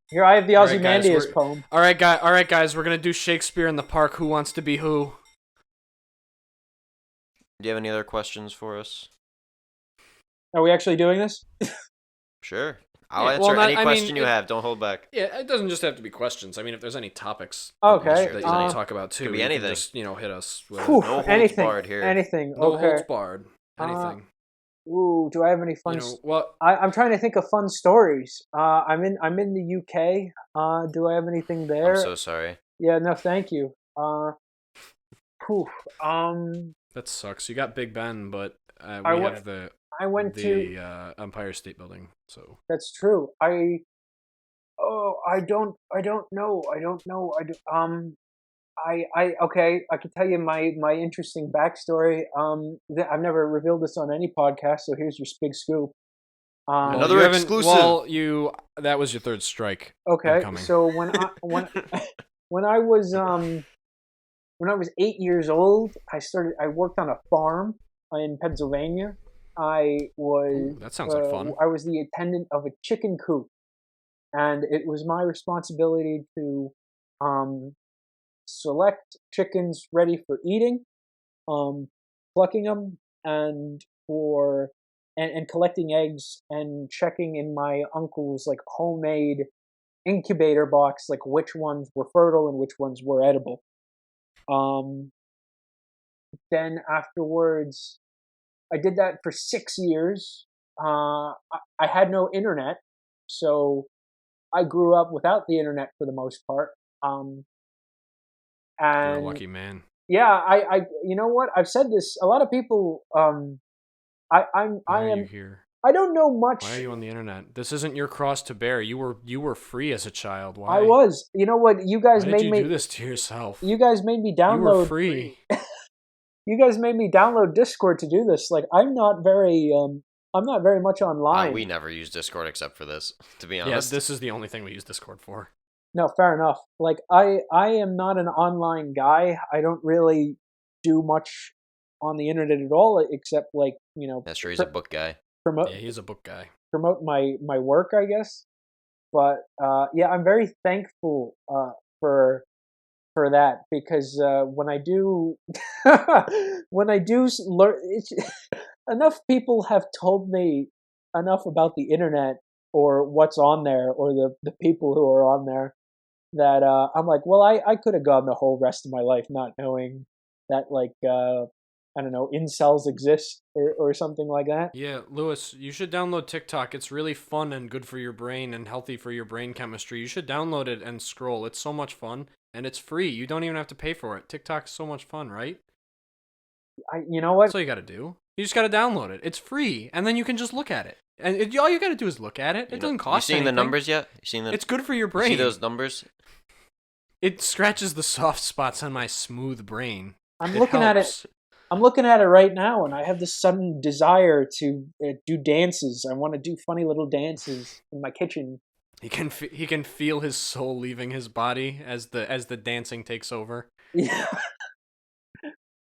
Speaker 3: Here, I have the Ozymandias poem.
Speaker 4: All right, guys, we're gonna do Shakespeare in the Park. Who wants to be who?
Speaker 5: Do you have any other questions for us?
Speaker 3: Are we actually doing this?
Speaker 5: Sure. I'll answer any question you have. Don't hold back.
Speaker 4: Yeah, it doesn't just have to be questions. I mean, if there's any topics
Speaker 3: that
Speaker 4: you want to talk about too,
Speaker 5: could be anything.
Speaker 4: Just, hit us with
Speaker 5: no holds barred here.
Speaker 3: Anything.
Speaker 4: No holds barred. Anything.
Speaker 3: Do I have any fun?
Speaker 4: What?
Speaker 3: I'm trying to think of fun stories. I'm in the UK. Do I have anything there?
Speaker 5: I'm so sorry.
Speaker 3: Yeah, no, thank you.
Speaker 4: That sucks. You got Big Ben, but we have the Empire State Building. So
Speaker 3: that's true. I don't know. I can tell you my interesting backstory. I've never revealed this on any podcast, so here's your big scoop.
Speaker 5: Another exclusive.
Speaker 3: Well,
Speaker 4: that was your third strike.
Speaker 3: Okay, so when I was 8 years old, I worked on a farm in Pennsylvania.
Speaker 4: That sounds like fun.
Speaker 3: I was the attendant of a chicken coop, and it was my responsibility to select chickens ready for eating, plucking them, and collecting eggs and checking in my uncle's like homemade incubator box, like which ones were fertile and which ones were edible. Then afterwards, I did that for 6 years. I had no internet, so I grew up without the internet for the most part.
Speaker 4: You're a lucky man.
Speaker 3: Yeah, I you know what? I've said this. A lot of people. I am.
Speaker 4: You here?
Speaker 3: I don't know much.
Speaker 4: Why are you on the internet? This isn't your cross to bear. You were free as a child. Why?
Speaker 3: I was. You know what? You guys
Speaker 4: Why
Speaker 3: made
Speaker 4: did you
Speaker 3: me
Speaker 4: do this to yourself.
Speaker 3: You guys made me download.
Speaker 4: You were free.
Speaker 3: You guys made me download Discord to do this. Like, I'm not very much online.
Speaker 5: We never use Discord except for this, to be honest.
Speaker 4: Yes, this is the only thing we use Discord for.
Speaker 3: No, fair enough. Like, I am not an online guy. I don't really do much on the internet at all, except, like, you know.
Speaker 5: That's true. He's a book guy.
Speaker 4: Yeah, he's a book guy.
Speaker 3: Promote my work, I guess. But yeah, I'm very thankful for that, because when I do learn, enough people have told me enough about the internet or what's on there or the people who are on there that I'm like, well, I could have gone the whole rest of my life not knowing that, like, I don't know, incels exist or something like that.
Speaker 4: Yeah, Louis, you should download TikTok. It's really fun and good for your brain and healthy for your brain chemistry. You should download it and scroll. It's so much fun, and it's free. You don't even have to pay for it. TikTok's so much fun, right?
Speaker 3: You know what?
Speaker 4: That's all you got to do. You just got to download it. It's free, and then you can just look at it. And all you got to do is look at it. It doesn't cost anything.
Speaker 5: You seen the numbers yet? You seen the?
Speaker 4: It's good for your brain.
Speaker 5: You see those numbers?
Speaker 4: It scratches the soft spots on my smooth brain.
Speaker 3: I'm looking at it right now, and I have this sudden desire to do dances. I want to do funny little dances in my kitchen.
Speaker 4: He can feel his soul leaving his body as the dancing takes over.
Speaker 3: Yeah.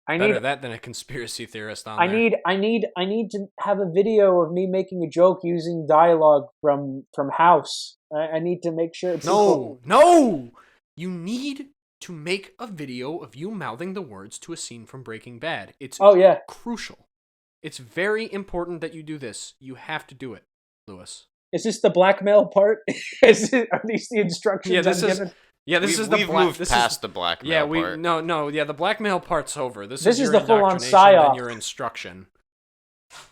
Speaker 4: Better that than a conspiracy theorist on there.
Speaker 3: I need to have a people... of me making a joke using dialogue from House. I need to make sure people...
Speaker 4: No! You need to make a video of you mouthing the words to a scene from Breaking Bad. It's crucial. It's very important that you do this. You have to do it, Louis.
Speaker 3: Is this the blackmail part? Are these the instructions I'm given?
Speaker 4: Yeah,
Speaker 5: we've moved past the blackmail part.
Speaker 4: The blackmail part's over. This
Speaker 3: is
Speaker 4: your
Speaker 3: the full-on
Speaker 4: indoctrination
Speaker 3: psyop.
Speaker 4: and your instruction.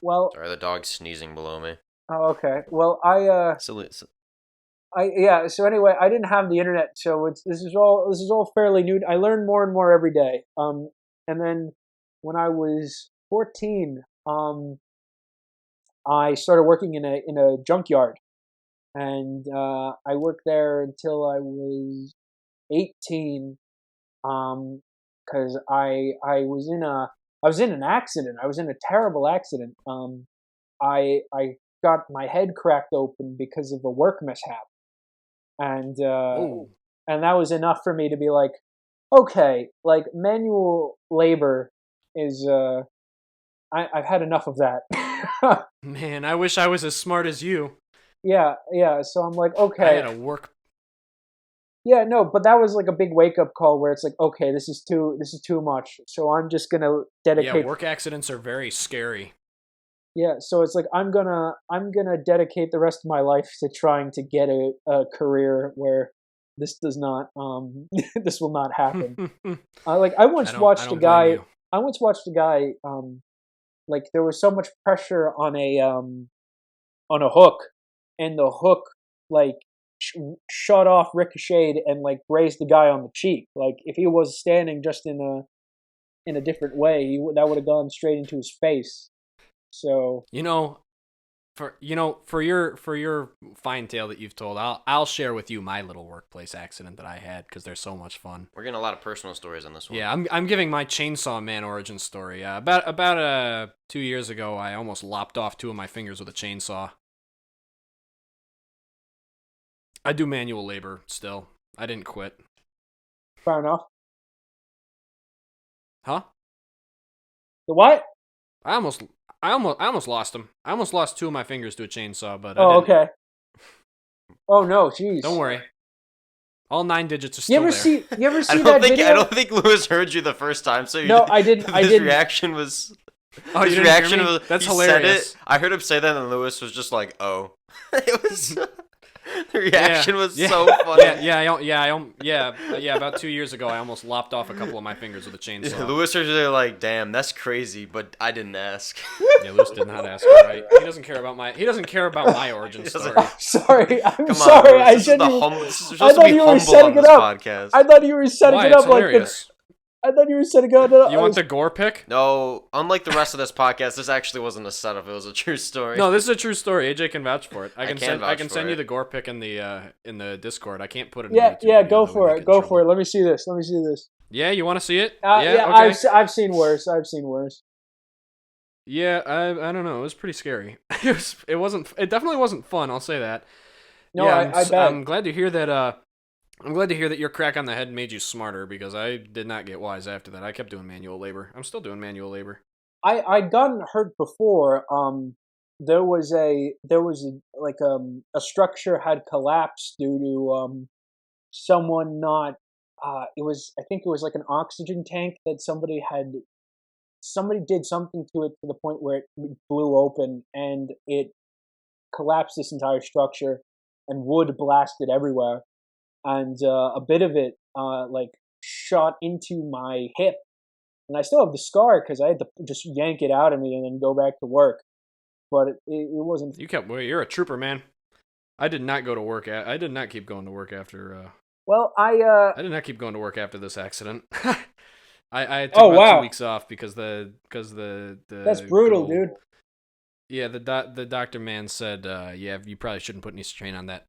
Speaker 3: Well,
Speaker 5: sorry, the dog's sneezing below me.
Speaker 3: Oh, okay. Well, So anyway, I didn't have the internet, so this is all fairly new. I learn more and more every day. And then when I was 14, I started working in a junkyard, and I worked there until I was 18. Because I was in an accident. I was in a terrible accident. I got my head cracked open because of a work mishap. And that was enough for me to be like, okay, like, manual labor is I've had enough of that.
Speaker 4: Man, I wish I was as smart as you.
Speaker 3: Yeah. So I'm like, okay.
Speaker 4: I had to work.
Speaker 3: Yeah, no, but that was like a big wake up call where it's like, okay, this is too much. So I'm just gonna dedicate.
Speaker 4: Yeah, work accidents are very scary.
Speaker 3: Yeah, so it's like I'm gonna dedicate the rest of my life to trying to get a career where this does not this will not happen. I once watched a guy. Like, there was so much pressure on a hook, and the hook like shot off, ricocheted, and like grazed the guy on the cheek. Like, if he was standing just in a different way, that would have gone straight into his face. So
Speaker 4: for your fine tale that you've told, I'll share with you my little workplace accident that I had, because they're so much fun.
Speaker 5: We're getting a lot of personal stories on this one.
Speaker 4: Yeah, I'm giving my Chainsaw Man origin story. About 2 years ago, I almost lopped off 2 of my fingers with a chainsaw. I do manual labor still. I didn't quit.
Speaker 3: Fair enough.
Speaker 4: Huh?
Speaker 3: The what?
Speaker 4: I almost lost them. I almost lost 2 of my fingers to a chainsaw, but
Speaker 3: okay. Oh no, jeez.
Speaker 4: Don't worry. All 9 digits are still there.
Speaker 3: You ever see that video?
Speaker 5: I don't think Louis heard you the first time, so
Speaker 3: I didn't.
Speaker 5: His reaction was.
Speaker 4: Oh, his reaction was. That's hilarious.
Speaker 5: I heard him say that, and Louis was just like, "Oh." It was. The reaction was so funny. About 2 years ago, I almost lopped off a couple of my fingers with a chainsaw. Louis was really like, "Damn, that's crazy," but I didn't ask.
Speaker 4: Yeah, Louis did not ask. Right? He doesn't care about my origin story.
Speaker 3: Sorry, I'm
Speaker 5: sorry.
Speaker 3: Sorry.
Speaker 5: I thought you were setting it
Speaker 3: up. I thought you were setting it up like I thought you were setting up. No,
Speaker 4: You want the gore pick?
Speaker 5: No, unlike the rest of this podcast, this actually wasn't a setup. It was a true story.
Speaker 4: No, this is a true story. AJ can vouch for it. I can send
Speaker 5: for
Speaker 4: you
Speaker 5: it.
Speaker 4: the gore pick in the Discord. I can't put it.
Speaker 3: Yeah,
Speaker 4: in the YouTube
Speaker 3: go
Speaker 4: video,
Speaker 3: for
Speaker 4: that
Speaker 3: it.
Speaker 4: would
Speaker 3: Go
Speaker 4: get in
Speaker 3: for it.
Speaker 4: trouble.
Speaker 3: Let me see this.
Speaker 4: Yeah, you want to see it?
Speaker 3: Yeah,
Speaker 4: okay.
Speaker 3: I've seen worse.
Speaker 4: Yeah, I don't know. It was pretty scary. It definitely wasn't fun. I'll say that.
Speaker 3: No,
Speaker 4: yeah,
Speaker 3: I bet.
Speaker 4: I'm glad to hear that. I'm glad to hear that your crack on the head made you smarter, because I did not get wise after that. I kept doing manual labor. I'm still doing manual labor.
Speaker 3: I'd gotten hurt before. There was a structure had collapsed due to someone not. I think it was like an oxygen tank that somebody did something to it to the point where it blew open and it collapsed this entire structure, and wood blasted everywhere, and a bit of it shot into my hip, and I still have the scar because I had to just yank it out of me and then go back to work. But it wasn't.
Speaker 4: You're a trooper, man. I did not go to work. I did not keep going to work after.
Speaker 3: Well,
Speaker 4: I did not keep going to work after this accident. I took about 2 weeks off because the
Speaker 3: that's brutal, dude.
Speaker 4: Yeah, the doctor man said, yeah, you probably shouldn't put any strain on that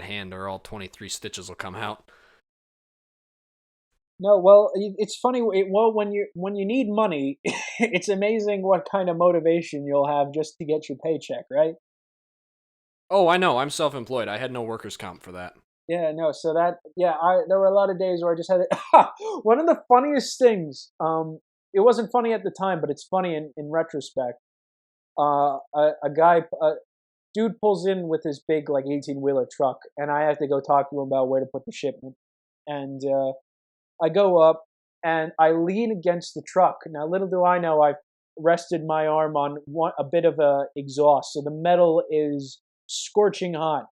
Speaker 4: hand, or all 23 stitches will come out.
Speaker 3: No, well, it's funny. When you need money, it's amazing what kind of motivation you'll have just to get your paycheck, right?
Speaker 4: Oh, I know. I'm self-employed. I had no workers' comp for that.
Speaker 3: Yeah, no. So there were a lot of days where I just had it. One of the funniest things. It wasn't funny at the time, but it's funny in retrospect. Dude pulls in with his big 18-wheeler truck, and I have to go talk to him about where to put the shipment. And I go up and I lean against the truck. Now, little do I know, I've rested my arm on a bit of a exhaust, so the metal is scorching hot.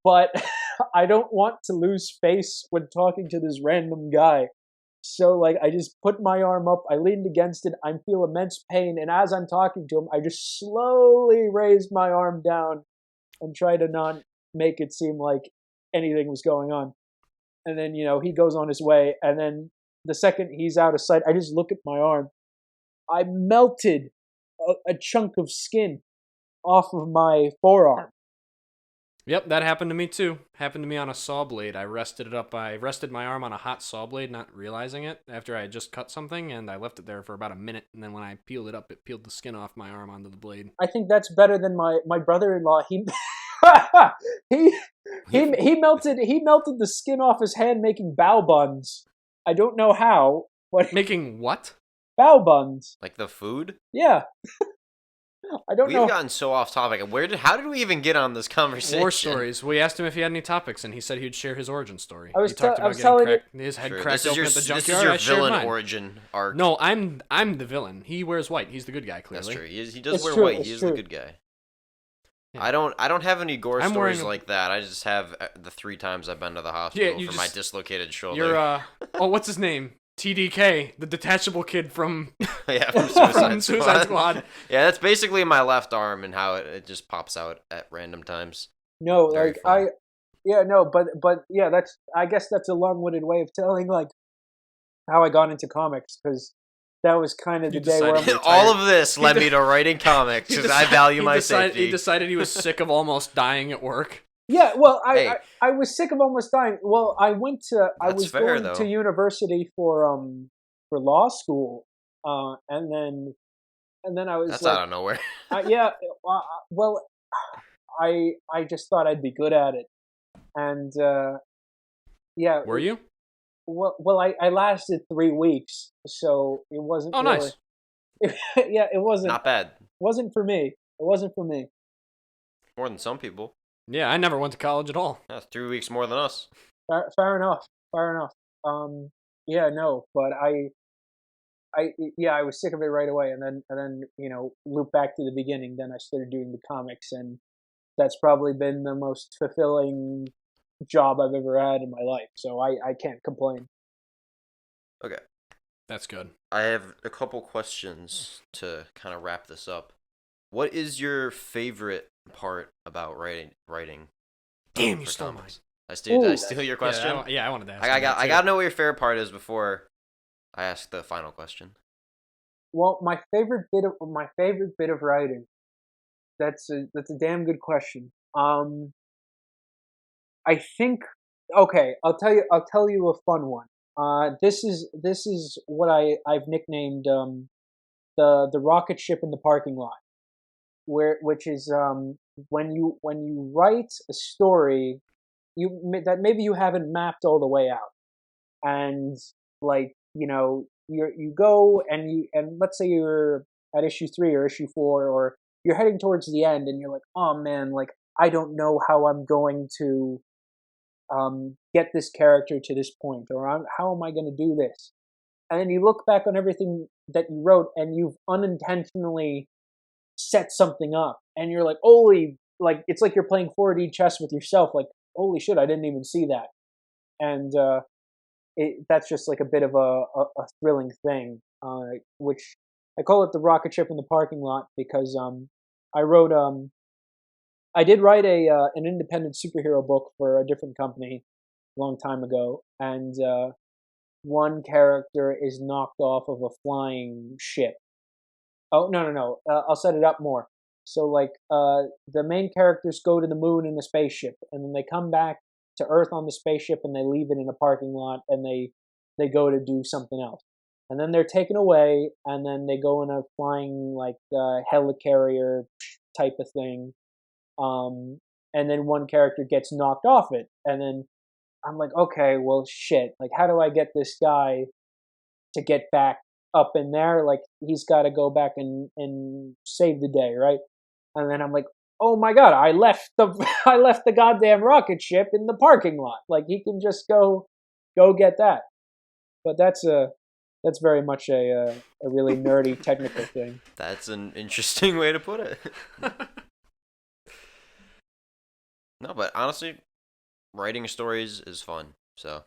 Speaker 3: But I don't want to lose face when talking to this random guy. So, I just put my arm up, I leaned against it, I feel immense pain, and as I'm talking to him, I just slowly raise my arm down and try to not make it seem like anything was going on. And then, he goes on his way, and then the second he's out of sight, I just look at my arm. I melted a chunk of skin off of my forearm.
Speaker 4: Yep, that happened to me too. Happened to me on a saw blade. I rested my arm on a hot saw blade, not realizing it, after I had just cut something, and I left it there for about a minute, and then when I peeled it up, it peeled the skin off my arm onto the blade.
Speaker 3: I think that's better than my brother-in-law. He melted the skin off his hand making bao buns. I don't know how, but
Speaker 4: making what?
Speaker 3: Bao buns.
Speaker 5: Like the food?
Speaker 3: Yeah. I don't know.
Speaker 5: We've gotten so off topic. How did we even get on this conversation?
Speaker 4: War stories. We asked him if he had any topics, and he said he'd share his origin story.
Speaker 3: He talked about
Speaker 4: getting his head cracked open at the junkyard.
Speaker 5: This is your villain origin arc.
Speaker 4: No, I'm the villain. He wears white. He's the good guy, clearly.
Speaker 5: That's true. He does wear white. He is the good guy. Yeah. I don't have any gore stories like that. I just have the 3 times I've been to the hospital for my dislocated shoulder.
Speaker 4: You're what's his name? TDK, the detachable kid from
Speaker 5: from
Speaker 4: Suicide Squad.
Speaker 5: Yeah, that's basically my left arm and how it just pops out at random times.
Speaker 3: No, but I guess that's a long-winded way of telling how I got into comics, because that was kind of the day where
Speaker 5: all of this led me to writing comics because I value my safety.
Speaker 4: He decided he was sick of almost dying at work.
Speaker 3: Yeah, well, I was sick of almost dying. Well, I was going to university for law school, and then I was.
Speaker 5: That's out of nowhere.
Speaker 3: Well, I just thought I'd be good at it, and yeah.
Speaker 4: Were you?
Speaker 3: Well, I lasted 3 weeks, so it wasn't.
Speaker 4: Oh,
Speaker 3: really,
Speaker 4: nice.
Speaker 3: Yeah, it wasn't.
Speaker 5: Not bad.
Speaker 3: It wasn't for me.
Speaker 5: More than some people.
Speaker 4: Yeah, I never went to college at all.
Speaker 5: That's 3 weeks more than us.
Speaker 3: Fair enough. Yeah, no, but I was sick of it right away, and then loop back to the beginning. Then I started doing the comics, and that's probably been the most fulfilling job I've ever had in my life. So I can't complain.
Speaker 5: Okay,
Speaker 4: that's good.
Speaker 5: I have a couple questions to kind of wrap this up. What is your favorite part about writing?
Speaker 4: Damn, you stole mine.
Speaker 5: Did I steal your question?
Speaker 4: Yeah, I wanted to ask.
Speaker 5: I got to know what your favorite part is before I asked the final question.
Speaker 3: Well, my favorite bit of writing. That's a damn good question. I think okay, I'll tell you a fun one. This is what I've nicknamed the rocket ship in the parking lot, which is when you write a story that maybe you haven't mapped all the way out, and like you go and let's say you're at issue 3 or issue 4, or you're heading towards the end, and you're like, oh man, like I don't know how I'm going to get this character to this point, or how am I going to do this? And then you look back on everything that you wrote, and you've unintentionally set something up, and you're like, holy, like it's like you're playing 4D chess with yourself. Like, holy shit, I didn't even see that. And that's just like a bit of a thrilling thing, which I call it the rocket ship in the parking lot, because I did write an independent superhero book for a different company a long time ago, and one character is knocked off of a flying ship. Oh, no. I'll set it up more. So, like, the main characters go to the moon in a spaceship, and then they come back to Earth on the spaceship, and they leave it in a parking lot, and they go to do something else. And then they're taken away, and then they go in a flying, like, helicarrier type of thing. And then one character gets knocked off it, and then I'm like, okay, well, shit. Like, how do I get this guy to get back up in there? Like, he's got to go back and save the day, right? And then I'm like, oh my god, I left the goddamn rocket ship in the parking lot. Like, he can just go get that. But that's very much a really nerdy technical thing.
Speaker 5: That's an interesting way to put it. No, but honestly, writing stories is fun. So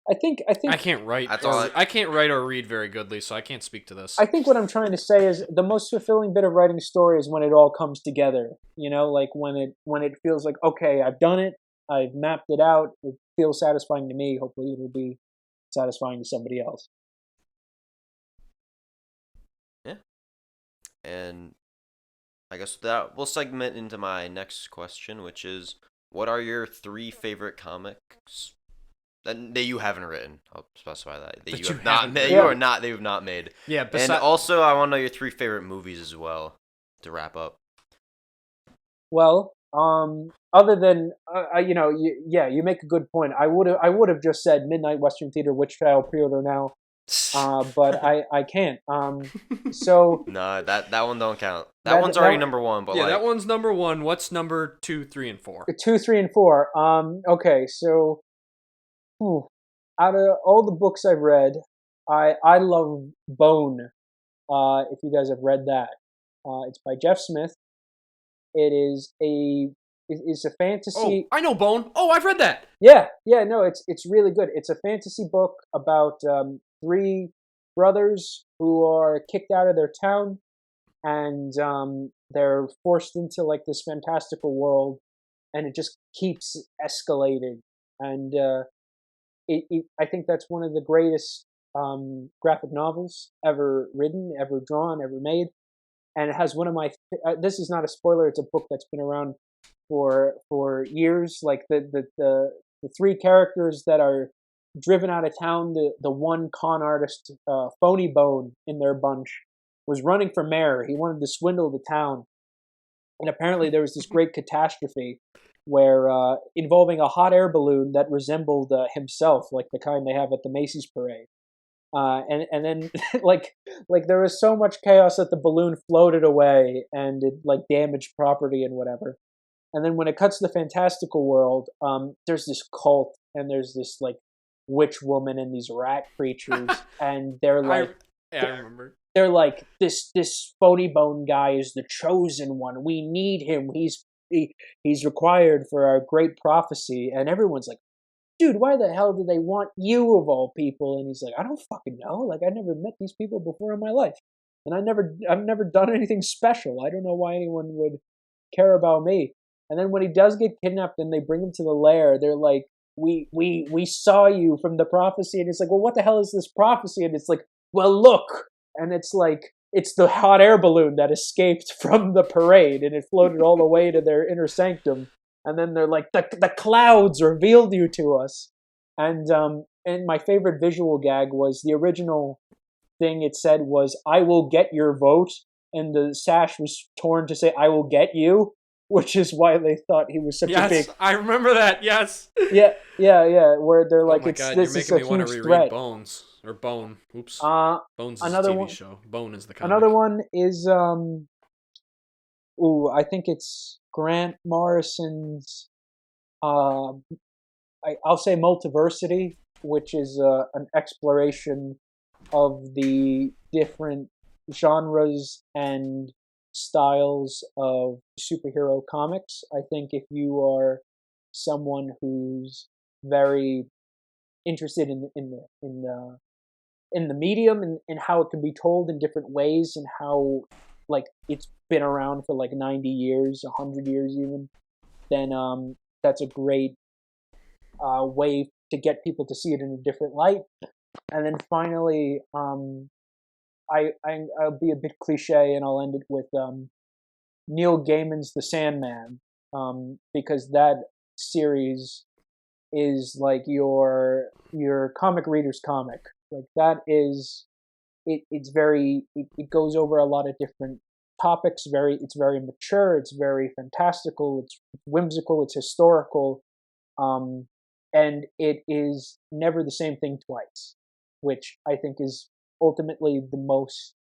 Speaker 3: I think
Speaker 4: I can't write. I can't write or read very goodly, so I can't speak to this.
Speaker 3: I think what I'm trying to say is the most fulfilling bit of writing a story is when it all comes together. You know, like when it feels like, okay, I've done it, I've mapped it out, it feels satisfying to me. Hopefully, it'll be satisfying to somebody else.
Speaker 5: Yeah, and I guess that will segment into my next question, which is, what are your 3 favorite comics that you haven't written? I'll specify that you have not made. You are not. They have not made.
Speaker 4: Yeah.
Speaker 5: And also, I want to know your 3 favorite movies as well to wrap up.
Speaker 3: Well, other than you make a good point. I would have just said Midnight Western Theater, Witch Trial, pre-order now. But I can't. So
Speaker 5: no, that one don't count. That one's already number 1. But
Speaker 4: yeah, that one's number 1. What's number 2, 3, and 4?
Speaker 3: 2, 3, and 4. Okay, so out of all the books I've read, I love Bone. If you guys have read that, it's by Jeff Smith. It's a fantasy.
Speaker 4: Oh, I know Bone. Oh, I've read that.
Speaker 3: Yeah, no, it's really good. It's a fantasy book about 3 brothers who are kicked out of their town, and they're forced into like this fantastical world, and it just keeps escalating. And I think that's one of the greatest graphic novels ever written, ever drawn, ever made. And it has one of my. This is not a spoiler. It's a book that's been around for years. Like the 3 characters that are driven out of town. The one con artist, Phony Bone, in their bunch, was running for mayor. He wanted to swindle the town, and apparently there was this great catastrophe where involving a hot air balloon that resembled himself, like the kind they have at the Macy's parade. And then like there was so much chaos that the balloon floated away and it like damaged property and whatever. And then when it cuts to the fantastical world, there's this cult, and there's this like witch woman and these rat creatures, and they're like,
Speaker 4: I remember.
Speaker 3: They're like, this Phony Bone guy is the chosen one. We need him. He's required for our great prophecy. And everyone's like, dude, why the hell do they want you of all people? And he's like, I don't fucking know. Like, I never met these people before in my life, and I've never done anything special. I don't know why anyone would care about me. And then when he does get kidnapped and they bring him to the lair, they're like, we saw you from the prophecy, and it's like, well, what the hell is this prophecy? And it's like, well, look, and it's like, it's the hot air balloon that escaped from the parade, and it floated all the way to their inner sanctum, and then they're like, the clouds revealed you to us. And my favorite visual gag was the original thing it said was, I will get your vote, and the sash was torn to say, I will get you, which is why they thought he was such a big...
Speaker 4: Yes, I remember that, yes.
Speaker 3: Yeah, where they're like,
Speaker 4: oh my
Speaker 3: it's
Speaker 4: God,
Speaker 3: this
Speaker 4: you're
Speaker 3: is
Speaker 4: making
Speaker 3: a
Speaker 4: me want to
Speaker 3: huge
Speaker 4: reread
Speaker 3: threat.
Speaker 4: Bones. Or Bone. Oops. Bones is
Speaker 3: another
Speaker 4: a TV
Speaker 3: one,
Speaker 4: show. Bone is the comic.
Speaker 3: Another one is, I think it's Grant Morrison's, I'll say Multiversity, which is an exploration of the different genres and styles of superhero comics. I think if you are someone who's very interested in the medium and how it can be told in different ways, and how like it's been around for like 90 years, 100 years even, then that's a great way to get people to see it in a different light. And then finally, I'll be a bit cliche and I'll end it with Neil Gaiman's The Sandman, because that series is like your comic reader's comic. Like that is it's very it goes over a lot of different topics. It's very mature. It's very fantastical. It's whimsical. It's historical, and it is never the same thing twice, which I think is ultimately the most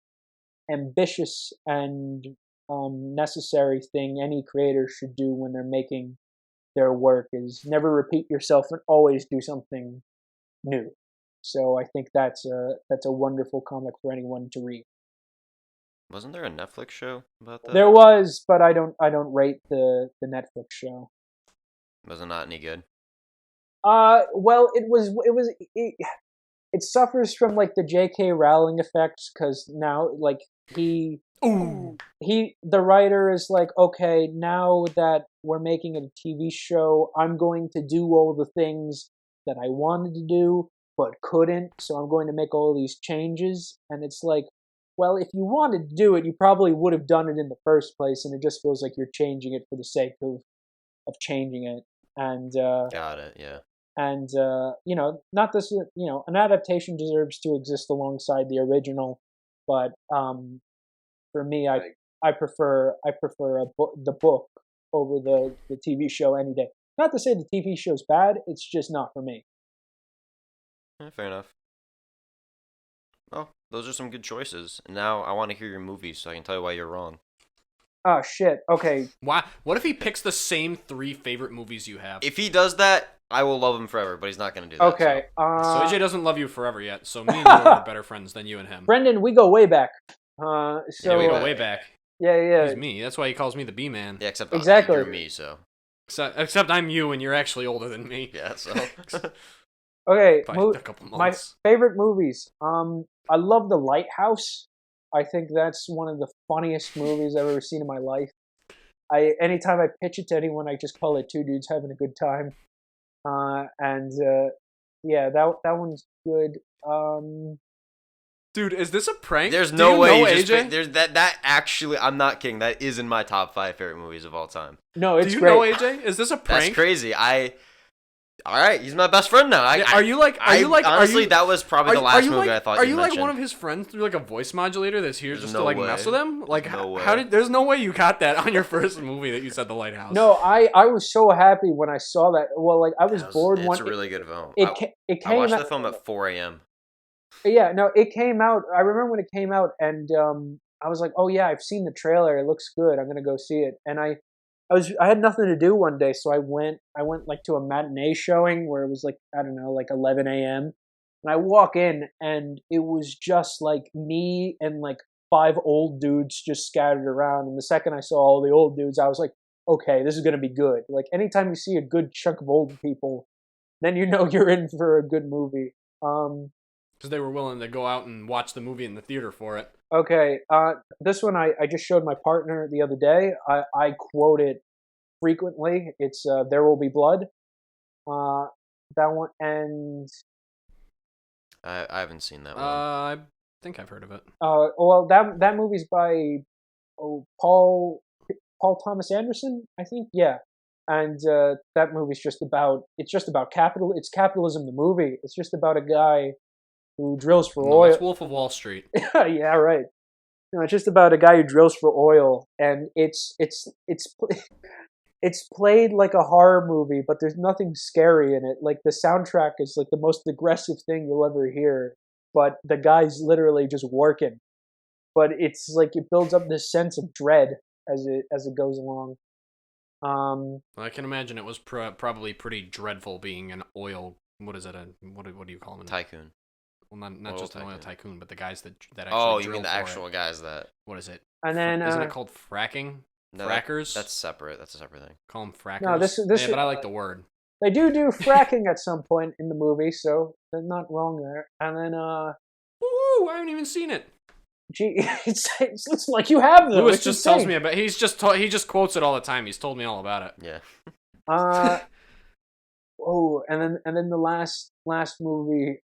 Speaker 3: ambitious and necessary thing any creator should do when they're making their work, is never repeat yourself and always do something new. So I think that's a wonderful comic for anyone to read.
Speaker 5: Wasn't there a Netflix show about that?
Speaker 3: There was, but I don't rate the Netflix show.
Speaker 5: Was it not any good?
Speaker 3: Well, it suffers from like the J.K. Rowling effect, because now like the writer is like, okay, now that we're making a TV show, I'm going to do all the things that I wanted to do but couldn't, so I'm going to make all these changes. And it's like, well, if you wanted to do it, you probably would have done it in the first place, and it just feels like you're changing it for the sake of changing it. And
Speaker 5: got it, yeah.
Speaker 3: And not this, an adaptation deserves to exist alongside the original, but for me, I prefer the book over the TV show any day. Not to say the TV show's bad, it's just not for me.
Speaker 5: Yeah, fair enough. Well, those are some good choices. And now I want to hear your movies so I can tell you why you're wrong.
Speaker 3: Oh, shit. Okay.
Speaker 4: Why? What if he picks the same 3 favorite movies you have?
Speaker 5: If he does that, I will love him forever, but he's not going to do that.
Speaker 3: Okay.
Speaker 4: So AJ doesn't love you forever yet, so me and you are better friends than you and him.
Speaker 3: Brendan, we go way back.
Speaker 4: Yeah, we go way back.
Speaker 3: Yeah.
Speaker 4: He's me. That's why he calls me the B-Man.
Speaker 5: Yeah, except
Speaker 3: exactly.
Speaker 5: You're me, so.
Speaker 4: Except I'm you and you're actually older than me.
Speaker 5: Yeah, so.
Speaker 3: Okay,
Speaker 4: By a couple months.
Speaker 3: My favorite movies. I love The Lighthouse. I think that's one of the funniest movies I've ever seen in my life. Anytime I pitch it to anyone, I just call it Two Dudes Having a Good Time. Yeah, that one's good.
Speaker 4: Dude, is this a prank?
Speaker 5: There's no way you
Speaker 4: AJ?
Speaker 5: just there's that actually, I'm not kidding. That is in my top 5 favorite movies of all time.
Speaker 3: No, it's
Speaker 4: Do you
Speaker 3: great.
Speaker 4: know AJ? Is this a prank?
Speaker 5: That's crazy. All right, he's my best friend now. Honestly, that was probably the last movie I thought you mentioned.
Speaker 4: Are you like one of his friends through like a voice modulator that's here just to like mess with him? Like, there's no way you got that on your first movie that you said The Lighthouse.
Speaker 3: No, I was so happy when I saw that. Well, like I was bored.
Speaker 5: It's a really good film.
Speaker 3: It came
Speaker 5: I watched
Speaker 3: out,
Speaker 5: the film at 4 a.m.
Speaker 3: Yeah, no, it came out. I remember when it came out, and I was like, oh yeah, I've seen the trailer. It looks good. I'm gonna go see it. And I had nothing to do one day, so I went like to a matinee showing where it was like, I don't know, like 11 a.m. And I walk in and it was just like me and like 5 old dudes just scattered around. And the second I saw all the old dudes, I was like, okay, this is going to be good. Like anytime you see a good chunk of old people, then you know you're in for a good movie.
Speaker 4: Because they were willing to go out and watch the movie in the theater for it.
Speaker 3: Okay, this one I just showed my partner the other day. I quote it frequently. It's There Will Be Blood. That one, and
Speaker 5: I haven't seen that one.
Speaker 4: I think I've heard of it.
Speaker 3: well, that movie's by Paul Thomas Anderson, I think. Yeah, and that movie's just about capital. It's capitalism. The movie. It's just about a guy who drills for oil.
Speaker 4: It's Wolf of Wall Street.
Speaker 3: Yeah, right. No, it's just about a guy who drills for oil, and it's played like a horror movie, but there's nothing scary in it. Like the soundtrack is like the most aggressive thing you'll ever hear, but the guy's literally just working. But it's like it builds up this sense of dread as it goes along.
Speaker 4: I can imagine it was probably pretty dreadful being an oil. What is it? What do you call them?
Speaker 5: Tycoon.
Speaker 4: Well, not just an oil tycoon, but the guys that actually.
Speaker 5: Oh, you mean the actual guys that?
Speaker 4: What is it?
Speaker 3: And then
Speaker 4: isn't it called fracking?
Speaker 5: No,
Speaker 4: frackers.
Speaker 5: That's separate. That's a separate thing.
Speaker 4: Call them frackers.
Speaker 3: No, this
Speaker 4: yeah, but I like the word.
Speaker 3: They do fracking at some point in the movie, so they're not wrong there. And then
Speaker 4: Woo! I haven't even seen it.
Speaker 3: Gee, it's like you have though.
Speaker 4: Louis just tells me about. He just quotes it all the time. He's told me all about it.
Speaker 5: Yeah.
Speaker 3: Oh, and then the last movie.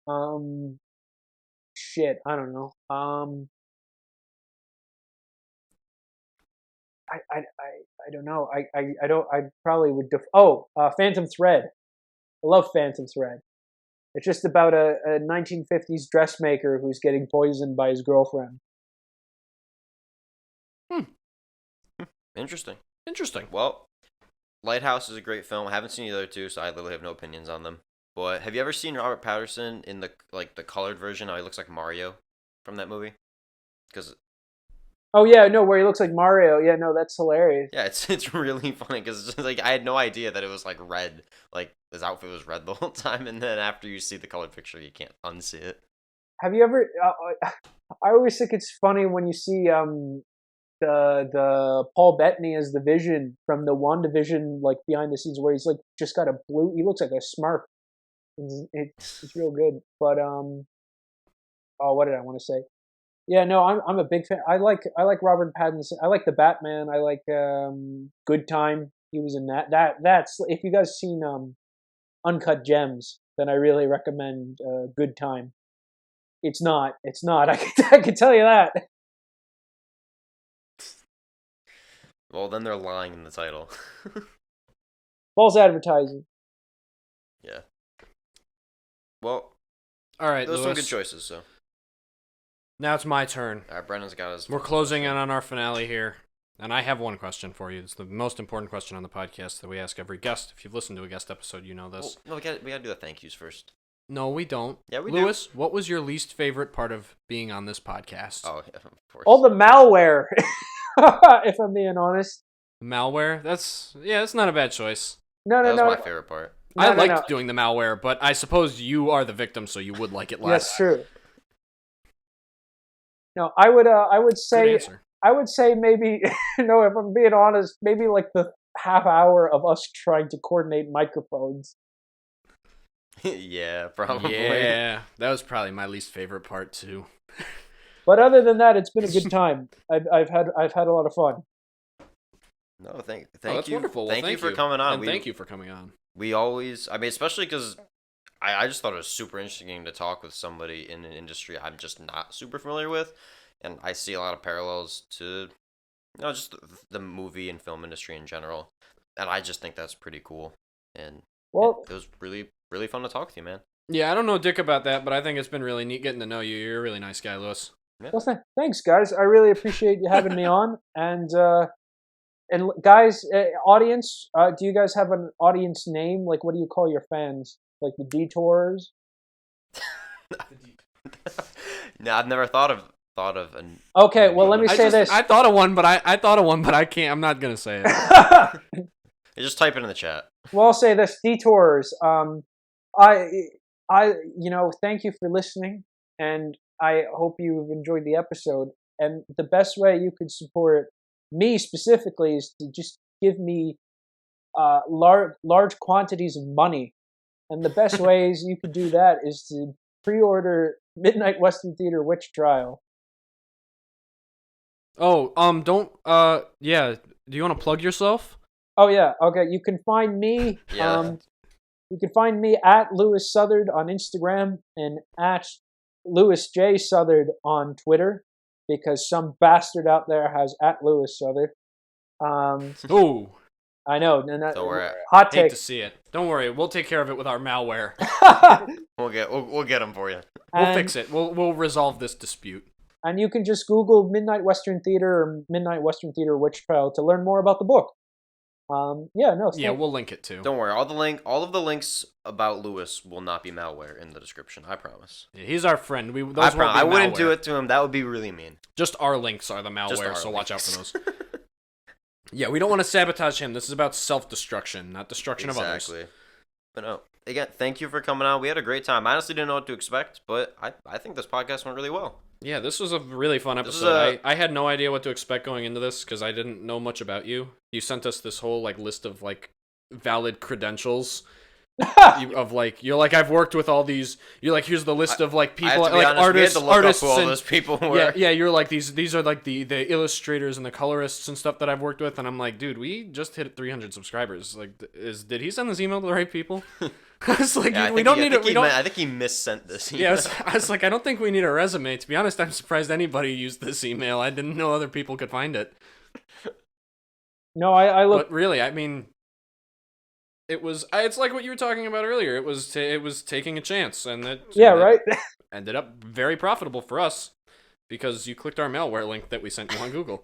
Speaker 3: Shit, I don't know. I don't know. I don't. I probably would. Phantom Thread. I love Phantom Thread. It's just about a 1950s dressmaker who's getting poisoned by his girlfriend.
Speaker 5: Interesting.
Speaker 4: Well,
Speaker 5: Lighthouse is a great film. I haven't seen the other two, so I literally have no opinions on them. But have you ever seen Robert Pattinson in the colored version? How he looks like Mario from that movie? Because.
Speaker 3: Oh yeah, no, where he looks like Mario. Yeah, no, that's hilarious.
Speaker 5: Yeah, it's really funny because like I had no idea that it was like red, like his outfit was red the whole time, and then after you see the colored picture, you can't unsee it.
Speaker 3: Have you ever? I always think it's funny when you see the Paul Bettany as the Vision from the WandaVision, like behind the scenes, where he's like just got a blue. He looks like a Smurf. It's real good. But what did I want to say? Yeah, no, I'm a big fan. I like Robert Pattinson. I like the Batman. I like Good Time. He was in that. That's if you guys seen Uncut Gems, then I really recommend Good Time. It's not. I can tell you that.
Speaker 5: Well, then they're lying in the title.
Speaker 3: False advertising.
Speaker 5: Yeah. Well,
Speaker 4: all right,
Speaker 5: those are
Speaker 4: Louis.
Speaker 5: some good choices. So
Speaker 4: now it's my turn.
Speaker 5: All right, Brennan's got his.
Speaker 4: We're closing in on our finale here, and I have one question for you. It's the most important question on the podcast that we ask every guest. If you've listened to a guest episode, you know this.
Speaker 5: Well, no, we gotta do the thank yous first.
Speaker 4: No, we don't.
Speaker 5: Yeah, we
Speaker 4: Louis,
Speaker 5: do.
Speaker 4: what was your least favorite part of being on this podcast?
Speaker 5: Oh, yeah, of course.
Speaker 3: All the malware. If I'm being honest.
Speaker 4: Malware? That's not a bad choice.
Speaker 3: No.
Speaker 5: That was my favorite part.
Speaker 4: I liked doing the malware, but I suppose you are the victim, so you would like it less.
Speaker 3: That's true. No, I would say maybe no, if I'm being honest, maybe like the half hour of us trying to coordinate microphones.
Speaker 5: Yeah, probably.
Speaker 4: Yeah, that was probably my least favorite part too.
Speaker 3: But other than that, it's been a good time. I've had a lot of fun.
Speaker 5: No, thank
Speaker 4: that's
Speaker 5: you.
Speaker 4: Wonderful.
Speaker 5: Thank you for coming on.
Speaker 4: And thank you for coming on.
Speaker 5: We always, I mean, especially because I just thought it was super interesting to talk with somebody in an industry I'm just not super familiar with, and I see a lot of parallels to, just the movie and film industry in general, and I just think that's pretty cool. And it was really, really fun to talk with you, man.
Speaker 4: Yeah, I don't know dick about that, but I think it's been really neat getting to know you. You're a really nice guy, Louis.
Speaker 5: Yeah.
Speaker 3: Well, thanks, guys. I really appreciate you having me on. And guys, audience, do you guys have an audience name? Like, what do you call your fans? Like the Detours?
Speaker 5: No, I've never thought of an.
Speaker 3: Okay, well, let me say this.
Speaker 4: I thought of one, but I can't. I'm not gonna say
Speaker 5: it. You just type it in the chat.
Speaker 3: Well, I'll say this: Detours. Thank you for listening, and I hope you've enjoyed the episode. And the best way you could support me specifically is to just give me large quantities of money. And the best ways you could do that is to pre-order Midnight Western Theater Witch Trial.
Speaker 4: Oh, yeah. Do you want to plug yourself?
Speaker 3: Oh, yeah. Okay, you can find me.
Speaker 5: Yeah.
Speaker 3: You can find me at Louis Southard on Instagram and at Louis J. Southard on Twitter, because some bastard out there has at Louis Southard.
Speaker 4: Ooh.
Speaker 3: I know.
Speaker 4: Hot take. Hate to see it. Don't worry, we'll take care of it with our malware.
Speaker 5: we'll get them for you.
Speaker 4: We'll fix it. We'll resolve this dispute.
Speaker 3: And you can just Google Midnight Western Theater or Midnight Western Theater Witch Trial to learn more about the book. We'll link it too.
Speaker 5: Don't worry, all of the links about Louis will not be malware in the description. I promise.
Speaker 4: Yeah, he's our friend.
Speaker 5: I wouldn't do it to him. That would be really mean.
Speaker 4: Just our links are the malware, so watch out for those. Yeah, we don't want to sabotage him. This is about self-destruction, not destruction of others. Exactly.
Speaker 5: But no, again, thank you for coming on. We had a great time. I honestly didn't know what to expect, but I think this podcast went really well.
Speaker 4: Yeah, this was a really fun episode. I had no idea what to expect going into this because I didn't know much about you. You sent us this whole list of valid credentials. You're like, I've worked with all these. You're like, here's the list of people, artists,
Speaker 5: all those people were.
Speaker 4: Yeah. You're like these are the illustrators and the colorists and stuff that I've worked with, and I'm like, dude, we just hit 300 subscribers. Did he send this email to the right people? I was like, we don't need it.
Speaker 5: I think he missent this email.
Speaker 4: Yeah, I was like, I don't think we need a resume. To be honest, I'm surprised anybody used this email. I didn't know other people could find it.
Speaker 3: No, I look.
Speaker 4: But really, I mean. It's like what you were talking about earlier. It was taking a chance, and
Speaker 3: right.
Speaker 4: ended up very profitable for us because you clicked our malware link that we sent you on Google.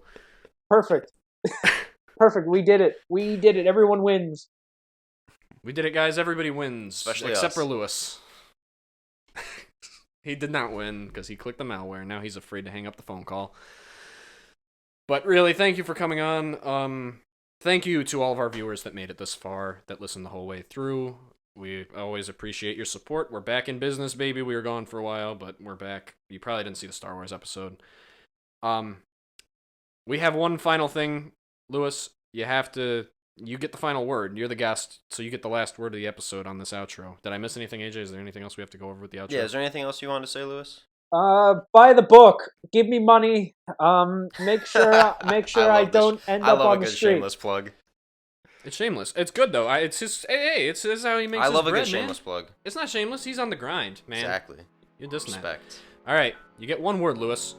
Speaker 3: Perfect. We did it. Everyone wins.
Speaker 4: We did it, guys. Everybody wins,
Speaker 5: especially
Speaker 4: except
Speaker 5: us.
Speaker 4: For Louis. He did not win because he clicked the malware. Now he's afraid to hang up the phone call. But really, thank you for coming on. Thank you to all of our viewers that made it this far, that listened the whole way through. We always appreciate your support. We're back in business, baby. We were gone for a while, but we're back. You probably didn't see the Star Wars episode. We have one final thing, Louis. You get the final word. You're the guest, so you get the last word of the episode on this outro. Did I miss anything, AJ? Is there anything else we have to go over with the outro?
Speaker 5: Yeah, is there anything else you wanted to say, Louis?
Speaker 3: Buy the book. Give me money. Make sure I don't end up on the street.
Speaker 5: Shameless plug.
Speaker 4: It's shameless. It's good though. It's just it's how he makes.
Speaker 5: I
Speaker 4: his
Speaker 5: love
Speaker 4: bread,
Speaker 5: a good shameless plug.
Speaker 4: It's not shameless. He's on the grind, man.
Speaker 5: Exactly.
Speaker 4: You're just
Speaker 5: respect.
Speaker 4: All right, you get one word, Louis.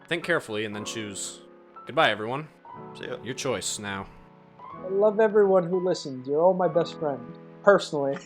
Speaker 4: Think carefully and then choose. Goodbye, everyone.
Speaker 5: See ya.
Speaker 4: Your choice now.
Speaker 3: I love everyone who listens. You're all my best friends, personally.